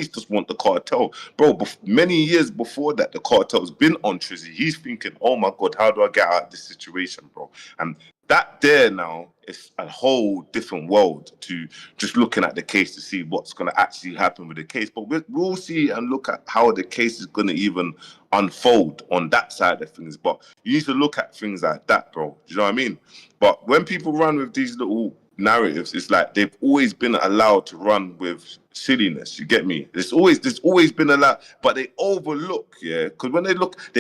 just want the cartel. Bro, many years before that, the cartel's been on Trizzy. He's thinking, oh my God, how do I get out of this situation, bro? And that there now is a whole different world to just looking at the case to see what's going to actually happen with the case. But we'll see and look at how the case is going to even unfold on that side of things. But you need to look at things like that, bro. Do you know what I mean? But when people run with these little narratives, it's like they've always been allowed to run with silliness. You get me? There's always been allowed, but they overlook, yeah. Because when they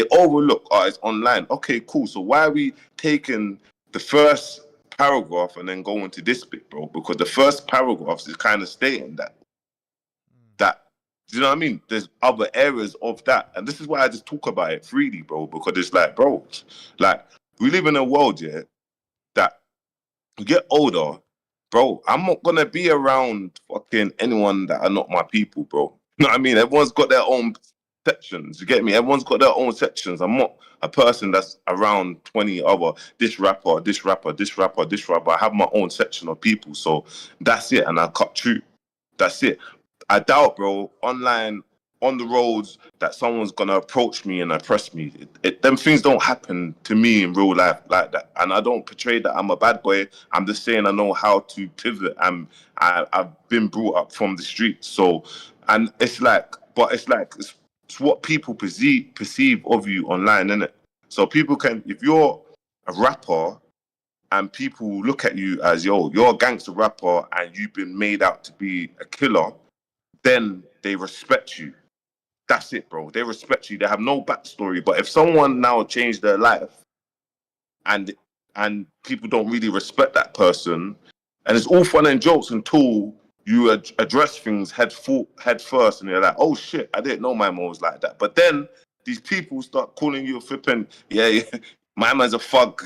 overlook, oh, it's online. Okay, cool. So why are we taking the first paragraph and then go into this bit, bro? Because the first paragraph is kind of stating that do you know what I mean? There's other areas of that, and this is why I just talk about it freely, bro. Because it's like, bro, like we live in a world, yeah, that you get older, bro. I'm not gonna be around fucking anyone that are not my people, bro. You know what I mean? Everyone's got their own sections. You get me? Everyone's got their own sections. I'm not a person that's around 20 other this rapper, this rapper, this rapper, this rapper. I have my own section of people, so that's it. And I cut through. That's it. I doubt, bro, online, on the roads, that someone's going to approach me and oppress me. Them things don't happen to me in real life like that. And I don't portray that I'm a bad boy. I'm just saying I know how to pivot. I've been brought up from the streets. So, and it's what people perceive of you online, innit? So people can, if you're a rapper and people look at you as, yo, you're a gangster rapper and you've been made out to be a killer, then they respect you. That's it, bro. They respect you. They have no backstory. But if someone now changed their life and people don't really respect that person, and it's all fun and jokes until you address things head first, and you're like, oh shit, I didn't know my mom was like that. But then these people start calling you a flipping, yeah, my man's a thug.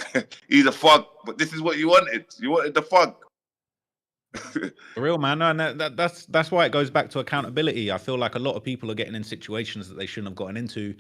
He's a thug. But this is what you wanted. You wanted the thug. For real, man. No, and that's why it goes back to accountability. I feel like a lot of people are getting in situations that they shouldn't have gotten into,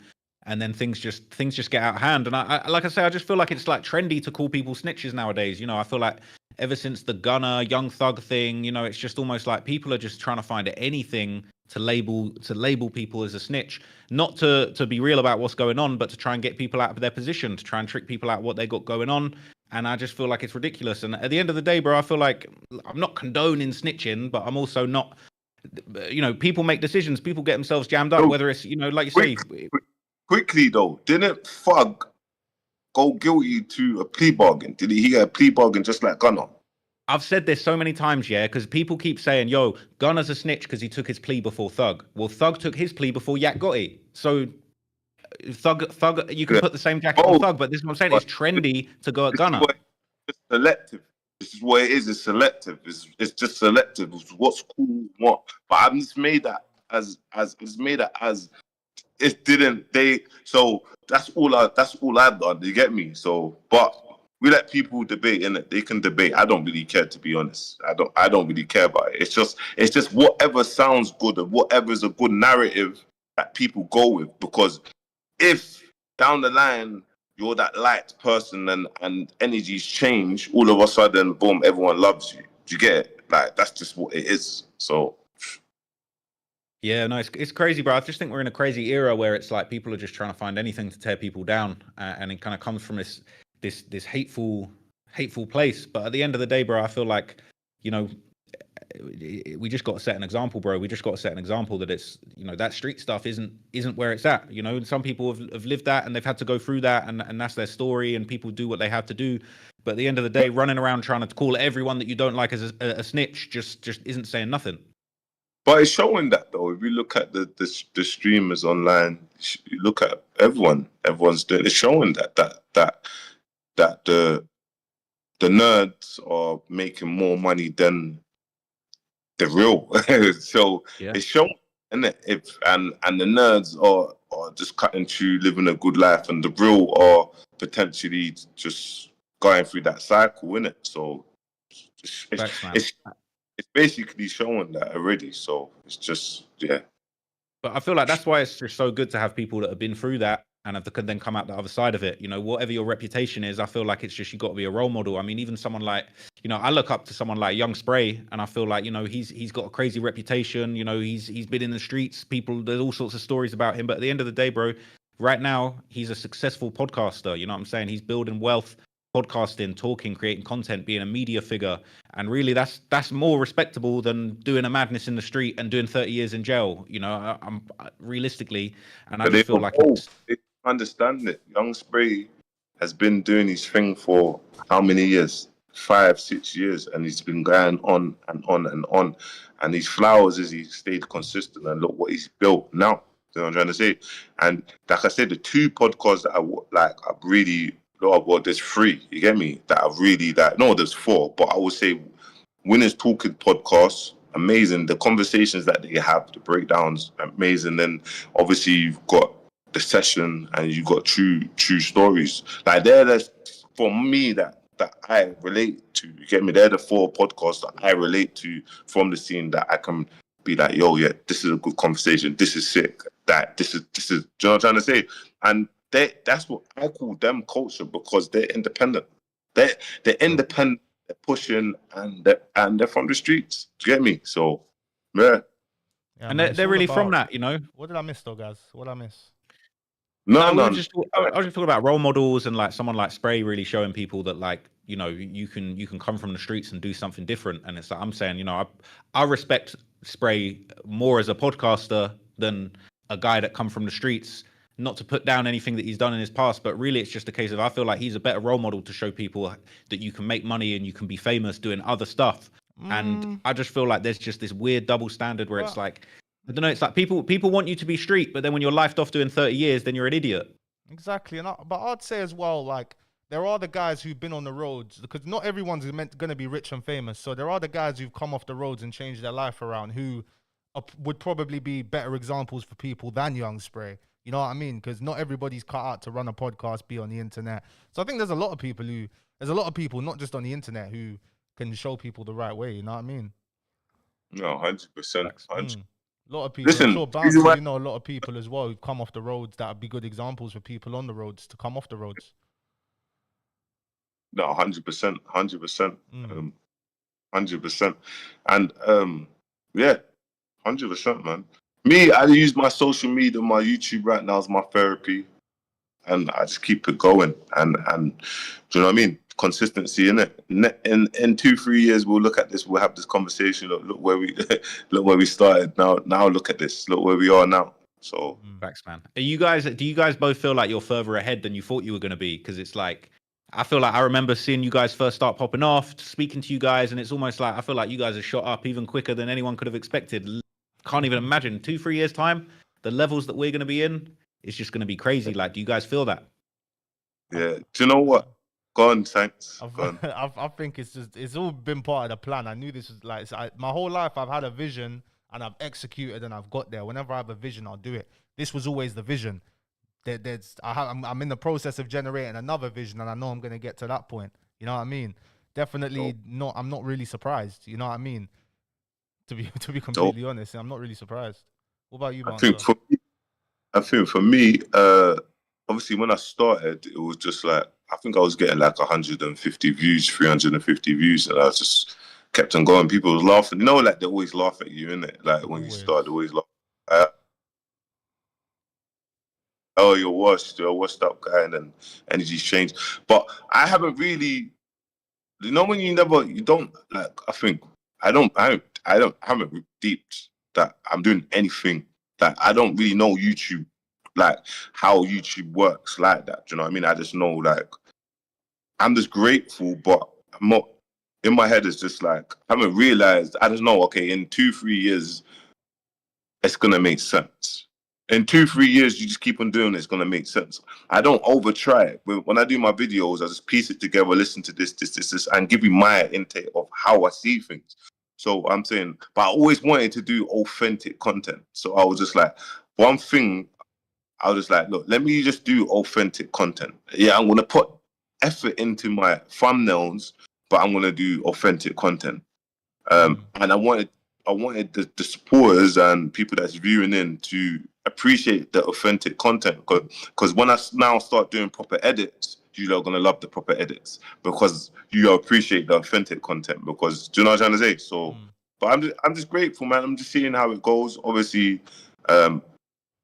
and then things just get out of hand. And I like I say, I just feel like it's like trendy to call people snitches nowadays. You know, I feel like ever since the Gunna Young Thug thing, you know, it's just almost like people are just trying to find anything to label people as a snitch, not to be real about what's going on, but to try and get people out of their position, to try and trick people out what they got going on. And I just feel like it's ridiculous. And at the end of the day, bro, I feel like I'm not condoning snitching, but I'm also not, you know, people make decisions. People get themselves jammed up, whether it's, you know, like you say. Quickly, though, didn't Thug go guilty to a plea bargain? Did he get a plea bargain just like Gunna? I've said this so many times, yeah, because people keep saying, yo, Gunna's a snitch because he took his plea before Thug. Well, Thug took his plea before Yak Gotti. So Thug, you can put the same jacket on Thug, but this is what I'm saying. It's trendy to go at Gunna. It's selective. This is what it is. It's selective. It's just selective. It's what's cool, what. But I've just made that as it didn't. So that's all I've done. You get me? So, but we let people debate, innit? They can debate. I don't really care, to be honest. I don't really care about it. It's just whatever sounds good and whatever is a good narrative that people go with. Because if down the line you're that light person and energies change, all of a sudden, boom, everyone loves you. Do you get it? Like, that's just what it is. So yeah, no, it's crazy, bro. I just think we're in a crazy era where it's like people are just trying to find anything to tear people down, and it kind of comes from this hateful place. But at the end of the day, bro, I feel like, you know, we just got to set an example, bro. We just got to set an example that it's, you know, that street stuff isn't where it's at. You know, and some people have lived that and they've had to go through that, and that's their story, and people do what they have to do. But at the end of the day, running around trying to call everyone that you don't like as a snitch just isn't saying nothing. But it's showing that, though. If you look at the streamers online, you look at everyone's doing. It's showing that the nerds are making more money than the real. So yeah. It's showing, isn't it? And the nerds are just cutting through, living a good life, and the real are potentially just going through that cycle, innit? So it's basically showing that already. So it's just, yeah. But I feel like that's why it's just so good to have people that have been through that and have to then come out the other side of it. You know, whatever your reputation is, I feel like it's just, you got to be a role model. I mean, even someone like, you know, I look up to someone like Young Spray, and I feel like, you know, he's got a crazy reputation. You know, he's been in the streets. There's all sorts of stories about him. But at the end of the day, bro, right now he's a successful podcaster. You know what I'm saying? He's building wealth, podcasting, talking, creating content, being a media figure. And really that's more respectable than doing a madness in the street and doing 30 years in jail, you know. I'm realistically, and I just feel like they understand it. Young Spray has been doing his thing for how many years? 5-6 years, and he's been going on and on and on. And his flowers is he stayed consistent, and look what he's built now. You know what I'm trying to say? And like I said, the two podcasts that I really, well, there's 3, you get me, that I really like. No, there's 4, but I would say Winners Talking podcast, amazing. The conversations that they have, the breakdowns, amazing. Then obviously you've got the session, and you've got true stories. Like that's for me that I relate to. You get me? They're the 4 podcasts that I relate to from the scene, that I can be like, yo, yeah, this is a good conversation. This is sick. That this is. Do you know what I'm trying to say? And that's what I call them culture, because they're independent. They're independent. They're pushing, and they're from the streets. Do you get me? So, yeah. And they're really from that, you know. What did I miss, though, guys? What did I miss? I was just talking about role models, and like someone like Spray really showing people that, like, you know, you can come from the streets and do something different. And it's like, I'm saying, you know, I respect Spray more as a podcaster than a guy that come from the streets. Not to put down anything that he's done in his past, but really it's just a case of, I feel like he's a better role model to show people that you can make money and you can be famous doing other stuff. And I just feel like there's just this weird double standard where it's like, I don't know, it's like people want you to be street, but then when you're lifed off doing 30 years, then you're an idiot. Exactly. But I'd say as well, like, there are the guys who've been on the roads, because not everyone's going to be rich and famous. So there are the guys who've come off the roads and changed their life around, who would probably be better examples for people than Young Spray. You know what I mean? Because not everybody's cut out to run a podcast, be on the internet. So I think there's a lot of people not just on the internet, who can show people the right way. You know what I mean? No, 100%. A lot of people. Listen, I'm sure Bouncy, you know a lot of people as well who come off the roads that would be good examples for people on the roads to come off the roads. No, 100%, 100%, 100%, and yeah, 100%, man. Me, I use my social media, my YouTube right now as my therapy, and I just keep it going. And do you know what I mean? Consistency in it. In 2-3 years, we'll look at this. We'll have this conversation. Look where we started. Now look at this. Look where we are now. So, facts, man. Do you guys both feel like you're further ahead than you thought you were going to be? Because it's like, I feel like I remember seeing you guys first start popping off, speaking to you guys, and it's almost like I feel like you guys have shot up even quicker than anyone could have expected. Can't even imagine 2-3 years time, the levels that we're going to be in, it's just going to be crazy. Like, do you guys feel that? Yeah. Do you know what? Go on, Tankz. I think it's all been part of the plan. I knew this was like, my whole life I've had a vision and I've executed and I've got there. Whenever I have a vision, I'll do it. This was always the vision. I'm in the process of generating another vision, and I know I'm gonna get to that point. You know what I mean? Definitely not. I'm not really surprised. You know what I mean? To be completely honest, I'm not really surprised. What about you, Bouncer? I think for me, obviously when I started, it was just like I think I was getting like 150 views, 350 views, and I just kept on going. People was laughing. You know, like they always laugh at you, innit? Like when you start, they always laugh. Oh, you're a washed up guy, and then energy's changed. But I haven't really, you know, when you don't like. I haven't deeped that I'm doing anything. Like I don't really know YouTube, like how YouTube works like that. Do you know what I mean? I just know like I'm just grateful, but I'm not. In my head, it's just like I haven't realized. I just know. Okay, in 2-3 years, it's gonna make sense. In 2-3 years, you just keep on doing it, it's gonna make sense. I don't over try it. When I do my videos, I just piece it together, listen to this, and give you my intake of how I see things. So I'm saying, but I always wanted to do authentic content. So I was just like, one thing, I was just like, look, let me just do authentic content. Yeah, I'm gonna put effort into my thumbnails, but I'm gonna do authentic content. And I wanted the supporters and people that's viewing in to appreciate the authentic content, because when I now start doing proper edits, you are gonna love the proper edits because you appreciate the authentic content. Because do you know what I'm trying to say? So, but I'm just grateful, man. I'm just seeing how it goes. Obviously,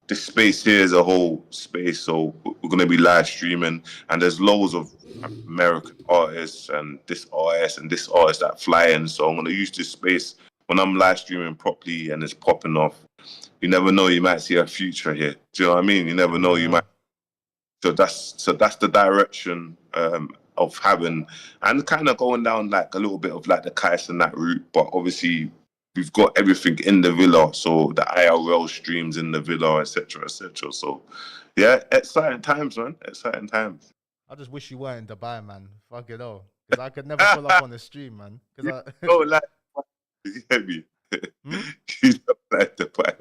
this space here is a whole space, so we're gonna be live streaming, and there's loads of American artists and this artist that fly in. So I'm gonna use this space when I'm live streaming properly and it's popping off. You never know, you might see a future here. Do you know what I mean? You never know, you might. So that's the direction of having, and kind of going down like a little bit of like the Kais and that route. But obviously, we've got everything in the villa, so the IRL streams in the villa, etc., etc. So, yeah, exciting times, man. Exciting times. I just wish you weren't in Dubai, man. Fuck it all, because I could never pull up on the stream, man. Like, you get me? You don't like Dubai.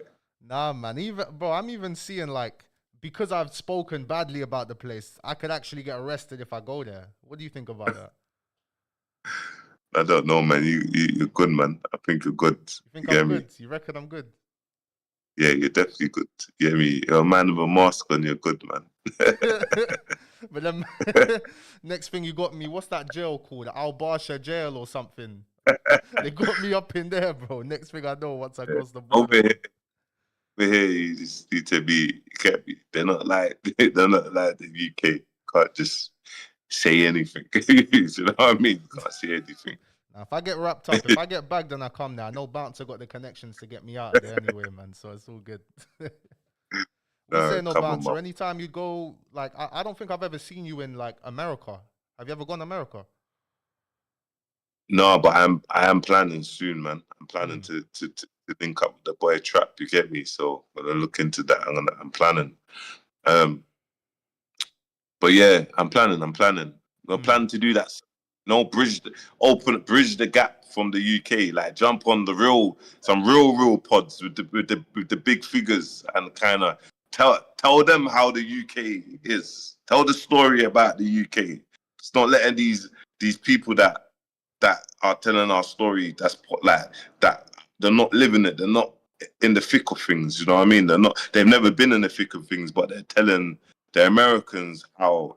Nah, man. I'm even seeing like, because I've spoken badly about the place, I could actually get arrested if I go there. What do you think about that? I don't know, man. You're good, man. I think you're good. You think I'm good? You reckon I'm good? Yeah, you're definitely good. You get me? You're a man with a mask on. You're good, man. But then next thing you got me, what's that jail called? Al Barsha jail or something? They got me up in there, bro. Next thing I know, once I cross the border. Over here, you just need to be. You can't be. They're not like the UK. Can't just say anything. You know what I mean? Can't say anything. Now, if I get wrapped up, if I get bagged and I come there, I know Bouncer got the connections to get me out of there anyway, man. So it's all good. No, Bouncer. Anytime you go, like, I don't think I've ever seen you in like America. Have you ever gone to America? No, but I am planning soon, man. I'm planning to link up with the boy Trap. You get me? So I'm gonna look into that. I'm planning. But yeah, I'm planning. I'm planning to do that. No, bridge the gap from the UK. Like jump on some real pods with the big figures and kind of tell them how the UK is. Tell the story about the UK. It's not letting these people that are telling our story. That's like that. They're not living it. They're not in the thick of things. You know what I mean? They've never been in the thick of things, but they're telling the Americans our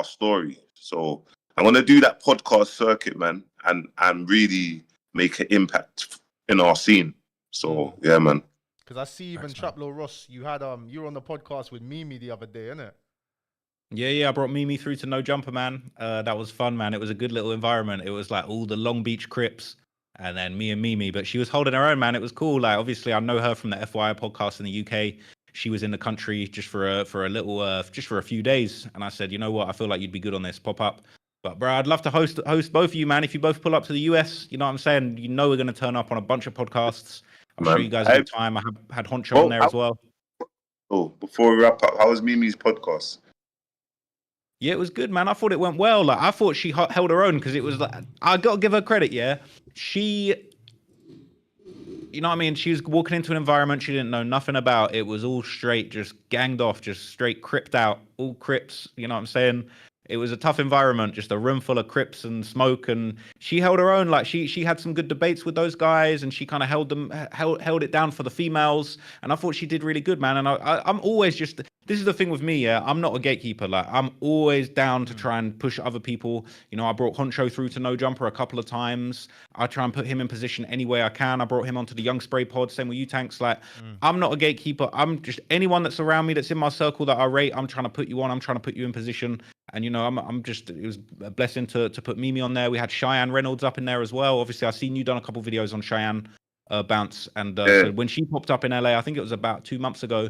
story. So I'm gonna do that podcast circuit, man, and really make an impact in our scene. So yeah, man. Because I see even TrapLoreRoss, you were on the podcast with Mimi the other day, innit? Yeah, I brought Mimi through to No Jumper, man. That was fun, man. It was a good little environment. It was like all the Long Beach Crips and then me and Mimi, but she was holding her own, man. It was cool. Like, obviously, I know her from the FYI podcast in the UK. She was in the country just for a little, just for a few days. And I said, you know what? I feel like you'd be good on this. Pop up. But, bro, I'd love to host both of you, man. If you both pull up to the US, you know what I'm saying? You know we're going to turn up on a bunch of podcasts. I'm sure you guys have time. I had Honcho on there as well. Oh, before we wrap up, how was Mimi's podcast? Yeah, it was good, man. I thought it went well. Like, I thought she held her own because it was like, I got to give her credit, yeah. She you know what I mean? She was walking into an environment she didn't know nothing about. It was all straight, just ganged off, just straight cripped out, all Crips. You know what I'm saying? It was a tough environment, just a room full of Crips and smoke, and she held her own. Like she had some good debates with those guys, and she kind of held it down for the females. And I thought she did really good, man. And I'm always just, this is the thing with me, yeah. I'm not a gatekeeper. Like I'm always down to try and push other people. You know, I brought Honcho through to No Jumper a couple of times. I try and put him in position any way I can. I brought him onto the Young Spray pod. Same with you, Tankz. Like I'm not a gatekeeper. I'm just anyone that's around me, that's in my circle that I rate. I'm trying to put you on. I'm trying to put you in position. And, you know, I'm just, it was a blessing to put Mimi on there. We had Cheyenne Reynolds up in there as well. Obviously, I've seen you done a couple videos on Cheyenne Bounce. And so when she popped up in LA, I think it was about 2 months ago,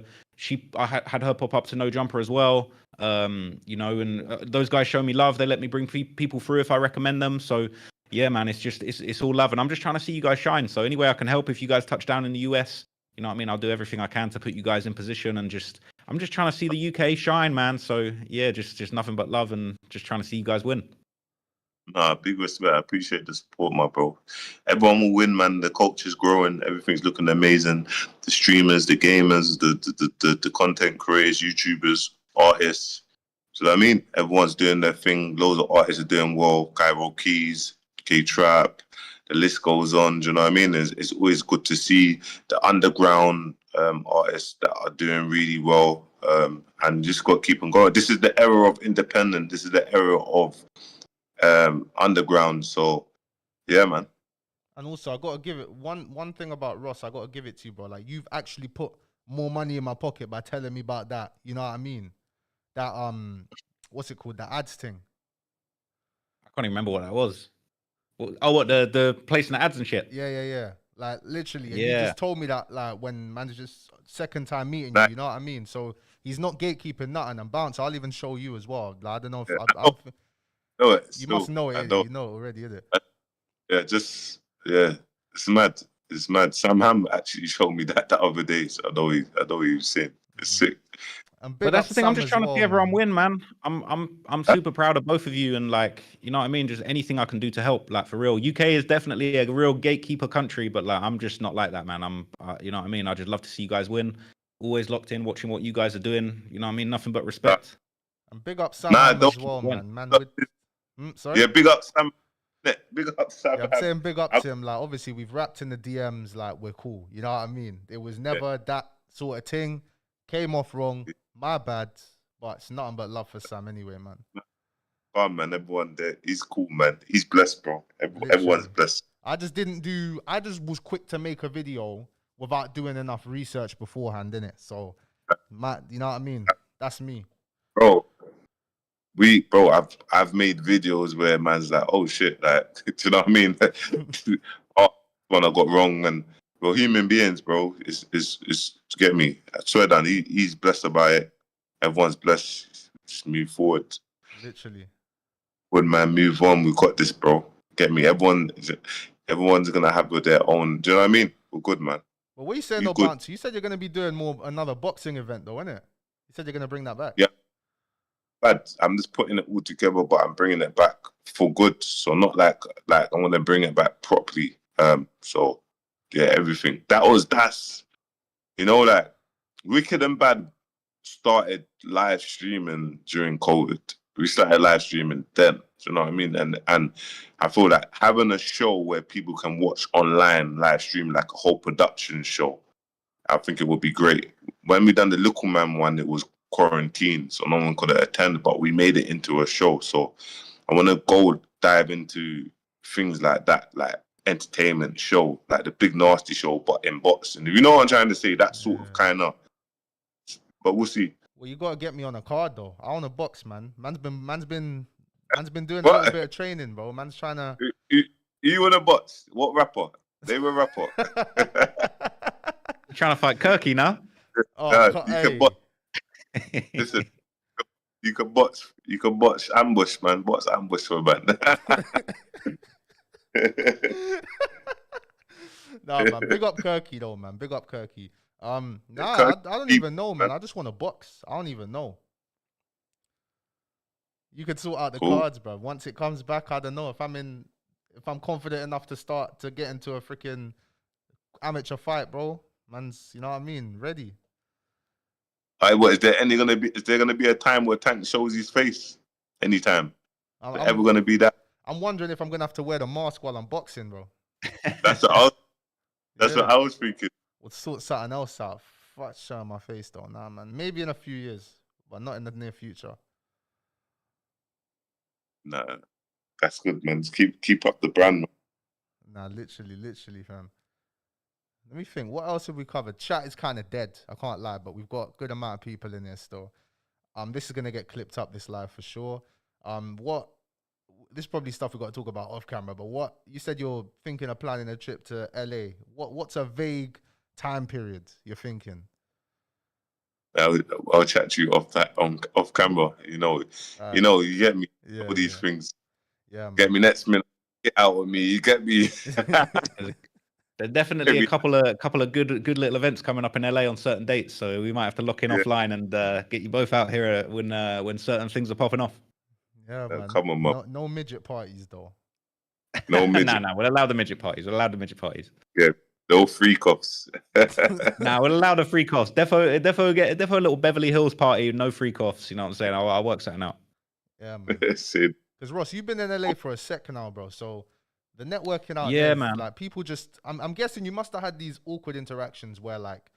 I had her pop up to No Jumper as well. You know, and those guys show me love. They let me bring people through if I recommend them. So, yeah, man, it's just, it's all love. And I'm just trying to see you guys shine. So any way I can help, if you guys touch down in the US, you know what I mean? I'll do everything I can to put you guys in position, and I'm just trying to see the UK shine, man. So yeah, just nothing but love, and just trying to see you guys win. Nah, big respect. I appreciate the support, my bro. Everyone will win, man. The culture's growing. Everything's looking amazing. The streamers, the gamers, the content creators, YouTubers, artists. So I mean, everyone's doing their thing. Loads of artists are doing well. Cairo Keys, K-Trap. The list goes on. Do you know what I mean? It's always good to see the underground artists that are doing really well, and just got to keep on going. This is the era of independent. This is the era of underground. So yeah, man. And also, I gotta give it one thing about Ross. I gotta give it to you, bro. Like, you've actually put more money in my pocket by telling me about that. You know what I mean? That what's it called? The ads thing. I can't even remember what that was. Oh, what, the placing the ads and shit? Yeah. Like, literally, Yeah. you just told me that, like, when man's just second time meeting you, you know what I mean? So he's not gatekeeping nothing. And Bounce, I'll even show you as well. Like, I don't know if you must know it. You know already, is it? Yeah, it's mad. It's mad. Sam Ham actually showed me that the other day, so I know what he was saying. It's sick. But that's the thing. I'm just trying to see everyone win, man. I'm super proud of both of you, and, like, you know what I mean. Just anything I can do to help, like, for real. UK is definitely a real gatekeeper country, but, like, I'm just not like that, man. You know what I mean. I just love to see you guys win. Always locked in, watching what you guys are doing. You know what I mean. Nothing but respect. And big up Sam as well, man. Sorry. Yeah, big up Sam. Big up Sam. Yeah, I'm saying big up to him. Like, obviously, we've rapped in the DMs. Like, we're cool. You know what I mean. It was never that sort of thing. Came off wrong. My bad, but it's nothing but love for Sam anyway, man. Oh, man, everyone there, he's cool, man. He's blessed, bro. Everyone's blessed. I just was quick to make a video without doing enough research beforehand, innit? So, you know what I mean? That's me. Bro, I've made videos where man's like, oh shit, like, do you know what I mean? One I got wrong, and well, human beings, bro, is to get me. I swear down, he's blessed about it. Everyone's blessed. Just move forward. Literally. Good man, move on. We got this, bro. Get me. Everyone's gonna have their own. Do you know what I mean? We're good, man. Well, what are you saying though, Bounce? You said you're gonna be doing another boxing event though, innit? You said you're gonna bring that back. Yeah. But I'm just putting it all together, but I'm bringing it back for good. So not like I want to bring it back properly. So yeah, everything. That's you know, like, Wicked and Bad started live streaming during COVID. We started live streaming then. Do you know what I mean? And I feel like having a show where people can watch online live stream, like a whole production show, I think it would be great. When we done the Little Man one, it was quarantine, so no one could attend, but we made it into a show. So I want to go dive into things like that, like entertainment show, like the Big Nasty show, but in boxing. You know what I'm trying to say? That sort of kind of. But we'll see. Well, you gotta get me on a card though. I want to box, man. Man's been doing a little bit of training, bro. Man's trying to. You want to box? What rapper? They were rapper. You're trying to fight Kirky now? You can box. Listen, you can box ambush, man. Box ambush for a man. No, man. Big up Kirky though, man. Big up Kirky. I don't even know, man. I just want to box. I don't even know. You could sort out the cards, bro. Once it comes back, I don't know if I'm confident enough to start to get into a freaking amateur fight, bro. Man's, you know what I mean? Ready. What is there gonna be? Is there gonna be a time where Tank shows his face? Anytime? Is there ever gonna be that? I'm wondering if I'm gonna have to wear the mask while I'm boxing, bro. That's what I was thinking. We'll sort something else out. Fuck, showing my face though, nah, man. Maybe in a few years, but not in the near future. Nah, that's good, man. Just keep up the brand, man. Nah, literally, fam. Let me think. What else have we covered? Chat is kind of dead. I can't lie, but we've got a good amount of people in there still. This is gonna get clipped up, this live for sure. This is probably stuff we got to talk about off camera. But what you said, you're thinking of planning a trip to LA. What's a vague time period you're thinking? I'll chat to you off camera. You you get me. Yeah, all these things. Yeah, man. Get me next minute. Get out of me. You get me. There's definitely a couple of good little events coming up in LA on certain dates, so we might have to lock in offline and get you both out here when certain things are popping off. Yeah, man. Come on, man. No midget parties though. No midget. Nah, we'll allow the midget parties. Yeah, no freak offs. Nah, we'll allow the freak offs. Defo get a little Beverly Hills party, no freak offs. You know what I'm saying? I'll work something out. Yeah, man. Sid. Because Ross, you've been in LA for a sec now, bro. So the networking out yeah, there, man. like people just, I'm guessing you must have had these awkward interactions where like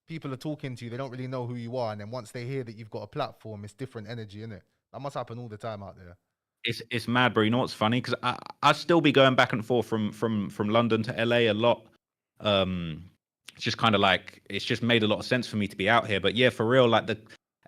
people are talking to you, they don't really know who you are, and then once they hear that you've got a platform, it's different energy, innit? That must happen all the time out there. It's mad, bro. You know what's funny? Because I still be going back and forth from London to LA a lot. It's just kind of like it's just made a lot of sense for me to be out here. But yeah, for real, like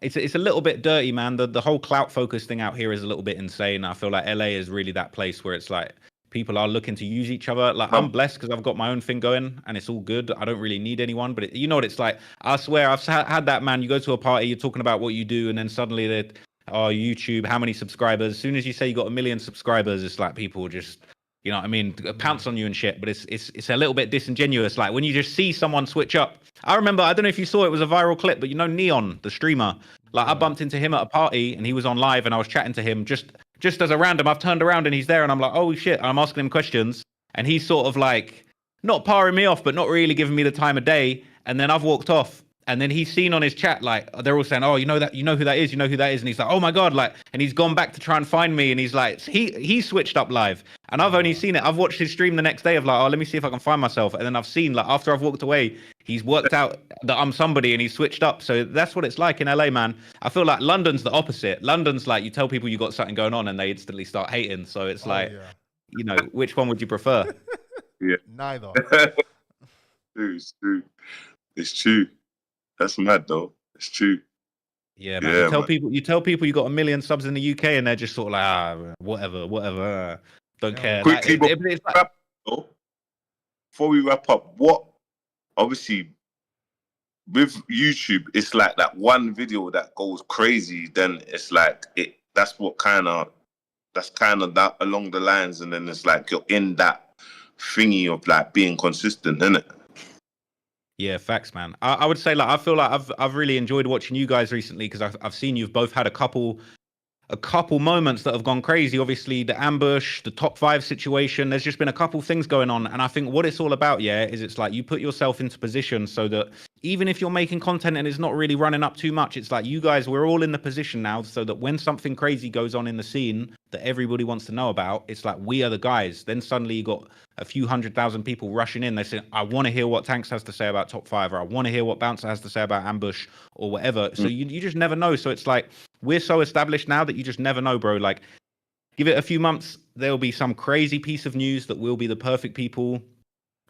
it's a little bit dirty, man. The whole clout focus thing out here is a little bit insane. I feel like LA is really that place where it's like people are looking to use each other. Like I'm blessed because I've got my own thing going and it's all good. I don't really need anyone. But you know what it's like? I swear I've had that, man. You go to a party, you're talking about what you do, and then suddenly they're YouTube, how many subscribers? As soon as you say you got 1 million subscribers, it's like people just, you know what I mean, pounce on you and shit. But it's a little bit disingenuous. Like when you just see someone switch up. I remember, I don't know if you saw it was a viral clip, but you know Neon, the streamer. Like I bumped into him at a party and he was on live and I was chatting to him just as a random. I've turned around and he's there and I'm like, oh shit. I'm asking him questions and he's sort of like not parring me off, but not really giving me the time of day. And then I've walked off. And then he's seen on his chat, like, they're all saying, oh, you know who that is. And he's like, oh my God, like, and he's gone back to try and find me. And he's like, he switched up live. And I've only seen it. I've watched his stream the next day of like, oh, let me see if I can find myself. And then I've seen, like, after I've walked away, he's worked out that I'm somebody and he's switched up. So that's what it's like in LA, man. I feel like London's the opposite. London's like, you tell people you got something going on and they instantly start hating. So it's you know, which one would you prefer? Yeah. Neither. It's true. It's true. That's mad though. It's true. Yeah, man. You tell people you got 1 million subs in the UK and they're just sort of like, whatever. Don't care. Quickly, before we wrap up, obviously with YouTube, it's like that one video that goes crazy, then it's like that's kind of that along the lines, and then it's like you're in that thingy of like being consistent, isn't it? Yeah, facts, man. I would say like I feel like I've really enjoyed watching you guys recently because I've seen you've both had a couple moments that have gone crazy. Obviously, the ambush, the top 5 situation. There's just been a couple things going on, and I think what it's all about, is it's like you put yourself into position so that even if you're making content and it's not really running up too much, it's like you guys, we're all in the position now so that when something crazy goes on in the scene that everybody wants to know about, it's like we are the guys. Then suddenly you got a few 100,000 people rushing in. They say, I want to hear what Tankz has to say about top 5, or I want to hear what Bouncer has to say about ambush or whatever. So you just never know. So it's like we're so established now that you just never know, bro. Like give it a few months, there'll be some crazy piece of news that will be the perfect people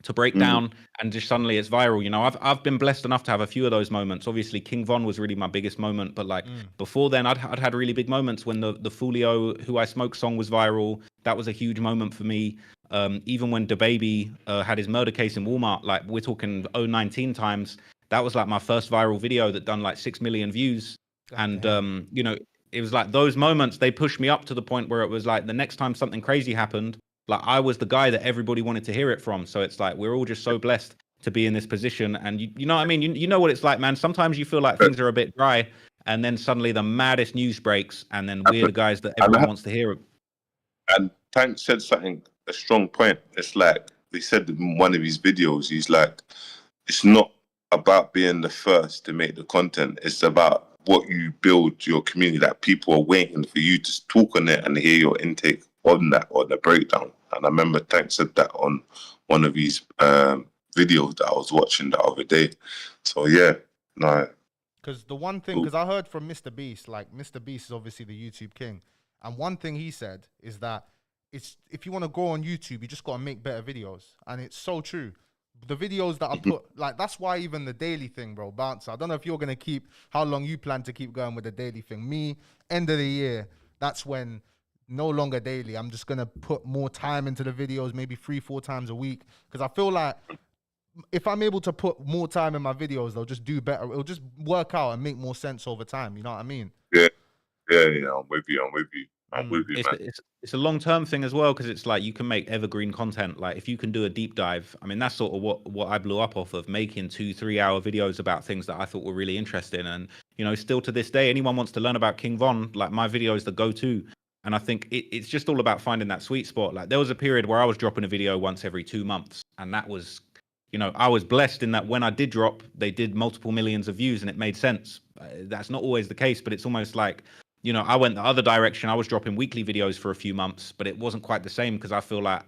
to break down, and just suddenly it's viral. You know, I've been blessed enough to have a few of those moments. Obviously, King Von was really my biggest moment, but like before then, I'd had really big moments when the Fulio Who I Smoke song was viral. That was a huge moment for me. Even when DaBaby had his murder case in Walmart, like we're talking 019 times, that was like my first viral video that done like 6 million views. And you know, it was like those moments, they pushed me up to the point where it was like the next time something crazy happened, like I was the guy that everybody wanted to hear it from. So it's like we're all just so blessed to be in this position. And you know what I mean? You know what it's like, man. Sometimes you feel like things are a bit dry, and then suddenly the maddest news breaks, and then we're the guys that everyone wants to hear. And Tank said something, a strong point. It's like he said in one of his videos, he's like, it's not about being the first to make the content. It's about what you build your community, that people are waiting for you to talk on it and hear your intake on that, or the breakdown. And I remember Tankz said that on one of his videos that I was watching the other day. So yeah, no. Because the one thing, because I heard from Mr. Beast, like Mr. Beast is obviously the YouTube king, and one thing he said is that it's, if you want to go on YouTube, you just got to make better videos, and it's so true. The videos that I put, like, that's why even the daily thing, bro, Bouncer, I don't know if you're going to keep, how long you plan to keep going with the daily thing. Me, end of the year, that's when no longer daily. I'm just going to put more time into the videos, maybe 3-4 times a week, because I feel like if I'm able to put more time in my videos, they'll just do better. It'll just work out and make more sense over time. You know what I mean? Yeah. I'm with you. Man. It's a long-term thing as well, because it's like you can make evergreen content. Like if you can do a deep dive, I mean, that's sort of what I blew up off of, making 2-3 hour videos about things that I thought were really interesting. And, you know, still to this day, anyone wants to learn about King Von, like my video is the go-to. And I think it's just all about finding that sweet spot. Like there was a period where I was dropping a video once every 2 months, and that was, you know, I was blessed in that when I did drop, they did multiple millions of views and it made sense. That's not always the case, but it's almost like, you know, I went the other direction. I was dropping weekly videos for a few months, but it wasn't quite the same, because I feel like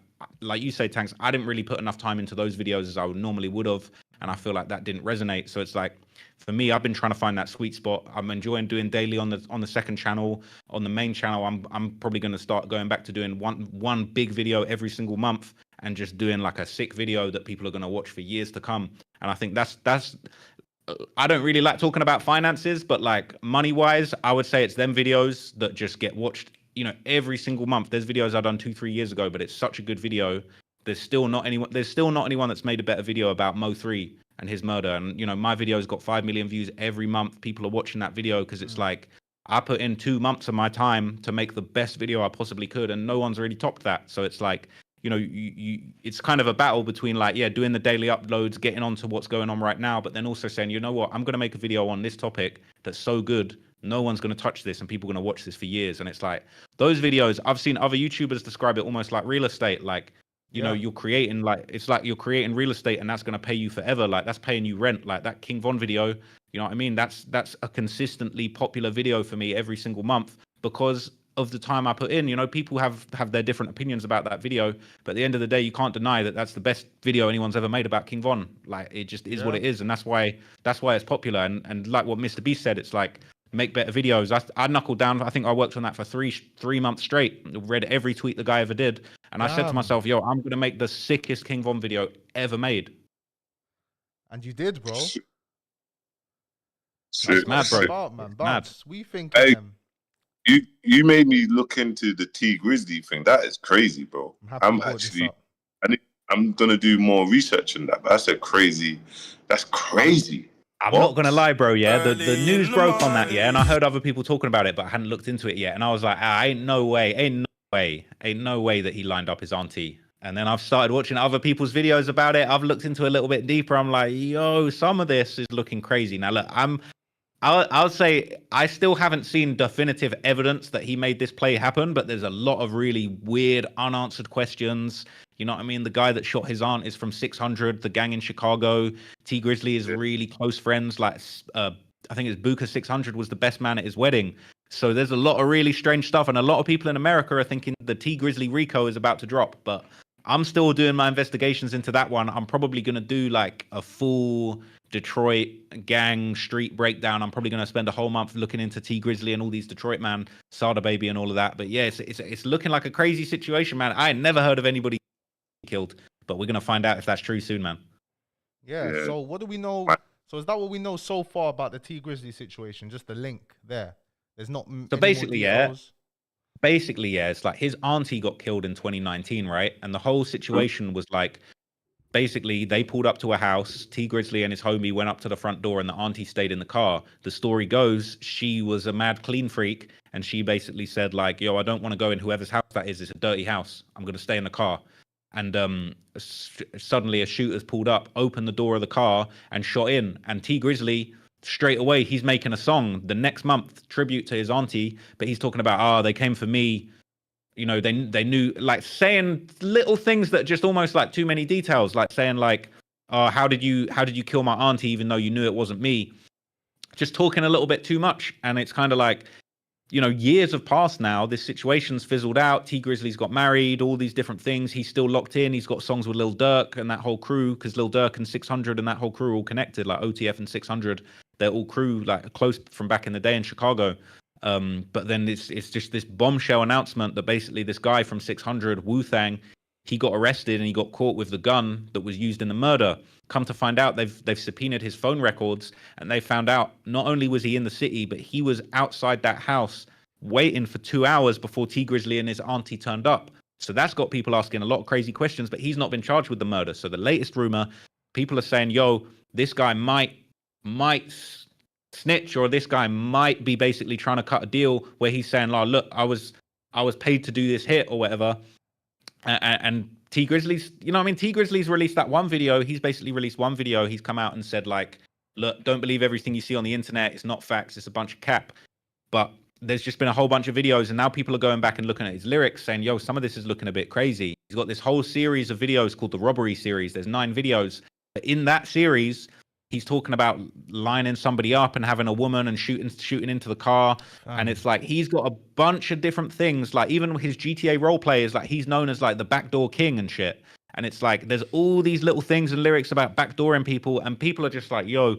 you say, Tankz, I didn't really put enough time into those videos as I normally would have. And I feel like that didn't resonate. So it's like, for me, I've been trying to find that sweet spot. I'm enjoying doing daily on the second channel. On the main channel, I'm probably going to start going back to doing one big video every single month, and just doing like a sick video that people are going to watch for years to come. And I think that's I don't really like talking about finances, but like money wise, I would say it's them videos that just get watched, you know, every single month. There's videos I've done 2-3 years ago, but it's such a good video. There's still not anyone that's made a better video about Mo3 and his murder. And, you know, my video's got 5 million views every month. People are watching that video because it's like, I put in 2 months of my time to make the best video I possibly could, and no one's really topped that. So it's like, you know, it's kind of a battle between like, yeah, doing the daily uploads, getting on to what's going on right now, but then also saying, you know what, I'm going to make a video on this topic that's so good, no one's going to touch this, and people are going to watch this for years. And it's like, those videos, I've seen other YouTubers describe it almost like real estate. Like, you know, you're creating, like, it's like you're creating real estate, and that's going to pay you forever. Like, that's paying you rent. Like that King Von video, you know what I mean? That's a consistently popular video for me every single month, because of the time I put in. You know, people have their different opinions about that video, but at the end of the day, you can't deny that that's the best video anyone's ever made about King Von. Like, it just is what it is, and that's why it's popular. And like what Mr. Beast said, it's like, make better videos. I knuckled down. I think I worked on that for three months straight. Read every tweet the guy ever did, and I said to myself, "Yo, I'm gonna make the sickest King Von video ever made." And you did, bro. That's mad, bro. Smart, man. Mad. We think. Hey, you made me look into the T Grizzly thing. That is crazy, bro. I'm gonna do more research on that. But that's crazy. I'm not gonna lie, bro. Yeah, the news broke on that, yeah, and I heard other people talking about it, but I hadn't looked into it yet. And I was like, ain't no way that he lined up his auntie. And then I've started watching other people's videos about it. I've looked into it a little bit deeper. I'm like, yo, some of this is looking crazy. Now look, I'll say I still haven't seen definitive evidence that he made this play happen, but there's a lot of really weird unanswered questions. You know what I mean? The guy that shot his aunt is from 600, the gang in Chicago. T Grizzly is really close friends. Like, I think it's Booker 600 was the best man at his wedding. So there's a lot of really strange stuff, and a lot of people in America are thinking the T Grizzly Rico is about to drop. But I'm still doing my investigations into that one. I'm probably gonna do like a full Detroit gang street breakdown. I'm probably going to spend a whole month looking into T Grizzly and all these Detroit man, Sada Baby and all of that. But yeah, it's looking like a crazy situation, man. I had never heard of anybody killed, but we're going to find out if that's true soon, man. Yeah. So what do we know? So is that what we know so far about the T Grizzly situation? Just the link there. There's not. So basically, it's like his auntie got killed in 2019, right? And the whole situation was like, basically, they pulled up to a house. T Grizzly and his homie went up to the front door, and the auntie stayed in the car. The story goes, she was a mad clean freak, and she basically said, like, yo, I don't want to go in whoever's house that is. It's a dirty house. I'm going to stay in the car. And suddenly a shooter's pulled up, opened the door of the car, and shot in. And T Grizzly, straight away, he's making a song the next month, tribute to his auntie, but he's talking about, they came for me. you know, they knew, like saying little things that just almost like too many details, like saying like, oh, how did you kill my auntie even though you knew it wasn't me? Just talking a little bit too much. And it's kind of like, you know, years have passed now. This situation's fizzled out. T Grizzly's got married, all these different things. He's still locked in. He's got songs with Lil Durk and that whole crew, because Lil Durk and 600 and that whole crew are all connected, like OTF and 600. They're all crew, like close from back in the day in Chicago. But then it's just this bombshell announcement that basically this guy from 600, Wu-Tang, he got arrested and he got caught with the gun that was used in the murder. Come to find out, they've subpoenaed his phone records, and they found out not only was he in the city, but he was outside that house waiting for 2 hours before T Grizzly and his auntie turned up. So that's got people asking a lot of crazy questions, but he's not been charged with the murder. So the latest rumor, people are saying, yo, this guy might snitch, or this guy might be basically trying to cut a deal where he's saying, oh, look, I was paid to do this hit or whatever. And T Grizzly's, you know what I mean? T Grizzly's released that one video. He's basically released one video. He's come out and said, like, look, don't believe everything you see on the internet. It's not facts. It's a bunch of cap. But there's just been a whole bunch of videos, and now people are going back and looking at his lyrics saying, yo, some of this is looking a bit crazy. He's got this whole series of videos called the Robbery series. There's 9 videos. In that series, he's talking about lining somebody up and having a woman and shooting into the car. And it's like, he's got a bunch of different things. Like even his GTA role play is like, he's known as like the backdoor king and shit. And it's like, there's all these little things and lyrics about backdooring people. And people are just like, yo,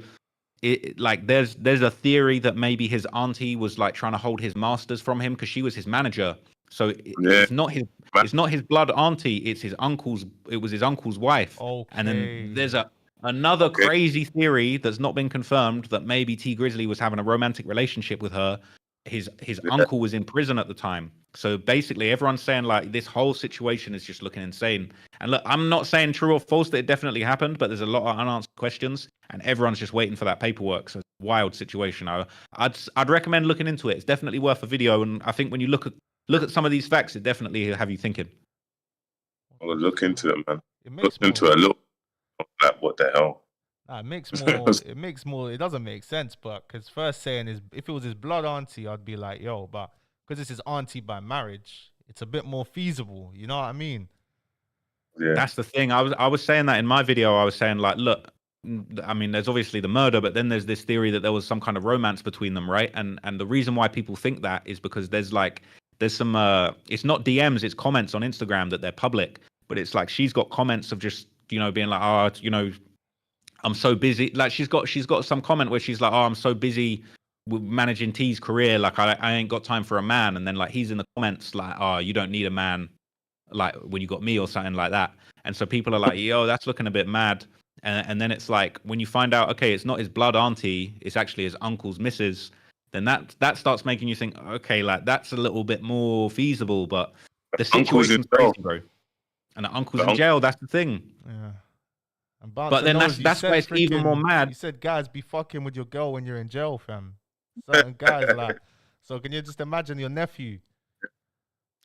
like there's a theory that maybe his auntie was like trying to hold his masters from him because she was his manager. So it's not his blood auntie. It was his uncle's wife. Okay. And then there's another crazy theory that's not been confirmed that maybe T Grizzly was having a romantic relationship with her. His uncle was in prison at the time. So basically everyone's saying like this whole situation is just looking insane. And look, I'm not saying true or false that it definitely happened, but there's a lot of unanswered questions and everyone's just waiting for that paperwork. So it's a wild situation. I'd recommend looking into it. It's definitely worth a video. And I think when you look at some of these facts, it definitely have you thinking. I'll look into it, man. Look into it a little. Like, what the hell? Nah, it makes more. It doesn't make sense, but because first saying is, if it was his blood auntie, I'd be like, yo, but because it's his auntie by marriage, it's a bit more feasible. You know what I mean? Yeah. That's the thing. I was saying that in my video. I was saying like, look, I mean, there's obviously the murder, but then there's this theory that there was some kind of romance between them, right? And the reason why people think that is because there's some it's not DMs, it's comments on Instagram that they're public, but it's like she's got comments of just, you know, being like, oh, you know, I'm so busy. Like she's got some comment where she's like, oh, I'm so busy with managing T's career. Like I ain't got time for a man. And then like he's in the comments like, oh, you don't need a man like when you got me or something like that. And so people are like, yo, that's looking a bit mad. And then it's like, when you find out, okay, it's not his blood auntie, it's actually his uncle's missus, then that starts making you think, okay, like that's a little bit more feasible, but the situation's crazy, bro. And the uncle's in jail, that's the thing. Yeah. But then that's why it's even more mad. You said guys be fucking with your girl when you're in jail, fam. Certain guys like, so can you just imagine your nephew?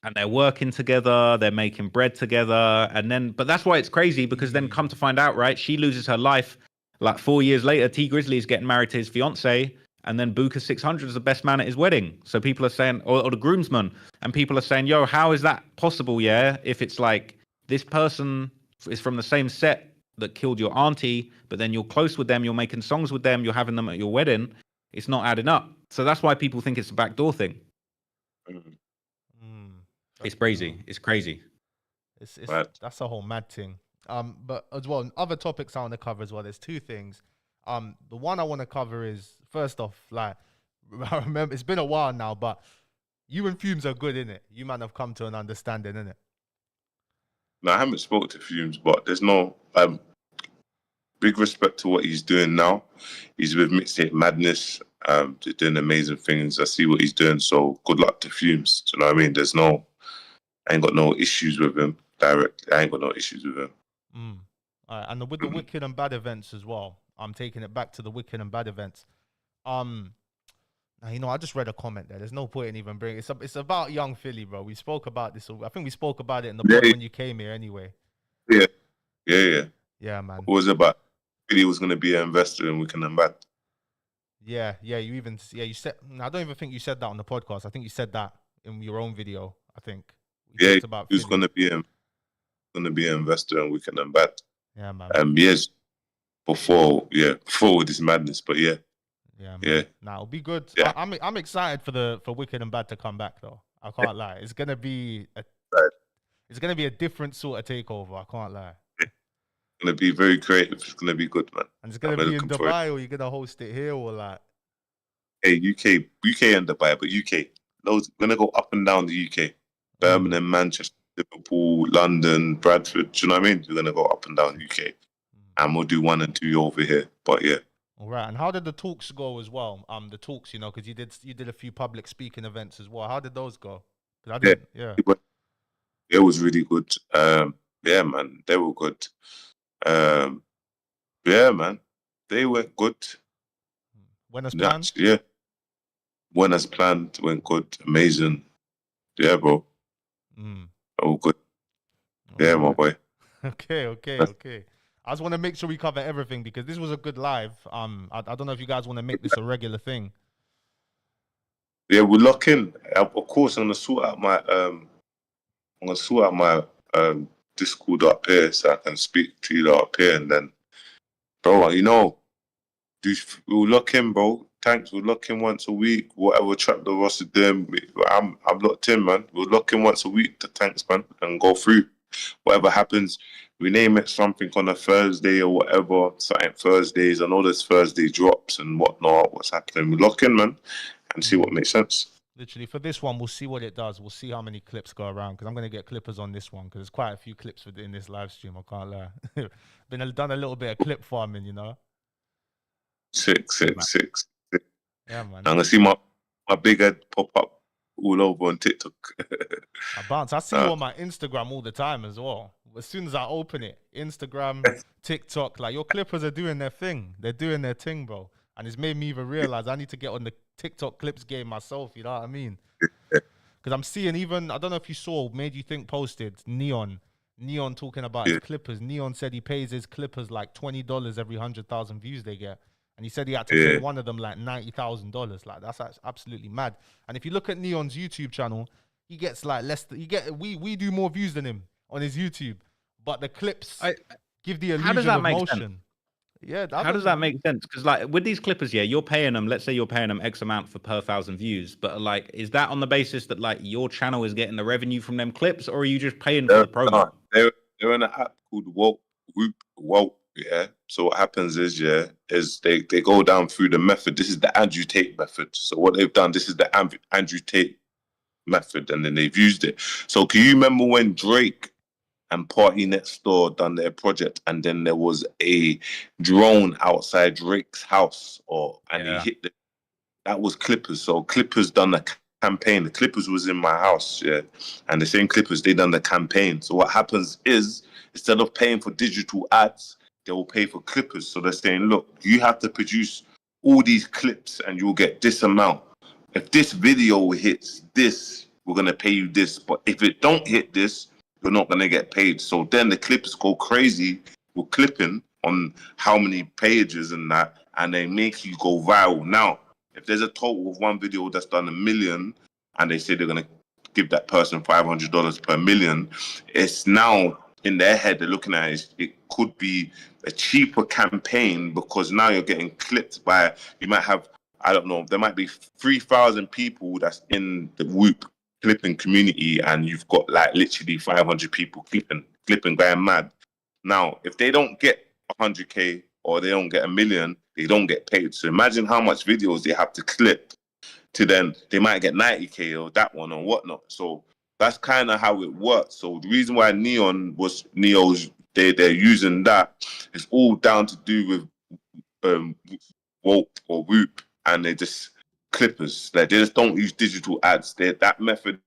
And they're working together, they're making bread together, but that's why it's crazy, because then come to find out, right, she loses her life. Like 4 years later, T Grizzly is getting married to his fiance, and then Booker 600 is the best man at his wedding. So people are saying, or the groomsman, and people are saying, yo, how is that possible, yeah? If it's like, this person is from the same set that killed your auntie, but then you're close with them, you're making songs with them, you're having them at your wedding, it's not adding up. So that's why people think it's a backdoor thing. It's crazy. It's crazy. It's that's a whole mad thing. But as well, other topics I want to cover as well. There's 2 things. The one I want to cover is, first off, like, I remember it's been a while now, but you and Fumes are good, innit? You man have come to an understanding, innit? No, I haven't spoken to Fumes, but there's no big respect to what he's doing now. He's with Mixtape Madness, doing amazing things. I see what he's doing, so good luck to Fumes. Do you know what I mean? I ain't got no issues with him direct. I ain't got no issues with him. All right, and with the Wicked and Bad events as well, I'm taking it back to the Wicked and Bad events. You know, I just read a comment there. There's no point in even bringing it. It's about Young Philly, bro. We spoke about this. I think we spoke about it in the pod when you came here anyway. Yeah, man. What was it about? Philly was going to be an investor in Wicked and Bad. Yeah. You said, I don't even think you said that on the podcast. I think you said that in your own video, I think. Yeah, talked about who's Philly. gonna be an investor in Wicked and Bad. Yeah, man. Years before this madness, but yeah. Yeah, man. Yeah. Nah, it'll be good. Yeah. I'm excited for Wicked and Bad to come back though. I can't lie. It's gonna be a different sort of takeover. I can't lie. It's gonna be very creative. It's gonna be good, man. And it's gonna be in Dubai, or you're gonna host it here, or like? Hey, UK and Dubai, but UK. Those gonna go up and down the UK. Birmingham, Manchester, Liverpool, London, Bradford. Do you know what I mean? We're gonna go up and down the UK, and we'll do 1 and 2 over here. But yeah. All right. And how did the talks go as well? The talks, because you did a few public speaking events as well. How did those go? It was really good. Yeah, man, they were good. Yeah, man, they went good. When as planned? Yeah. When as planned, went good. Amazing. Yeah, bro. Oh, good. Yeah, my boy. Okay. I just want to make sure we cover everything because this was a good live. I don't know if you guys want to make this a regular thing. Yeah, we'll lock in. Of course, I'm gonna sort out my Discord up here so I can speak to you up here, and then, bro, we'll lock in, bro. Tankz, we'll lock in once a week. Whatever TrapLoreRoss is doing, I'm locked in, man. We'll lock in once a week, the Tankz, man, and go through. Whatever happens, we name it something on a Thursday or whatever, something Thursdays. I know there's Thursday drops and whatnot, what's happening. We lock in, man, and see what makes sense. Literally, for this one, we'll see what it does. We'll see how many clips go around because I'm going to get clippers on this one because there's quite a few clips in this live stream. I can't lie. Done a little bit of clip farming, Six. Yeah, man. I'm going to see my big head pop up all over on TikTok. I bounce. I see you on my Instagram all the time as well. As soon as I open it, Instagram, TikTok, like your clippers are doing their thing. They're doing their thing, bro. And it's made me even realize I need to get on the TikTok clips game myself. You know what I mean? Because I'm seeing even, I don't know if you saw, Made You Think posted Neon talking about his clippers. Neon said he pays his clippers like $20 every 100,000 views they get. And he said he had to pay one of them like $90,000. Like that's absolutely mad. And if you look at Neon's YouTube channel, he gets like less. We do more views than him on his YouTube, but the clips give the illusion of motion. Sense? Yeah. How does that make sense? Because like with these clippers, you're paying them. Let's say you're paying them X amount per 1,000 views, but like, is that on the basis that like your channel is getting the revenue from them clips, or are you just paying for the promo? They're in an app called Woke. Yeah. So what happens is they go down through the method. This is the Andrew Tate method. So what they've done, this is the Andrew Tate method, and then they've used it. So can you remember when Drake and Party Next Door done their project, and then there was a drone outside Drake's house, he hit that was Clippers. So Clippers done a campaign. The Clippers was in my house, and the same Clippers, they done the campaign. So what happens is instead of paying for digital ads, they will pay for clippers. So they're saying, look, you have to produce all these clips and you'll get this amount. If this video hits this, we're going to pay you this. But if it don't hit this, you're not going to get paid. So then the clippers go crazy with clipping on how many pages and that, and they make you go viral. Now, if there's a total of one video that's done 1 million and they say they're going to give that person $500 per million, it's now in their head, they're looking at it could be a cheaper campaign because now you're getting clipped by, you might have, I don't know, there might be 3,000 people that's in the Whoop clipping community and you've got like literally 500 people clipping going mad. Now, if they don't get 100K or they don't get 1 million, they don't get paid. So imagine how much videos they have to clip to then, they might get 90K or that one or whatnot. So that's kind of how it works. So the reason why they're using that, it's all down to do with Woke or Whoop, and they just clippers. Like they just don't use digital ads. That method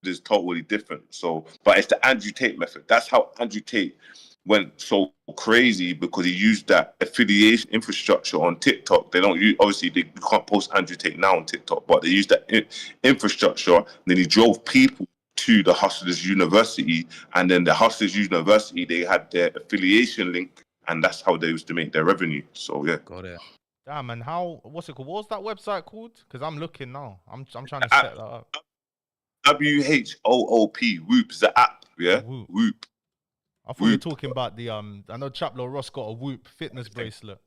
is totally different. So, but it's the Andrew Tate method. That's how Andrew Tate went so crazy because he used that affiliation infrastructure on TikTok. They don't use, obviously they can't post Andrew Tate now on TikTok, but they used that infrastructure. And then he drove people to the Hustlers University, and then the Hustlers University, they had their affiliation link, and that's how they used to make their revenue. So yeah. Got it. Damn, and what's it called? What was that website called? Because I'm looking now. I'm trying to set that up. WHOOP. Whoop is the app. Yeah, Whoop. I thought you were talking about the I know TrapLoreRoss got a Whoop fitness bracelet.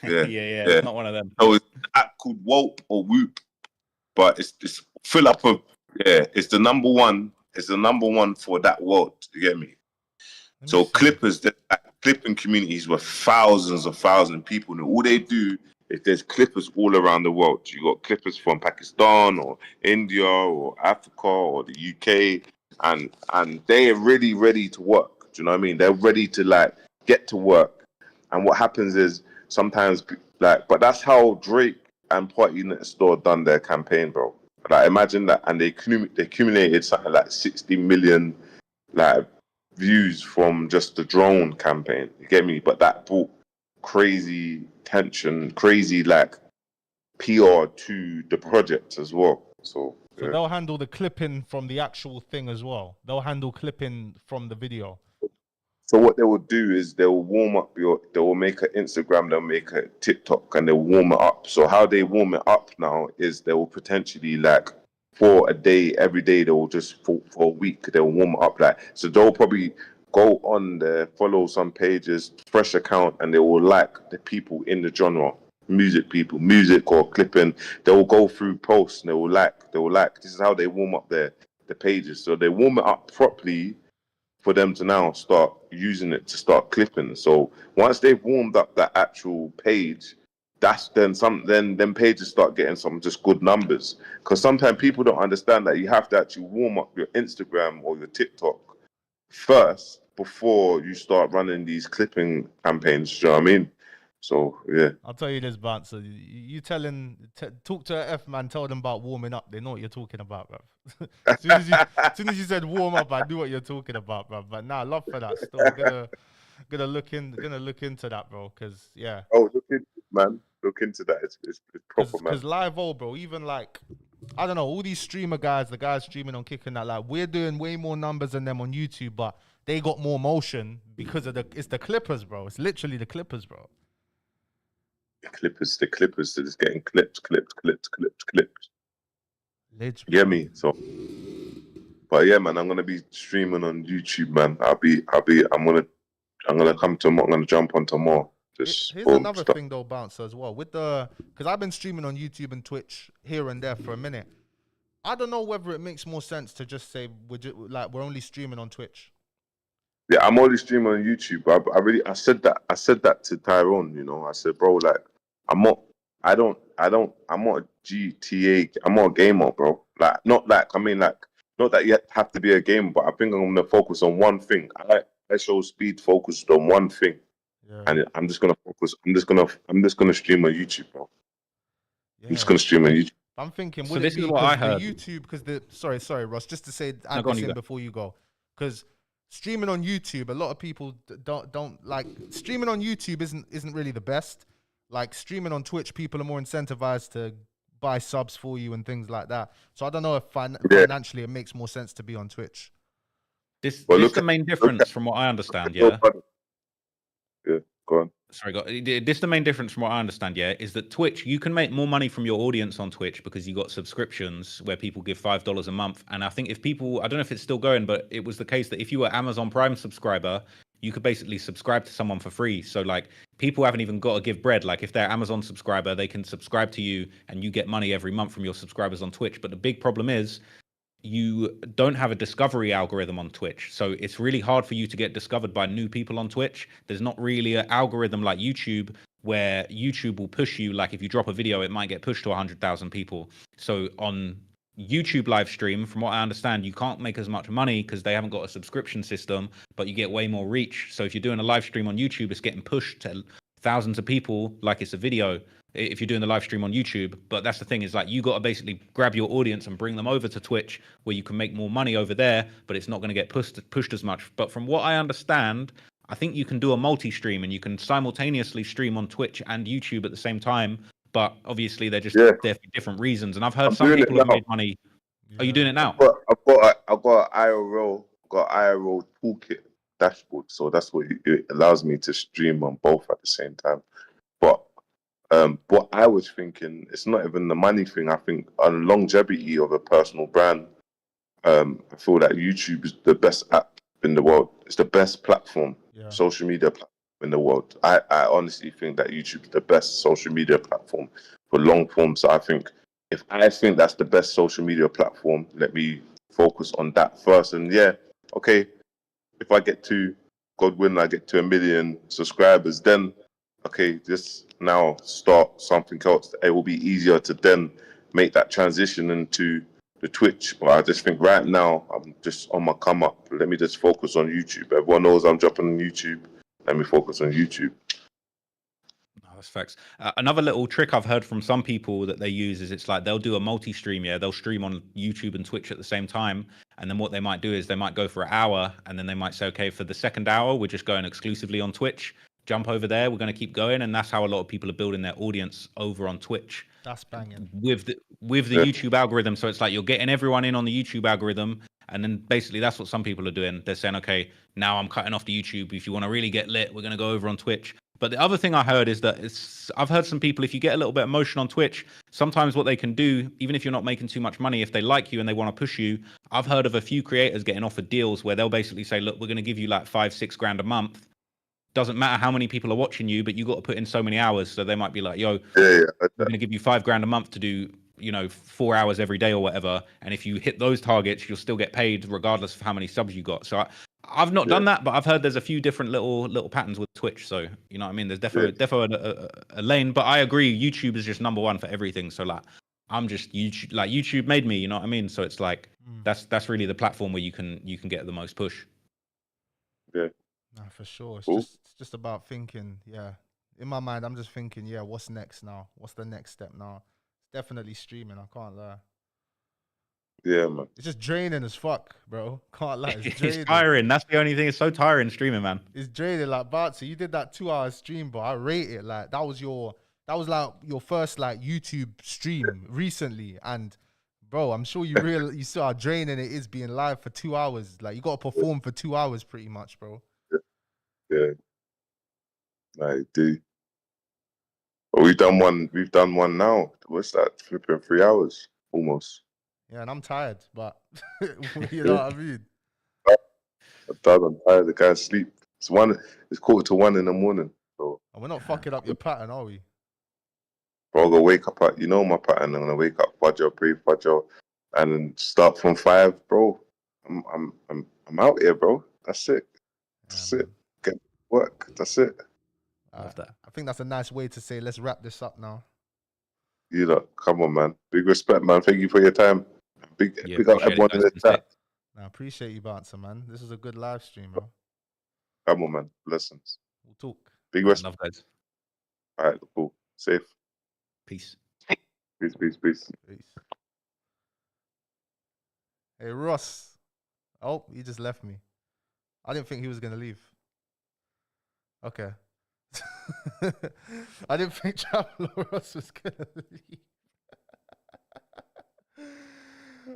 Yeah, It's not one of them. So it's an app called Whoop or Whoop, but it's full up of it's the number one. It's the number one for that world. You get me? So Clippers, the clipping communities were thousands of people, and all they do is there's Clippers all around the world. You got Clippers from Pakistan or India or Africa or the UK, and they are really ready to work. Do you know what I mean? They're ready to like get to work. And what happens is sometimes like, but that's how Drake and Party Unit Store done their campaign, bro. Like imagine that, and they accumulated something like 60 million like views from just the drone campaign. You get me? But that brought crazy tension, crazy like PR to the project as well. So they'll handle the clipping from the actual thing as well. They'll handle clipping from the video. So what they will do is they will warm up they will make an Instagram, they'll make a TikTok, and they'll warm it up. So how they warm it up now is they will potentially like for a day, every day they will just for a week, they'll warm it up like. So they'll probably go on there, follow some pages, fresh account, and they will like the people in the genre, music or clipping. They will go through posts and they will like. This is how they warm up the pages. So they warm it up properly for them to now start using it to start clipping. So once they've warmed up that actual page, that's then pages start getting some just good numbers. Because sometimes people don't understand that you have to actually warm up your Instagram or your TikTok first before you start running these clipping campaigns. Do you know what I mean? So yeah, I'll tell you this, Bouncer. You talk to a F man, tell them about warming up. They know what you're talking about, bro. as soon as you said warm up, I knew what you're talking about, bro. But nah, love for that. Still gonna look into that, bro. Cause yeah. Oh, look into it, man. Look into that. It's proper, man. Because live, bro. Even like, I don't know, all these streamer guys, the guys streaming on Kick and that, like we're doing way more numbers than them on YouTube, but they got more motion because of it's the Clippers, bro. It's literally the Clippers, bro. The Clippers, they're just getting clipped. Literally. You get me? So, but yeah, man, I'm gonna be streaming on YouTube, man. I'm gonna jump on tomorrow. Here's another thing though, Bouncer, as well. Because I've been streaming on YouTube and Twitch here and there for a minute. I don't know whether it makes more sense to just say we're only streaming on Twitch. Yeah, I'm only streaming on YouTube. I said that to Tyrone, you know. I said, bro, like, I'm not a GTA, I'm not a gamer, bro. Like, not that you have to be a gamer, but I think I'm gonna focus on one thing. I show speed focused on one thing. Yeah. And I'm just gonna focus. I'm just gonna stream on YouTube, bro. Yeah. I'm just gonna stream on YouTube. I'm thinking, would it be because the YouTube? Because sorry, Ross. Just to say, add this in before you go, because streaming on YouTube, a lot of people don't like streaming on YouTube. Isn't really the best. Like streaming on Twitch, people are more incentivized to buy subs for you and things like that. So I don't know if financially it makes more sense to be on Twitch. This is the main difference from what I understand. Yeah. Yeah, go on. Sorry, this is the main difference from what I understand, yeah, is that Twitch, you can make more money from your audience on Twitch because you got subscriptions where people give $5 a month. And I think if people, I don't know if it's still going, but it was the case that if you were Amazon Prime subscriber, you could basically subscribe to someone for free. So like people haven't even got to give bread. Like if they're Amazon subscriber, they can subscribe to you and you get money every month from your subscribers on Twitch. But the big problem is you don't have a discovery algorithm on Twitch. So it's really hard for you to get discovered by new people on Twitch. There's not really an algorithm like YouTube where YouTube will push you. Like if you drop a video, it might get pushed to 100,000 people. So on YouTube live stream, from what I understand, you can't make as much money because they haven't got a subscription system, but you get way more reach. So if you're doing a live stream on YouTube, it's getting pushed to thousands of people like it's a video if you're doing the live stream on YouTube. But that's the thing, is like you got to basically grab your audience and bring them over to Twitch where you can make more money over there, but it's not going to get pushed as much. But from what I understand, I think you can do a multi-stream and you can simultaneously stream on Twitch and YouTube at the same time. But obviously they're just there for different reasons. And I've heard some people have made money. Are you doing it now? I've got an IRL toolkit dashboard, so that's what it allows me to stream on both at the same time. But what I was thinking, it's not even the money thing. I think on longevity of a personal brand, I feel that YouTube is the best app in the world. It's the best platform, social media platform in the world. I honestly think that YouTube is the best social media platform for long form. So I think if I think that's the best social media platform, let me focus on that first. And okay, if I get to, God willing, I get to 1 million subscribers, then okay, just now start something else. It will be easier to then make that transition into the Twitch. But I just think right now I'm just on my come up. Let me just focus on YouTube. Everyone knows I'm dropping on YouTube. Let me focus on YouTube. That's facts. Another little trick I've heard from some people that they use is it's like they'll do a multi-stream. They'll stream on YouTube and Twitch at the same time, and then what they might do is they might go for an hour, and then they might say, okay, for the second hour we're just going exclusively on Twitch. Jump over there, we're going to keep going, and that's how a lot of people are building their audience over on Twitch. That's banging with the YouTube algorithm. So it's like you're getting everyone in on the YouTube algorithm, and then basically that's what some people are doing. They're saying, okay, now I'm cutting off the YouTube. If you want to really get lit, we're going to go over on Twitch. But the other thing I heard is that I've heard some people, if you get a little bit of motion on Twitch, sometimes what they can do, even if you're not making too much money, if they like you and they want to push you, I've heard of a few creators getting offered deals where they'll basically say, look, we're going to give you like 5-6 grand a month. Doesn't matter how many people are watching you, but you got to put in so many hours. So they might be like, yo, we're going to give you 5 grand a month to do, 4 hours every day or whatever. And if you hit those targets, you'll still get paid regardless of how many subs you got. So I've not done that, but I've heard there's a few different little patterns with Twitch. So, you know what I mean? There's definitely a lane, but I agree. YouTube is just number one for everything. So like, I'm just YouTube, like YouTube made me, you know what I mean? So it's like, that's really the platform where you can get the most push. Yeah. Nah, for sure. It's Cool. just about thinking, in my mind, I'm just thinking, what's next now? What's the next step now? It's definitely streaming, I can't lie. Yeah, man. It's just draining as fuck, bro. Can't lie. It's tiring. That's the only thing. It's so tiring streaming, man. It's draining. Like, Bartzy, you did that 2-hour stream, bro. I rate it. Like, that was like your first like YouTube stream recently, and bro, I'm sure you saw how draining it is being live for 2 hours. Like, you got to perform for 2 hours, pretty much, bro. Yeah, I do. But we've done one now. What's that? Flipping 3 hours almost. Yeah, and I'm tired, but you know what I mean. I'm tired. The guy's asleep. It's 1:45 in the morning. So and we're not fucking up your pattern, are we? Bro, I'm gonna wake up at my pattern. I'm gonna wake up, Fudger, pray Fudger, and then start from 5, bro. I'm out here, bro. That's it. That's it. Get work. That's it. Love that. I think that's a nice way to say let's wrap this up now. You know, come on, man. Big respect, man. Thank you for your time. Big up everyone in the chat. I appreciate you, Bouncer, man. This is a good live stream, bro. Come on, man. Blessings. We'll talk. Big respect. Love guys. All right, cool. Safe. Peace. Peace. Hey, Ross. Oh, he just left me. I didn't think he was going to leave. Okay. I didn't think TrapLoreRoss was going to leave.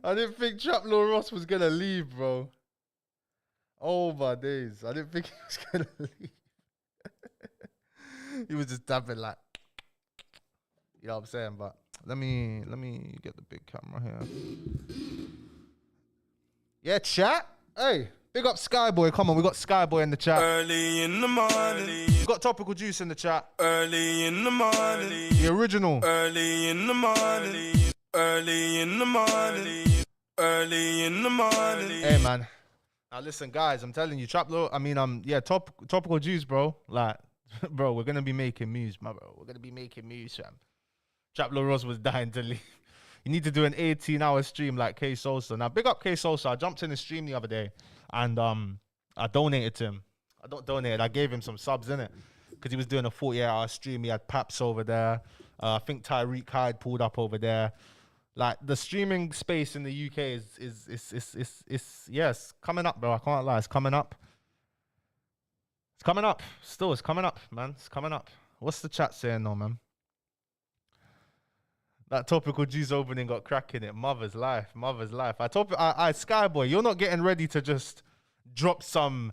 I didn't think TrapLoreRoss was going to leave, bro. Oh, my days. I didn't think he was going to leave. He was just dabbing like, you know what I'm saying? But let me get the big camera here. Yeah, chat. Hey, big up Skyboy. Come on, we got Skyboy in the chat. Early in the morning. We got Topical Juice in the chat. Early in the morning. The original. Early in the morning. Early in the morning. Early in the morning. Hey, man. Now listen, guys. I'm telling you, Topical Juice, bro. Like, bro, we're gonna be making moves, my bro. We're gonna be making moves, fam. TrapLoreRoss was dying to leave. You need to do an 18-hour stream like K Sosa. Now, big up K Sosa. I jumped in the stream the other day, and I donated to him. I don't donate. I gave him some subs in it because he was doing a 48-hour stream. He had Paps over there. I think Tyreek Hyde pulled up over there. Like, the streaming space in the UK is coming up, bro. I can't lie. It's coming up. It's coming up. Still, it's coming up, man. It's coming up. What's the chat saying, though, man? That Topical Juice opening got cracking it. Mother's life. I Skyboy, you're not getting ready to just drop some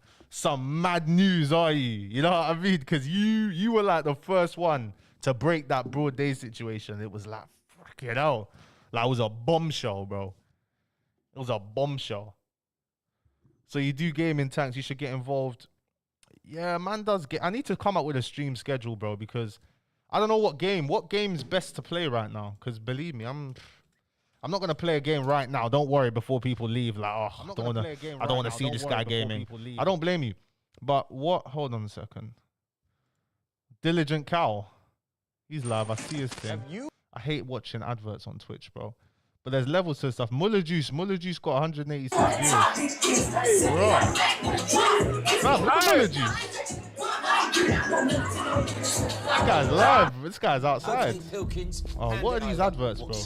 mad news, are you? You know what I mean? Because you were like the first one to break that Broad Day situation. It was like, fucking hell. Like, it was a bombshell, bro. It was a bombshell. So you do gaming, Tankz. You should get involved. Yeah, man does get... I need to come up with a stream schedule, bro, because I don't know what game's best to play right now. Because believe me, I'm not going to play a game right now. Don't worry before people leave. Like, oh, I don't want to see this guy gaming. I don't blame you. But what... Hold on a second. Diligent Cow. He's live. I see his thing. I hate watching adverts on Twitch, bro. But there's levels to stuff. Muller Juice got 186 views. Bro. Man, look at Muller Juice. This guy's live. This guy's outside. Oh, what are these adverts, bro?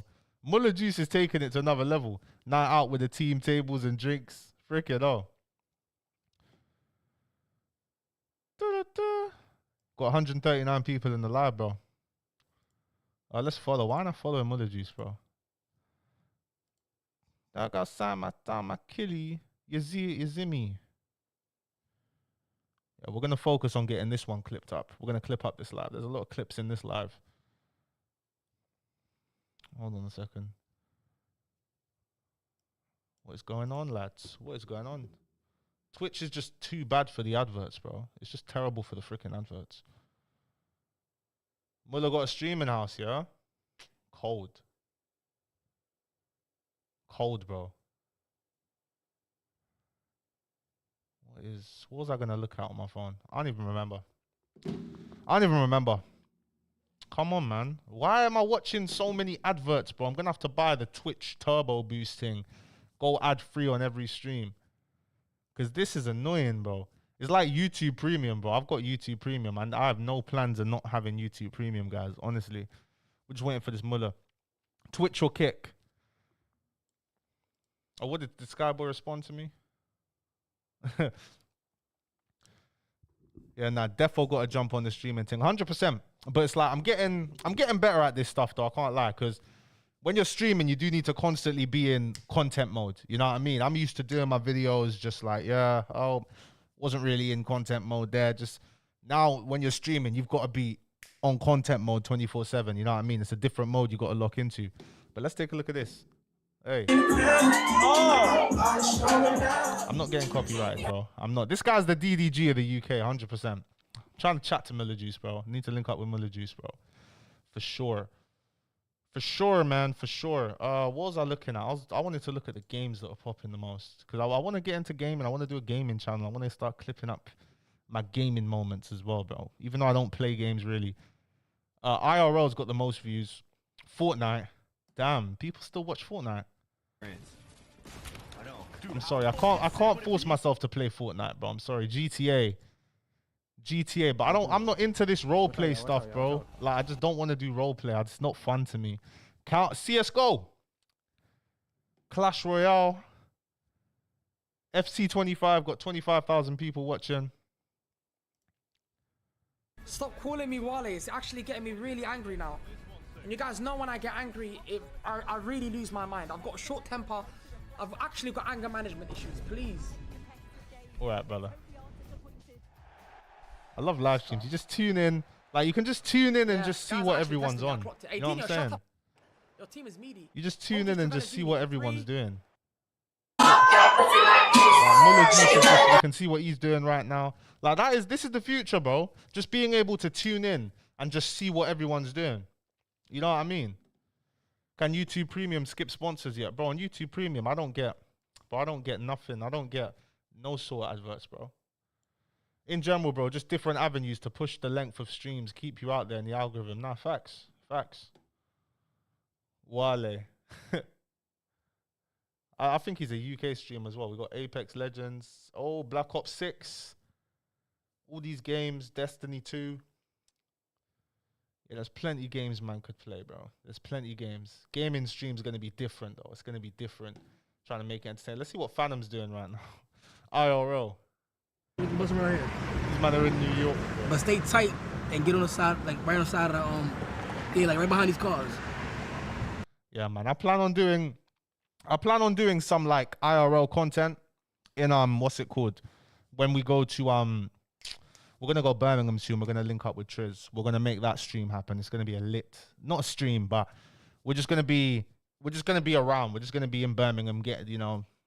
Muller Juice is taking it to another level. Night out with the team, tables and drinks. Freaking oh. Got 139 people in the live, bro. Let's follow. Why not follow Muller Juice, bro? I got signed my killie. Yazimi. Yeah, we're gonna focus on getting this one clipped up. We're gonna clip up this live. There's a lot of clips in this live. Hold on a second. What is going on, lads? What is going on? Twitch is just too bad for the adverts, bro. It's just terrible for the freaking adverts. Muller got a streaming house, yeah? Cold. Cold, bro. What was I gonna look at on my phone? I don't even remember. Come on, man. Why am I watching so many adverts, bro? I'm gonna have to buy the Twitch turbo boost thing. Go ad free on every stream. Cause this is annoying, bro. It's like YouTube Premium, bro. I've got YouTube Premium and I have no plans of not having YouTube Premium, guys. Honestly. We're just waiting for this Muller. Twitch or kick? Oh, what did the Skyboy respond to me? Yeah, nah, defo got to jump on the streaming thing, 100%. But it's like I'm getting better at this stuff, though. I can't lie, because when you're streaming, you do need to constantly be in content mode. You know what I mean? I'm used to doing my videos just like, yeah, wasn't really in content mode there. Just now, when you're streaming, you've got to be on content mode 24/7. You know what I mean? It's a different mode you got to lock into. But let's take a look at this. Hey. I'm not getting copyrighted, bro. I'm not. This guy's the DDG of the UK, 100%. I'm trying to chat to Muller Juice, bro. I need to link up with Muller Juice, bro. For sure. For sure, man. For sure. What was I looking at? I wanted to look at the games that are popping the most. Because I want to get into gaming. I want to do a gaming channel. I want to start clipping up my gaming moments as well, bro. Even though I don't play games, really. IRL's got the most views. Fortnite. Damn, people still watch Fortnite. I'm sorry, I can't force myself to play Fortnite, bro. I'm sorry. GTA, but I'm not into this role play stuff, bro. Like I just don't want to do role play. It's not fun to me. CS:GO, Clash Royale, FC25 got 25,000 people watching. Stop calling me Wale. It's actually getting me really angry now. And you guys know when I get angry, I really lose my mind. I've got a short temper. I've actually got anger management issues. Please. All right, brother. I love live streams. You just tune in. Like, you can just tune in and just see what everyone's on. You know what I'm saying? Your team is meaty. You just tune in and just see what everyone's doing. You can see what he's doing right now. Like, this is the future, bro. Just being able to tune in and just see what everyone's doing. You know what I mean? Can YouTube Premium skip sponsors yet? Bro, on YouTube Premium, I don't get nothing. I don't get no sort of adverts, bro. In general, bro, just different avenues to push the length of streams, keep you out there in the algorithm. Nah, facts. Wale. I think he's a UK streamer as well. We got Apex Legends. Oh, Black Ops 6. All these games. Destiny 2. Yeah, there's plenty games man could play, bro. There's plenty games. Gaming stream's going to be different, though. It's going to be different. Trying to make it entertaining. Let's see what Phantom's doing right now. IRL. Right here. These men are in New York, bro. But stay tight and get on the side, like right on the side of the, yeah, like right behind these cars. Yeah, man. I plan on doing some like IRL content in what's it called? When we go to we're gonna go Birmingham soon. We're gonna link up with Triz. We're gonna make that stream happen. It's gonna be not a stream, but we're just gonna be we're just gonna be around. We're just gonna be in Birmingham.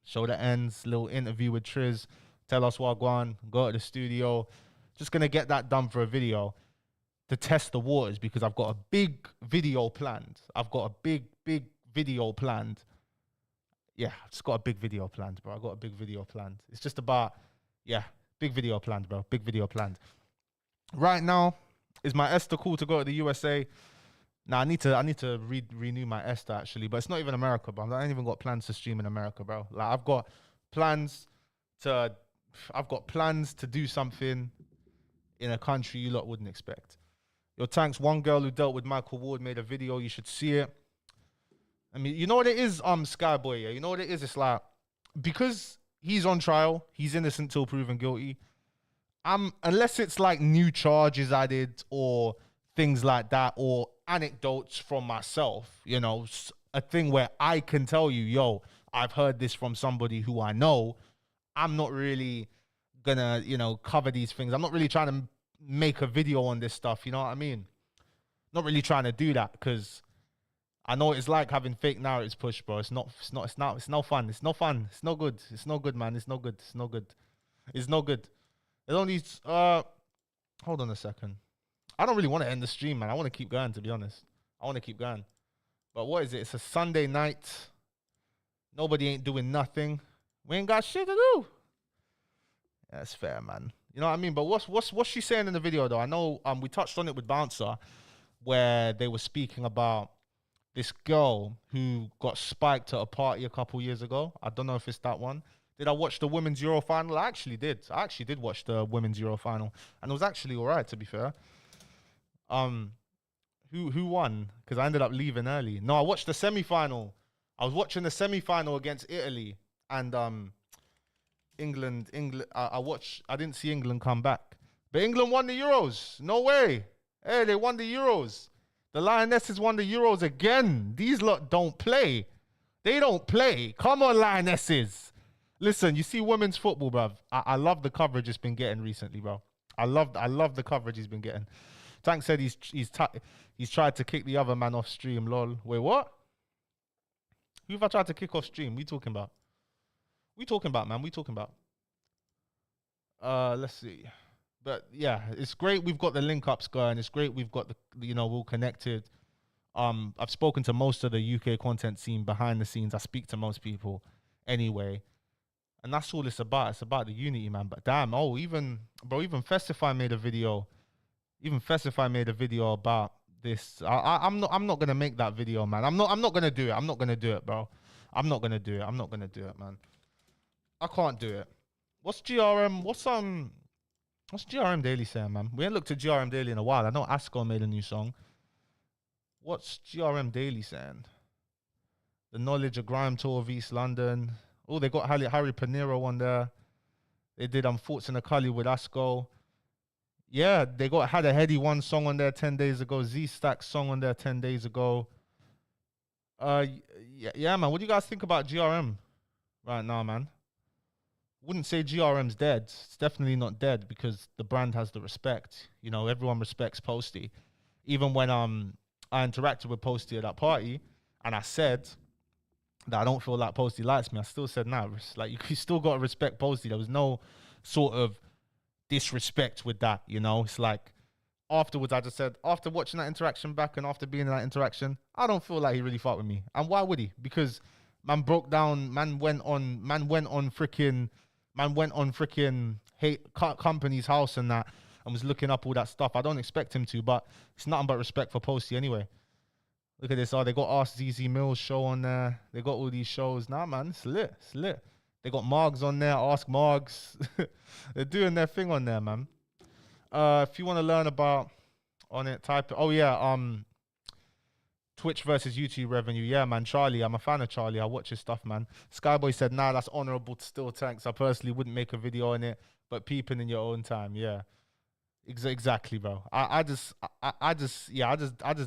Show the ends, little interview with Triz, tell us what going, go to the studio. Just gonna get that done for a video to test the waters because I've got a big video planned. I've got a big video planned. Yeah, I've just got a big video planned, bro. I got a big video planned. It's just about, big video planned, bro. Big video planned. Right now, is my Esther cool to go to the USA? Nah, I need to renew my Esther actually, but it's not even America, bro. I ain't even got plans to stream in America, bro. Like I've got plans to do something in a country you lot wouldn't expect. Your Tankz, one girl who dealt with Michael Ward made a video. You should see it. I mean, you know what it is, Skyboy, yeah? You know what it is? It's like, because he's on trial, he's innocent till proven guilty. Unless it's like new charges added or things like that, or anecdotes from myself, a thing where I can tell you, yo, I've heard this from somebody who I know. I'm not really gonna, cover these things. I'm not really trying to make a video on this stuff, you know what I mean? Not really trying to do that because I know what it's like having fake narratives pushed, bro. It's no fun. It's no good. It's no good, man. It's no good. There's only hold on a second. I don't really want to end the stream, man. I want to keep going, to be honest. I want to keep going. But what is it? It's a Sunday night. Nobody ain't doing nothing. We ain't got shit to do. That's fair, man. You know what I mean? But what's she saying in the video though? I know we touched on it with Bouncer, where they were speaking about this girl who got spiked at a party a couple years ago. I don't know if it's that one. Did I watch the Women's Euro final? I actually did. I actually did watch the Women's Euro final, and it was actually all right, to be fair. Who won? Because I ended up leaving early. No, I watched the semi-final. I was watching the semi-final against Italy and England. I didn't see England come back, but England won the Euros. No way. Hey, they won the Euros. The Lionesses won the Euros again. These lot don't play. They don't play. Come on, Lionesses. Listen, you see women's football, bruv. I love the coverage it's been getting recently, bro. I love the coverage he's been getting. Tankz said he's tried to kick the other man off stream, lol. Wait, what? Who have I tried to kick off stream? We talking about, man? Let's see. But yeah, it's great we've got the link ups going. It's great we've got we're all connected. I've spoken to most of the UK content scene behind the scenes. I speak to most people anyway. And that's all it's about. It's about the unity, man. But damn, even Festify made a video. Even Festify made a video about this. I'm not gonna make that video, man. I'm not gonna do it. I'm not gonna do it, bro. I'm not gonna do it, man. I can't do it. What's GRM? What's GRM Daily saying, man? We ain't looked at GRM Daily in a while. I know Asco made a new song. What's GRM Daily saying? The Knowledge of Grime tour of East London. Oh, they got Harry Panero on there. They did Thoughts in a Cully with Asco. Yeah, they had a Heady One song on there 10 days ago. Z-Stack song on there 10 days ago. Yeah, man. What do you guys think about GRM right now, man? Wouldn't say GRM's dead. It's definitely not dead because the brand has the respect. Everyone respects Posty. Even when I interacted with Posty at that party and I said that I don't feel like Posty likes me, I still said, nah, like you still got to respect Posty. There was no sort of disrespect with that, It's like afterwards I just said, after watching that interaction back and after being in that interaction, I don't feel like he really fought with me. And why would he? Because man broke down, man went on freaking hate company's house and that, and was looking up all that stuff. I don't expect him to, but it's nothing but respect for Posty anyway. Look at this. They got Ask ZZ Mills show on there. They got all these shows. Nah, man, it's lit. They got Margs on there. Ask Margs. They're doing their thing on there, man. If you want to learn about on it, type it. Oh yeah, Twitch versus YouTube revenue. Yeah, man. Charlie, I'm a fan of Charlie. I watch his stuff, man. Skyboy said, nah, that's honorable to still Tankz. I personally wouldn't make a video on it, but peeping in your own time. Yeah. Exactly, bro. I just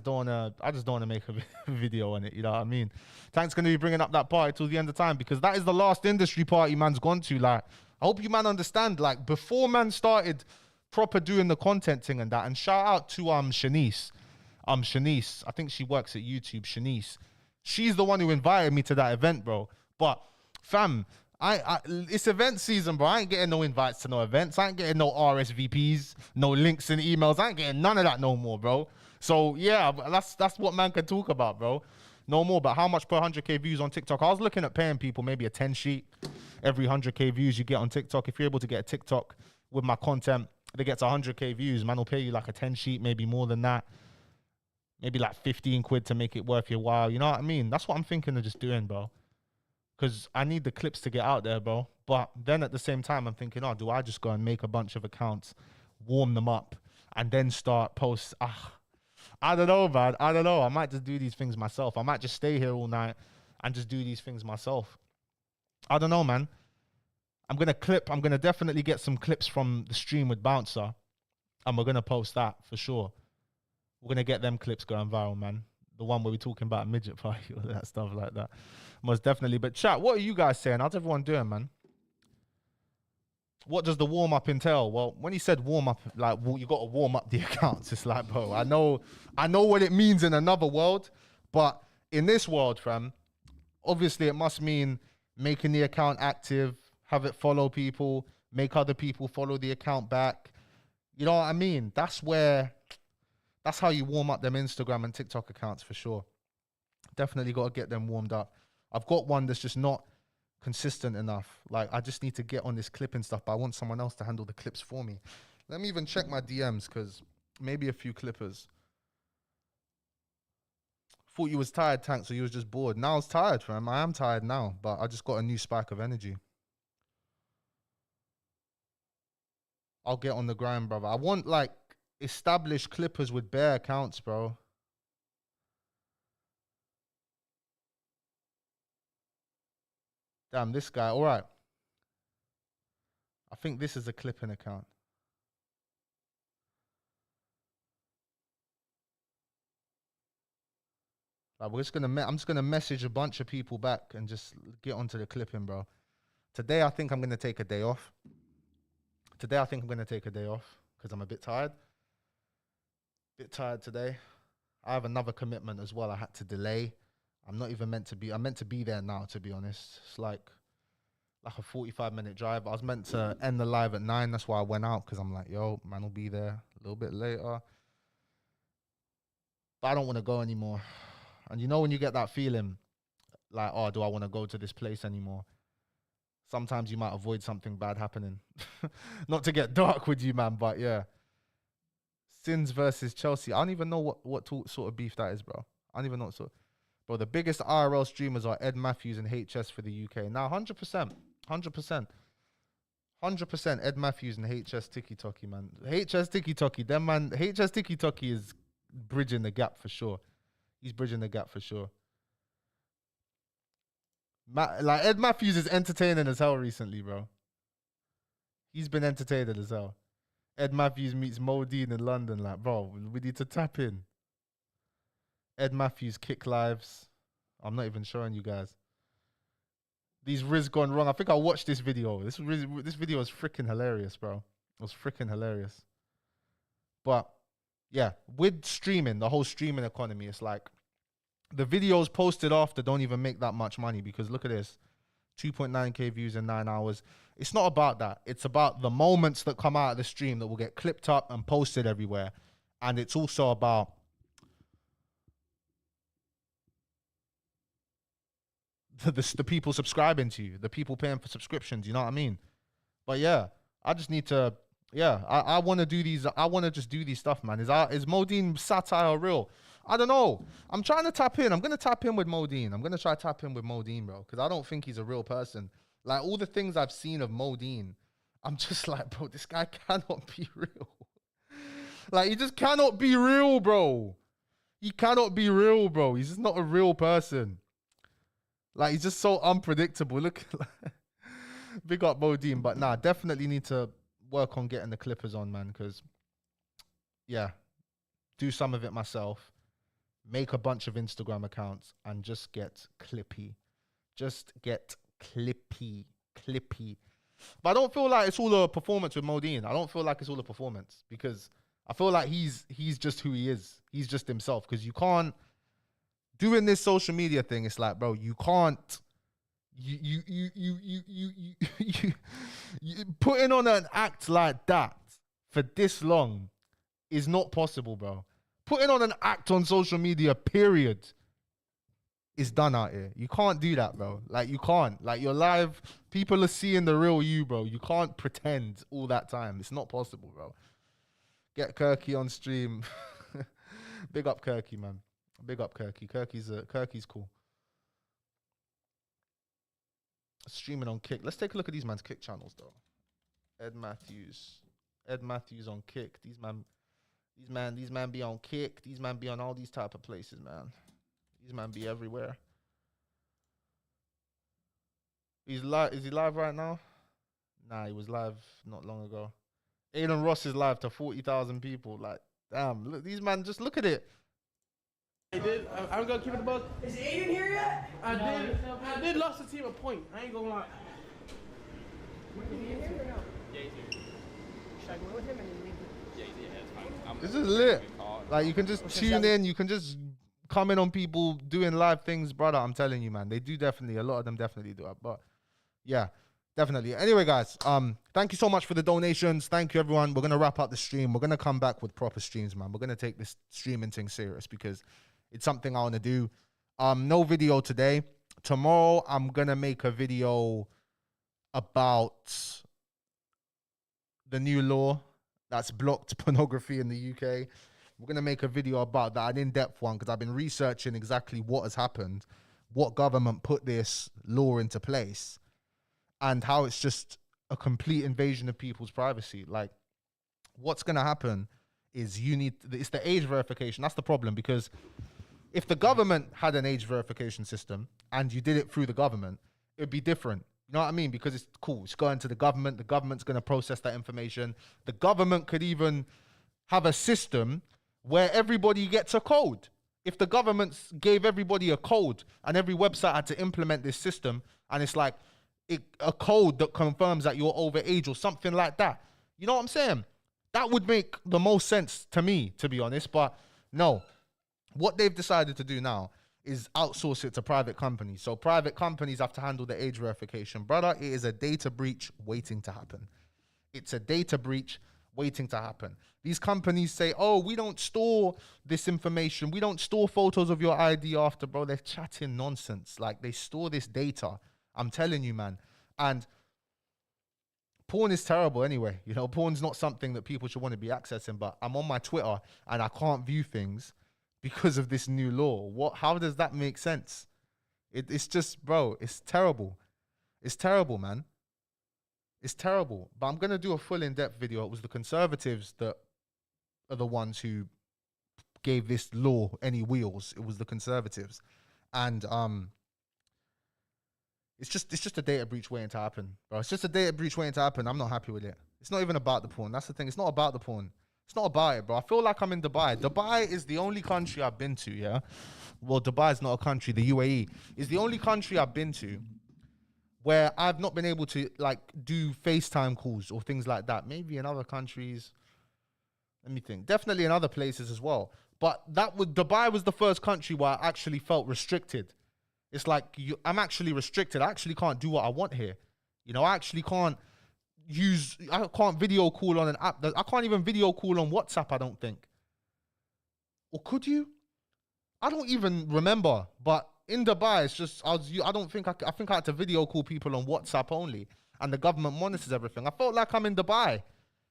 don't wanna make a video on it. You know what I mean? Tankz gonna be bringing up that party till the end of time because that is the last industry party man's gone to. Like, I hope you man understand. Like, before man started proper doing the content thing and that. And shout out to Shanice. Shanice, I think she works at YouTube. Shanice, She's the one who invited me to that event, bro. But fam, it's event season, bro. I ain't getting no invites to no events. I ain't getting no RSVPs, no links and emails. I ain't getting none of that no more, bro. So yeah, that's what man can talk about, bro. No more. But how much per 100K views on TikTok? I was looking at paying people maybe a 10 sheet every 100K views you get on TikTok. If you're able to get a TikTok with my content that gets 100K views, man will pay you like a 10 sheet, maybe more than that. Maybe like 15 quid to make it worth your while. You know what I mean? That's what I'm thinking of just doing, bro. Because I need the clips to get out there, bro. But then at the same time, I'm thinking, oh, do I just go and make a bunch of accounts, warm them up, and then start posts? I don't know, man. I don't know. I might just do these things myself. I might just stay here all night and just do these things myself. I don't know, man. I'm going to definitely get some clips from the stream with Bouncer. And we're going to post that for sure. We're going to get them clips going viral, man. The one where we're talking about a midget party, all that stuff like that. Most definitely. But chat, what are you guys saying? How's everyone doing, man? What does the warm-up entail? Well, when he said warm-up, like, you got to warm up the accounts. It's like, bro, I know what it means in another world. But in this world, fam, obviously it must mean making the account active, have it follow people, make other people follow the account back. You know what I mean? That's how you warm up them Instagram and TikTok accounts for sure. Definitely got to get them warmed up. I've got one that's just not consistent enough. Like, I just need to get on this clipping stuff, but I want someone else to handle the clips for me. Let me even check my DMs, because maybe a few clippers. Thought you was tired, Tankz, so you was just bored. Now I was tired, fam. I am tired now, but I just got a new spike of energy. I'll get on the grind, brother. I want, like, established clippers with bare accounts, bro. Damn, this guy. All right. I think this is a clipping account. Like, I'm just gonna message a bunch of people back and just get onto the clipping, bro. Today, I think I'm gonna take a day off. Because I'm a bit tired. Today. I have another commitment as well. I had to delay. I'm meant to be there now, to be honest. It's like a 45-minute drive. I was meant to end the live at 9. That's why I went out, because I'm like, yo, man will be there a little bit later. But I don't want to go anymore. And you know when you get that feeling, like, oh, do I want to go to this place anymore? Sometimes you might avoid something bad happening. Not to get dark with you, man, but yeah. Sins versus Chelsea. I don't even know what sort of beef that is, bro. I don't even know what sort. Bro, the biggest IRL streamers are Ed Matthews and HS for the UK. Now, 100%. 100% Ed Matthews and HS Tiki Toki, man. HS Tiki Toki, them man. HS Tiki Toki is bridging the gap for sure. He's bridging the gap for sure. Like, Ed Matthews is entertaining as hell recently, bro. He's been entertaining as hell. Ed Matthews meets Modine in London. Like, bro, we need to tap in. Ed Matthews kick lives. I'm not even showing you guys. These Riz gone wrong. I think I watched this video. This video was freaking hilarious, bro. It was freaking hilarious. But yeah, with streaming, the whole streaming economy, it's like the videos posted after don't even make that much money, because look at this. 2.9K views in 9 hours. It's not about that. It's about the moments that come out of the stream that will get clipped up and posted everywhere. And it's also about the people subscribing to you, the people paying for subscriptions, you know what I mean? But yeah, I just need to, I want to do these. I want to just do these stuff, man. Is Modine satire real? I don't know. I'm trying to tap in. I'm going to tap in with Modine. I'm going to try to tap in with Modine, bro, because I don't think he's a real person. Like, all the things I've seen of Modine, I'm just like, bro, this guy cannot be real. Like, he just cannot be real, bro. He cannot be real, bro. He's just not a real person. Like, he's just so unpredictable. Look, big up Modine. But nah, definitely need to work on getting the clippers on, man, because, yeah, do some of it myself. Make a bunch of Instagram accounts and just get clippy. Just get clippy. But I don't feel like it's all a performance with Modine. I don't feel like it's all a performance, because I feel like he's just who he is. He's just himself, because you can't doing this social media thing, it's like, bro, you can't. You putting on an act like that for this long is not possible, bro. Putting on an act on social media, period, is done out here. You can't do that, bro. Like, you can't. Like, you're live. People are seeing the real you, bro. You can't pretend all that time. It's not possible, bro. Get Kirky on stream. Big up Kirky, man. Big up Kirky. Kirky's cool. Streaming on Kick. Let's take a look at these man's Kick channels, though. Ed Matthews on Kick. These man be on Kick. These man be on all these type of places, man. These man be everywhere. He's live. Is he live right now? Nah, he was live not long ago. Aiden Ross is live to 40,000 people. Like, damn, look, these man, just look at it. I'm gonna keep it above. Is Aiden here yet? I did lost the team a point. I ain't gonna lie. Is he here or no? Yeah, he's here. Should I go with him and then leave? Yeah, he's here. It's fine. This is lit. Like, you can just tune in. You can just comment on people doing live things, brother. I'm telling you, man. They do definitely. A lot of them definitely do it. But yeah, definitely. Anyway, guys, thank you so much for the donations. Thank you, everyone. We're gonna wrap up the stream. We're gonna come back with proper streams, man. We're gonna take this streaming thing serious because it's something I want to do. No video today. Tomorrow, I'm gonna make a video about the new law that's blocked pornography in the UK. We're going to make a video about that, an in-depth one, because I've been researching exactly what has happened, what government put this law into place, and how it's just a complete invasion of people's privacy. Like, what's going to happen is it's the age verification. That's the problem, because if the government had an age verification system and you did it through the government, it'd be different. You know what I mean? Because it's cool. It's going to the government. The government's going to process that information. The government could even have a system where everybody gets a code. If the government gave everybody a code and every website had to implement this system, and it's like a code that confirms that you're over age or something like that. You know what I'm saying? That would make the most sense to me, to be honest. But no, what they've decided to do now is outsource it to private companies. So private companies have to handle the age verification. Brother, it is a data breach waiting to happen. It's a data breach waiting to happen. These companies say, oh, we don't store this information. We don't store photos of your ID after, bro. They're chatting nonsense. Like, they store this data. I'm telling you, man. And porn is terrible anyway. You know, porn's not something that people should want to be accessing, but I'm on my Twitter and I can't view things because of this new law. How does that make sense? It's just, bro, it's terrible. It's terrible, man. It's terrible. But I'm going to do a full in-depth video. It was the conservatives that are the ones who gave this law any wheels. It was the conservatives. And it's just a data breach waiting to happen, bro. It's just a data breach waiting to happen. I'm not happy with it. It's not even about the porn. That's the thing. It's not about the porn. It's not about it, bro. I feel like I'm in Dubai. Dubai is the only country I've been to, yeah? Well, Dubai is not a country. The UAE is the only country I've been to where I've not been able to, like, do FaceTime calls or things like that. Maybe in other countries. Let me think. Definitely in other places as well. But Dubai was the first country where I actually felt restricted. It's like, I'm actually restricted. I actually can't do what I want here. You know, I actually can't I can't video call on an app. I can't even video call on WhatsApp, I don't think. Or could you? I don't even remember. But in Dubai, it's just, I think I had to video call people on WhatsApp only. And the government monitors everything. I felt like I'm in Dubai.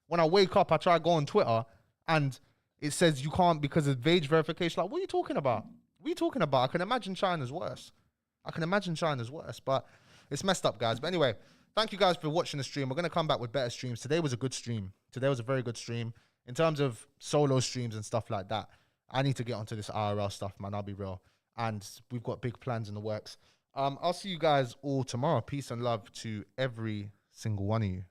When I wake up, I try to go on Twitter and it says you can't because of age verification. Like, what are you talking about? What are you talking about? I can imagine China's worse. But it's messed up, guys. But anyway, thank you guys for watching the stream. We're going to come back with better streams. Today was a good stream. Today was a very good stream. In terms of solo streams and stuff like that, I need to get onto this IRL stuff, man. I'll be real. And we've got big plans in the works. I'll see you guys all tomorrow. Peace and love to every single one of you.